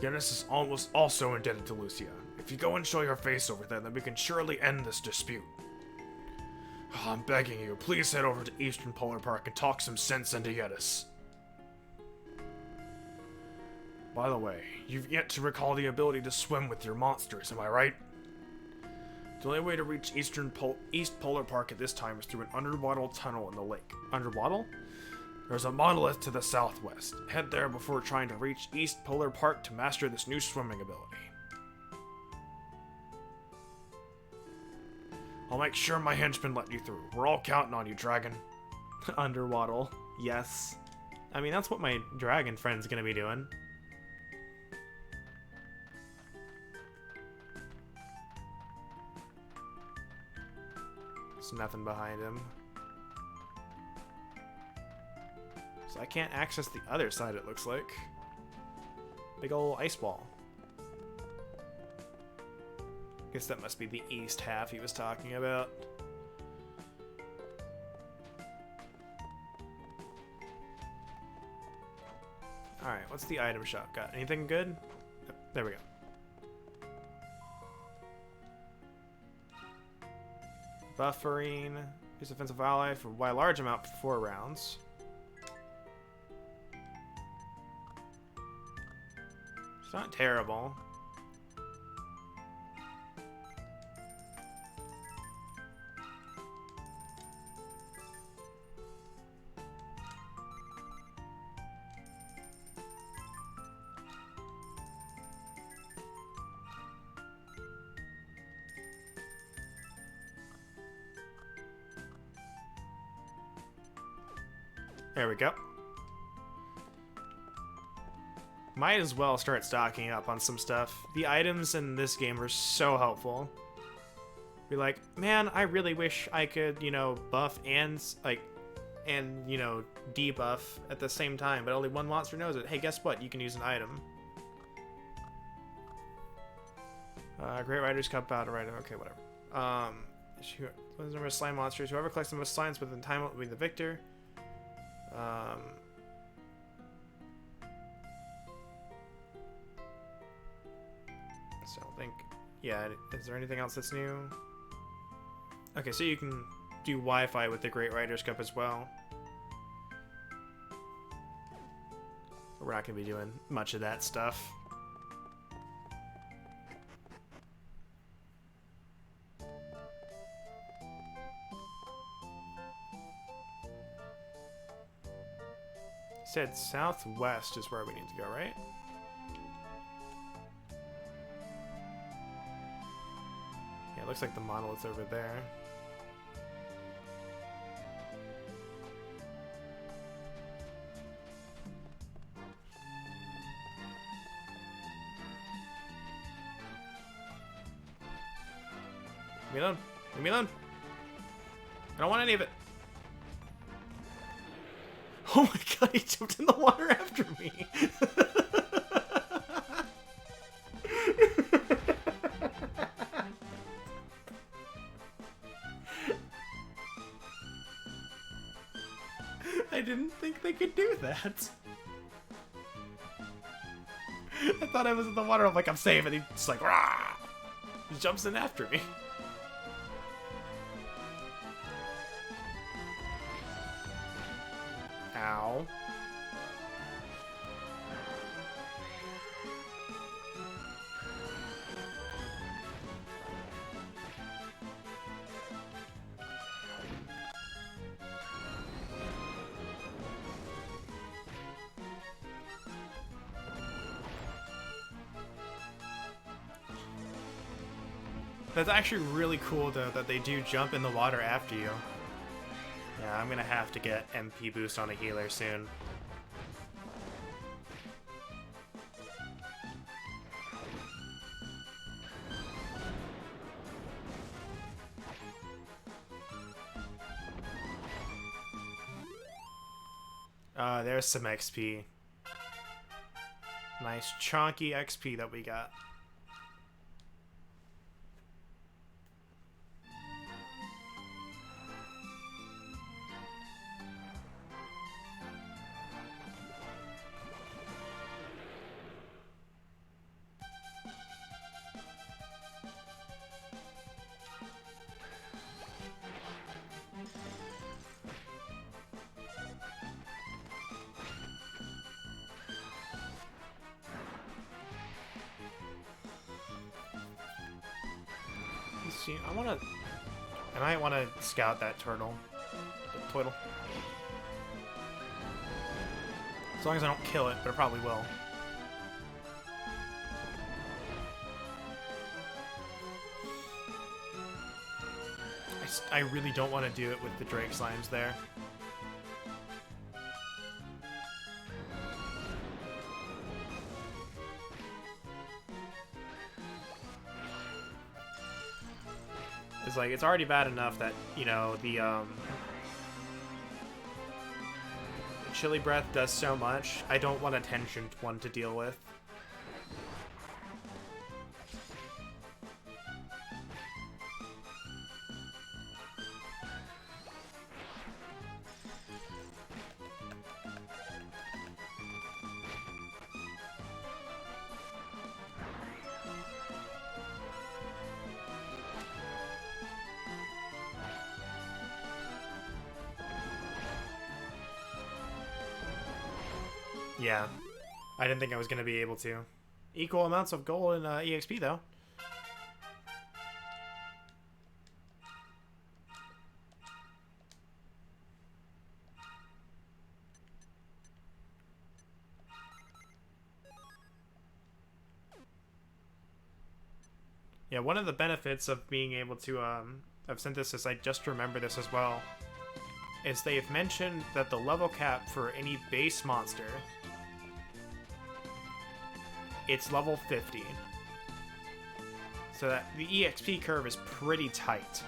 Yetis is almost also indebted to Lucia. If you go and show your face over there, then we can surely end this dispute. Oh, I'm begging you, please head over to Eastern Polar Park and talk some sense into Yetis. By the way, you've yet to recall the ability to swim with your monsters, am I right? The only way to reach East Polar Park at this time is through an underwater tunnel in the lake.
Underwater?
There's a monolith to the southwest. Head there before trying to reach East Polar Park to master this new swimming ability. I'll make sure my henchmen let you through. We're all counting on you, dragon.
Underwater. Yes. I mean, that's what my dragon friend's gonna be doing. There's nothing behind him. So I can't access the other side, it looks like. Big ol' ice ball. Guess that must be the east half he was talking about. Alright, what's the item shop got? Anything good? Oh, there we go. Buffering. Use offensive ally for by a large amount for 4 rounds. It's not terrible. There we go. Might as well start stocking up on some stuff. The items in this game are so helpful. Be like, man, I really wish I could, you know, buff and, like, and, you know, debuff at the same time, but only one monster knows it. Hey, guess what? You can use an item. Great Rider's Cup Battle Rider. Okay, whatever. What's the number of slime monsters? Whoever collects the most slimes within time will be the victor. So I think, yeah, is there anything else that's new? Okay, so you can do Wi-Fi with the Great Rider's Cup as well. We're not going to be doing much of that stuff. Said southwest is where we need to go, right? Yeah, it looks like the monolith's over there. Leave me alone. Leave me alone. I don't want any of it. Oh my god, he jumped in the water after me. I didn't think they could do that. I thought I was in the water. I'm like, I'm safe, and he's just like, rah! He jumps in after me. Ow. That's actually really cool, though, that they do jump in the water after you. Yeah, I'm gonna have to get MP boost on a healer soon. There's some XP. Nice chunky XP that we got. See, I might want to scout that turtle. The twiddle. As long as I don't kill it, but it probably will. I really don't want to do it with the Drake slimes there. It's like, it's already bad enough that, you know, the Chilly Breath does so much. I don't want a tensioned one to deal with. Yeah, I didn't think I was going to be able to. Equal amounts of gold and EXP, though. Yeah, one of the benefits of being able to, of Synthesis, I just remember this as well, is they've mentioned that the level cap for any base monster, it's level 50. So that the EXP curve is pretty tight.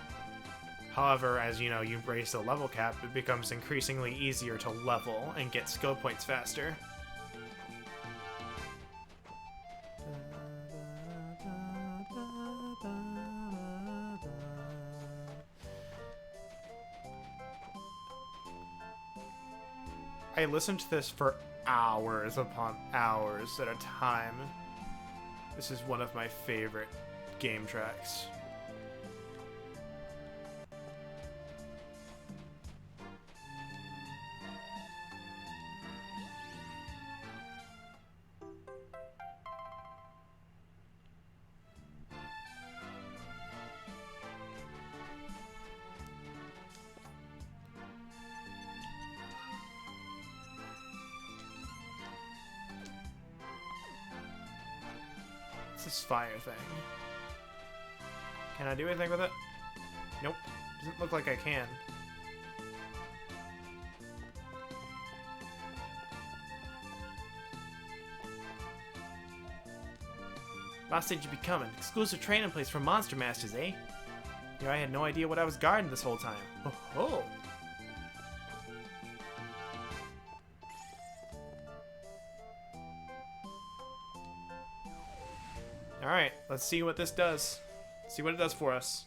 However, as you know, you raise the level cap, it becomes increasingly easier to level and get skill points faster. I listened to this for hours upon hours at a time. This is one of my favorite game tracks. This fire thing. Can I do anything with it? Nope. Doesn't look like I can. Last stage you become an exclusive training place for monster masters, eh? You know, I had no idea what I was guarding this whole time. Oh ho! Alright, let's see what this does. See what it does for us.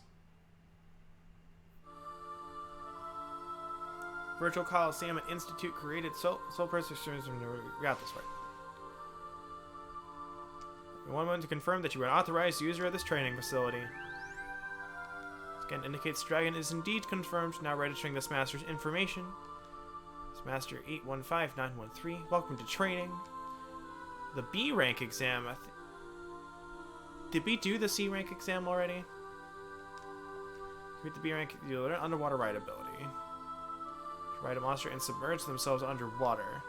Virtual Coliseum and Institute created Soul Persistence. We got this part. We want to confirm that you are an authorized user of this training facility. Scan indicates Dragon is indeed confirmed, now registering this master's information. This master 815913. Welcome to training. The B rank exam, did we do the C rank exam already? With the B rank, you learn underwater ride ability. Ride a monster and submerge themselves underwater.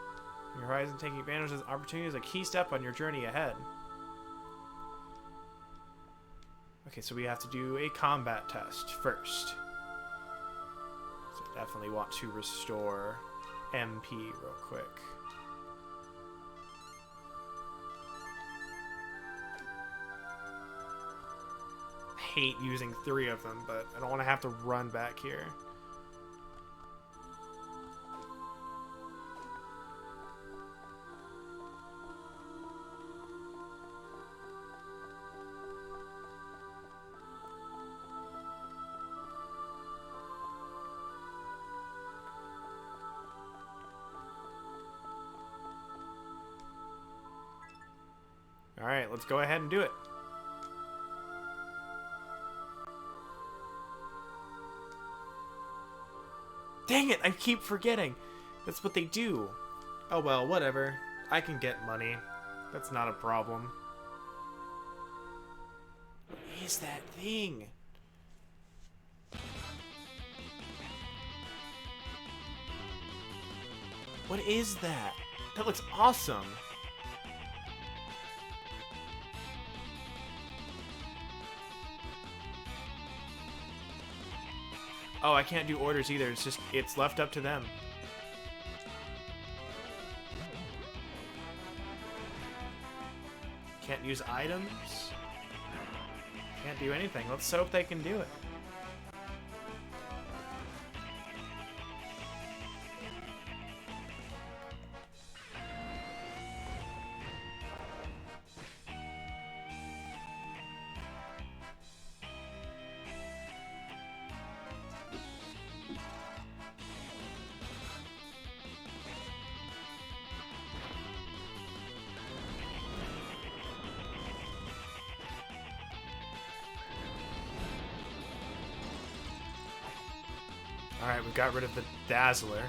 Your horizon, taking advantage of this opportunity is a key step on your journey ahead. Okay, so we have to do a combat test first. So definitely want to restore MP real quick. Hate using 3 of them, but I don't want to have to run back here. Alright, let's go ahead and do it. Dang it, I keep forgetting. That's what they do. Oh well, whatever. I can get money. That's not a problem. What is that thing? What is that? That looks awesome. Oh, I can't do orders either. It's left up to them. Can't use items. Can't do anything. Let's hope they can do it. Alright, we got rid of the Dazzler.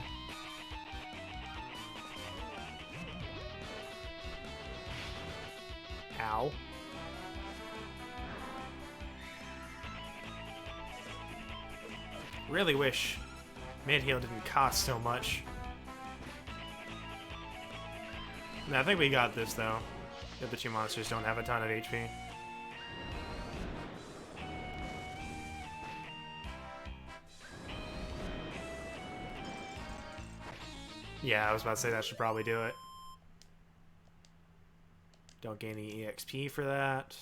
Ow. Really wish mid-heal didn't cost so much. No, I think we got this, though. The other 2 monsters don't have a ton of HP. Yeah, I was about to say that should probably do it. Don't gain any EXP for that.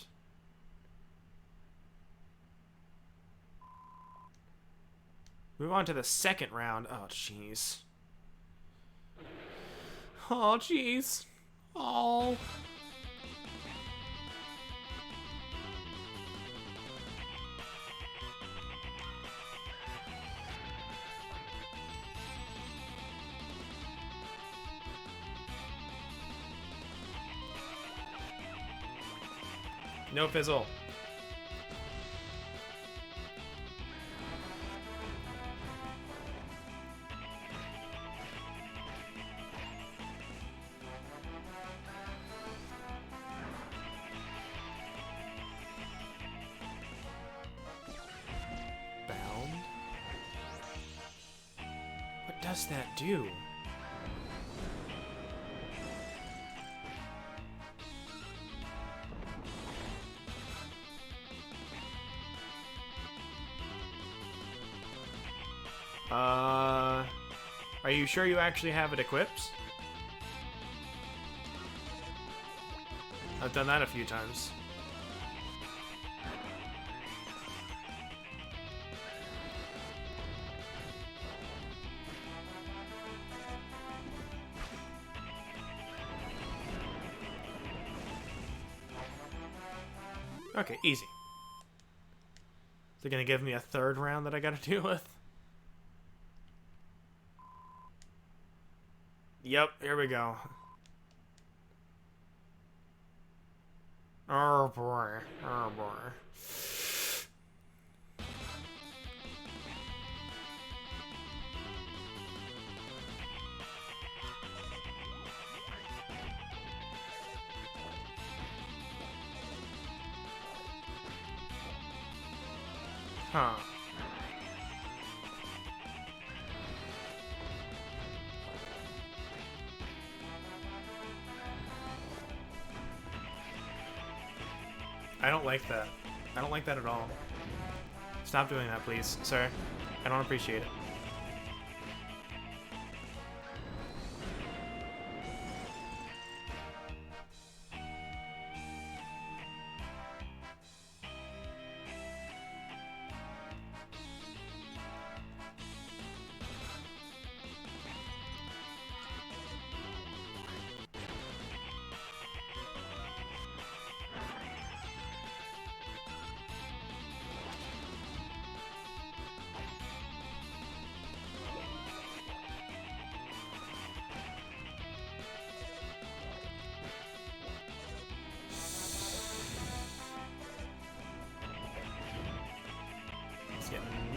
Move on to the second round. Oh, jeez. Oh, jeez. Oh. No fizzle. Bound? What does that do? Are you sure you actually have it equipped? I've done that a few times. Okay, easy. Is it gonna give me a third round that I gotta deal with? Yep, here we go. Oh boy, oh boy. Huh. I don't like that. I don't like that at all. Stop doing that, please, sir. I don't appreciate it.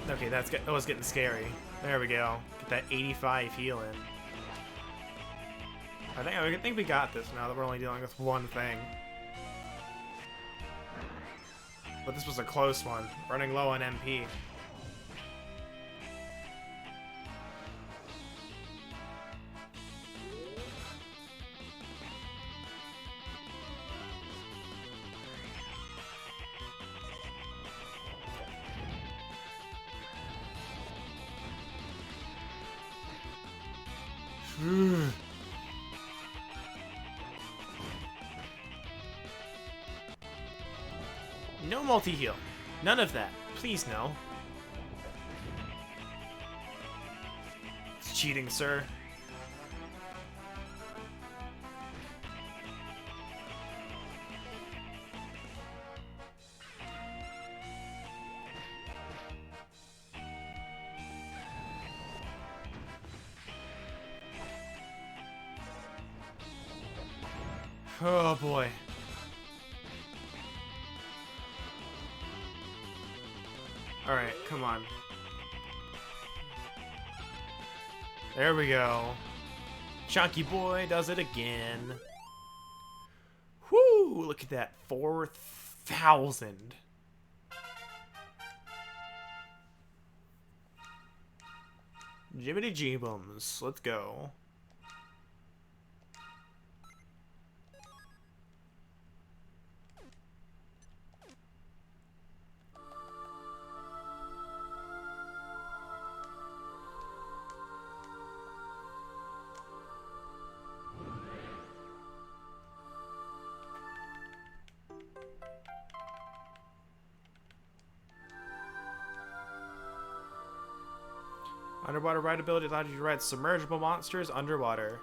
Okay, that was getting scary. There we go. Get that 85 heal in. I think we got this now that we're only dealing with one thing. But this was a close one. Running low on MP. No multi-heal. None of that. Please, no. It's cheating, sir. Oh boy. Alright, come on. There we go. Chunky boy does it again. Whoo! Look at that. 4,000. Jibbity jeebums. Let's go. Underwater ride ability allows you to ride submergible monsters underwater.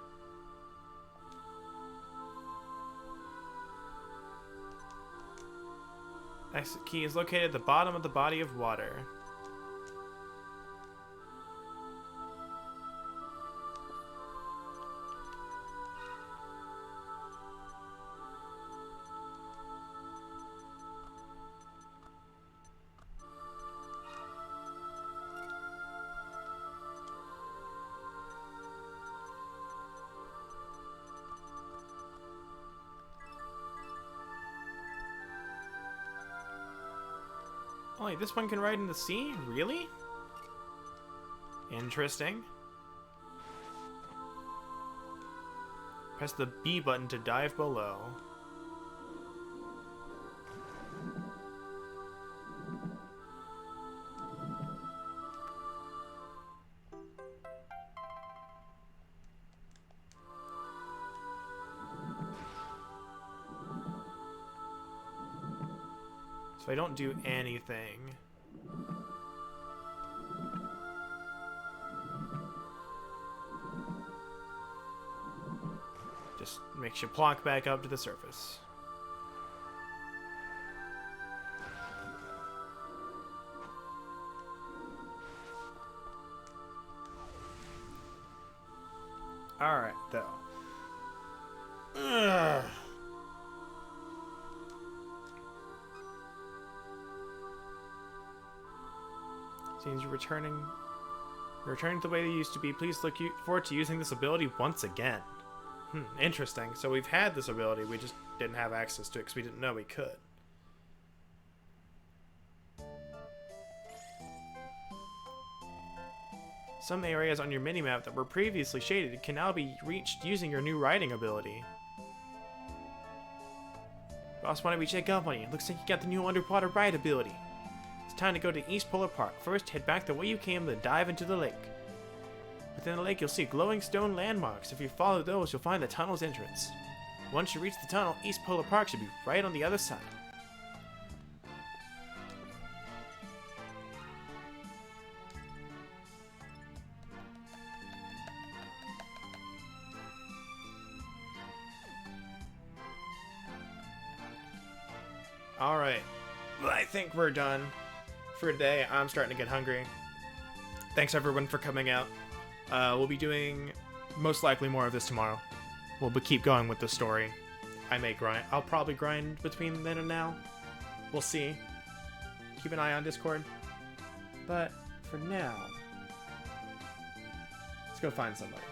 Exit key is located at the bottom of the body of water. Only this one can ride in the sea? Really? Interesting. Press the B button to dive below. So I don't do anything. Just makes you plonk back up to the surface. Alright, though. Ugh. Seems you're returning to the way they used to be. Please look forward to using this ability once again. Interesting. So we've had this ability, we just didn't have access to it because we didn't know we could. Some areas on your minimap that were previously shaded can now be reached using your new riding ability. Boss, why don't we check up on you? Looks like you got the new underwater ride ability. It's time to go to East Polar Park. First, head back the way you came, then dive into the lake. Within the lake, you'll see glowing stone landmarks. If you follow those, you'll find the tunnel's entrance. Once you reach the tunnel, East Polar Park should be right on the other side. Alright, I think we're done for today. I'm starting to get hungry. Thanks everyone for coming out. We'll be doing most likely more of this tomorrow. We'll keep going with the story. I may grind. I'll probably grind between then and now. We'll see. Keep an eye on Discord. But for now, let's go find somebody.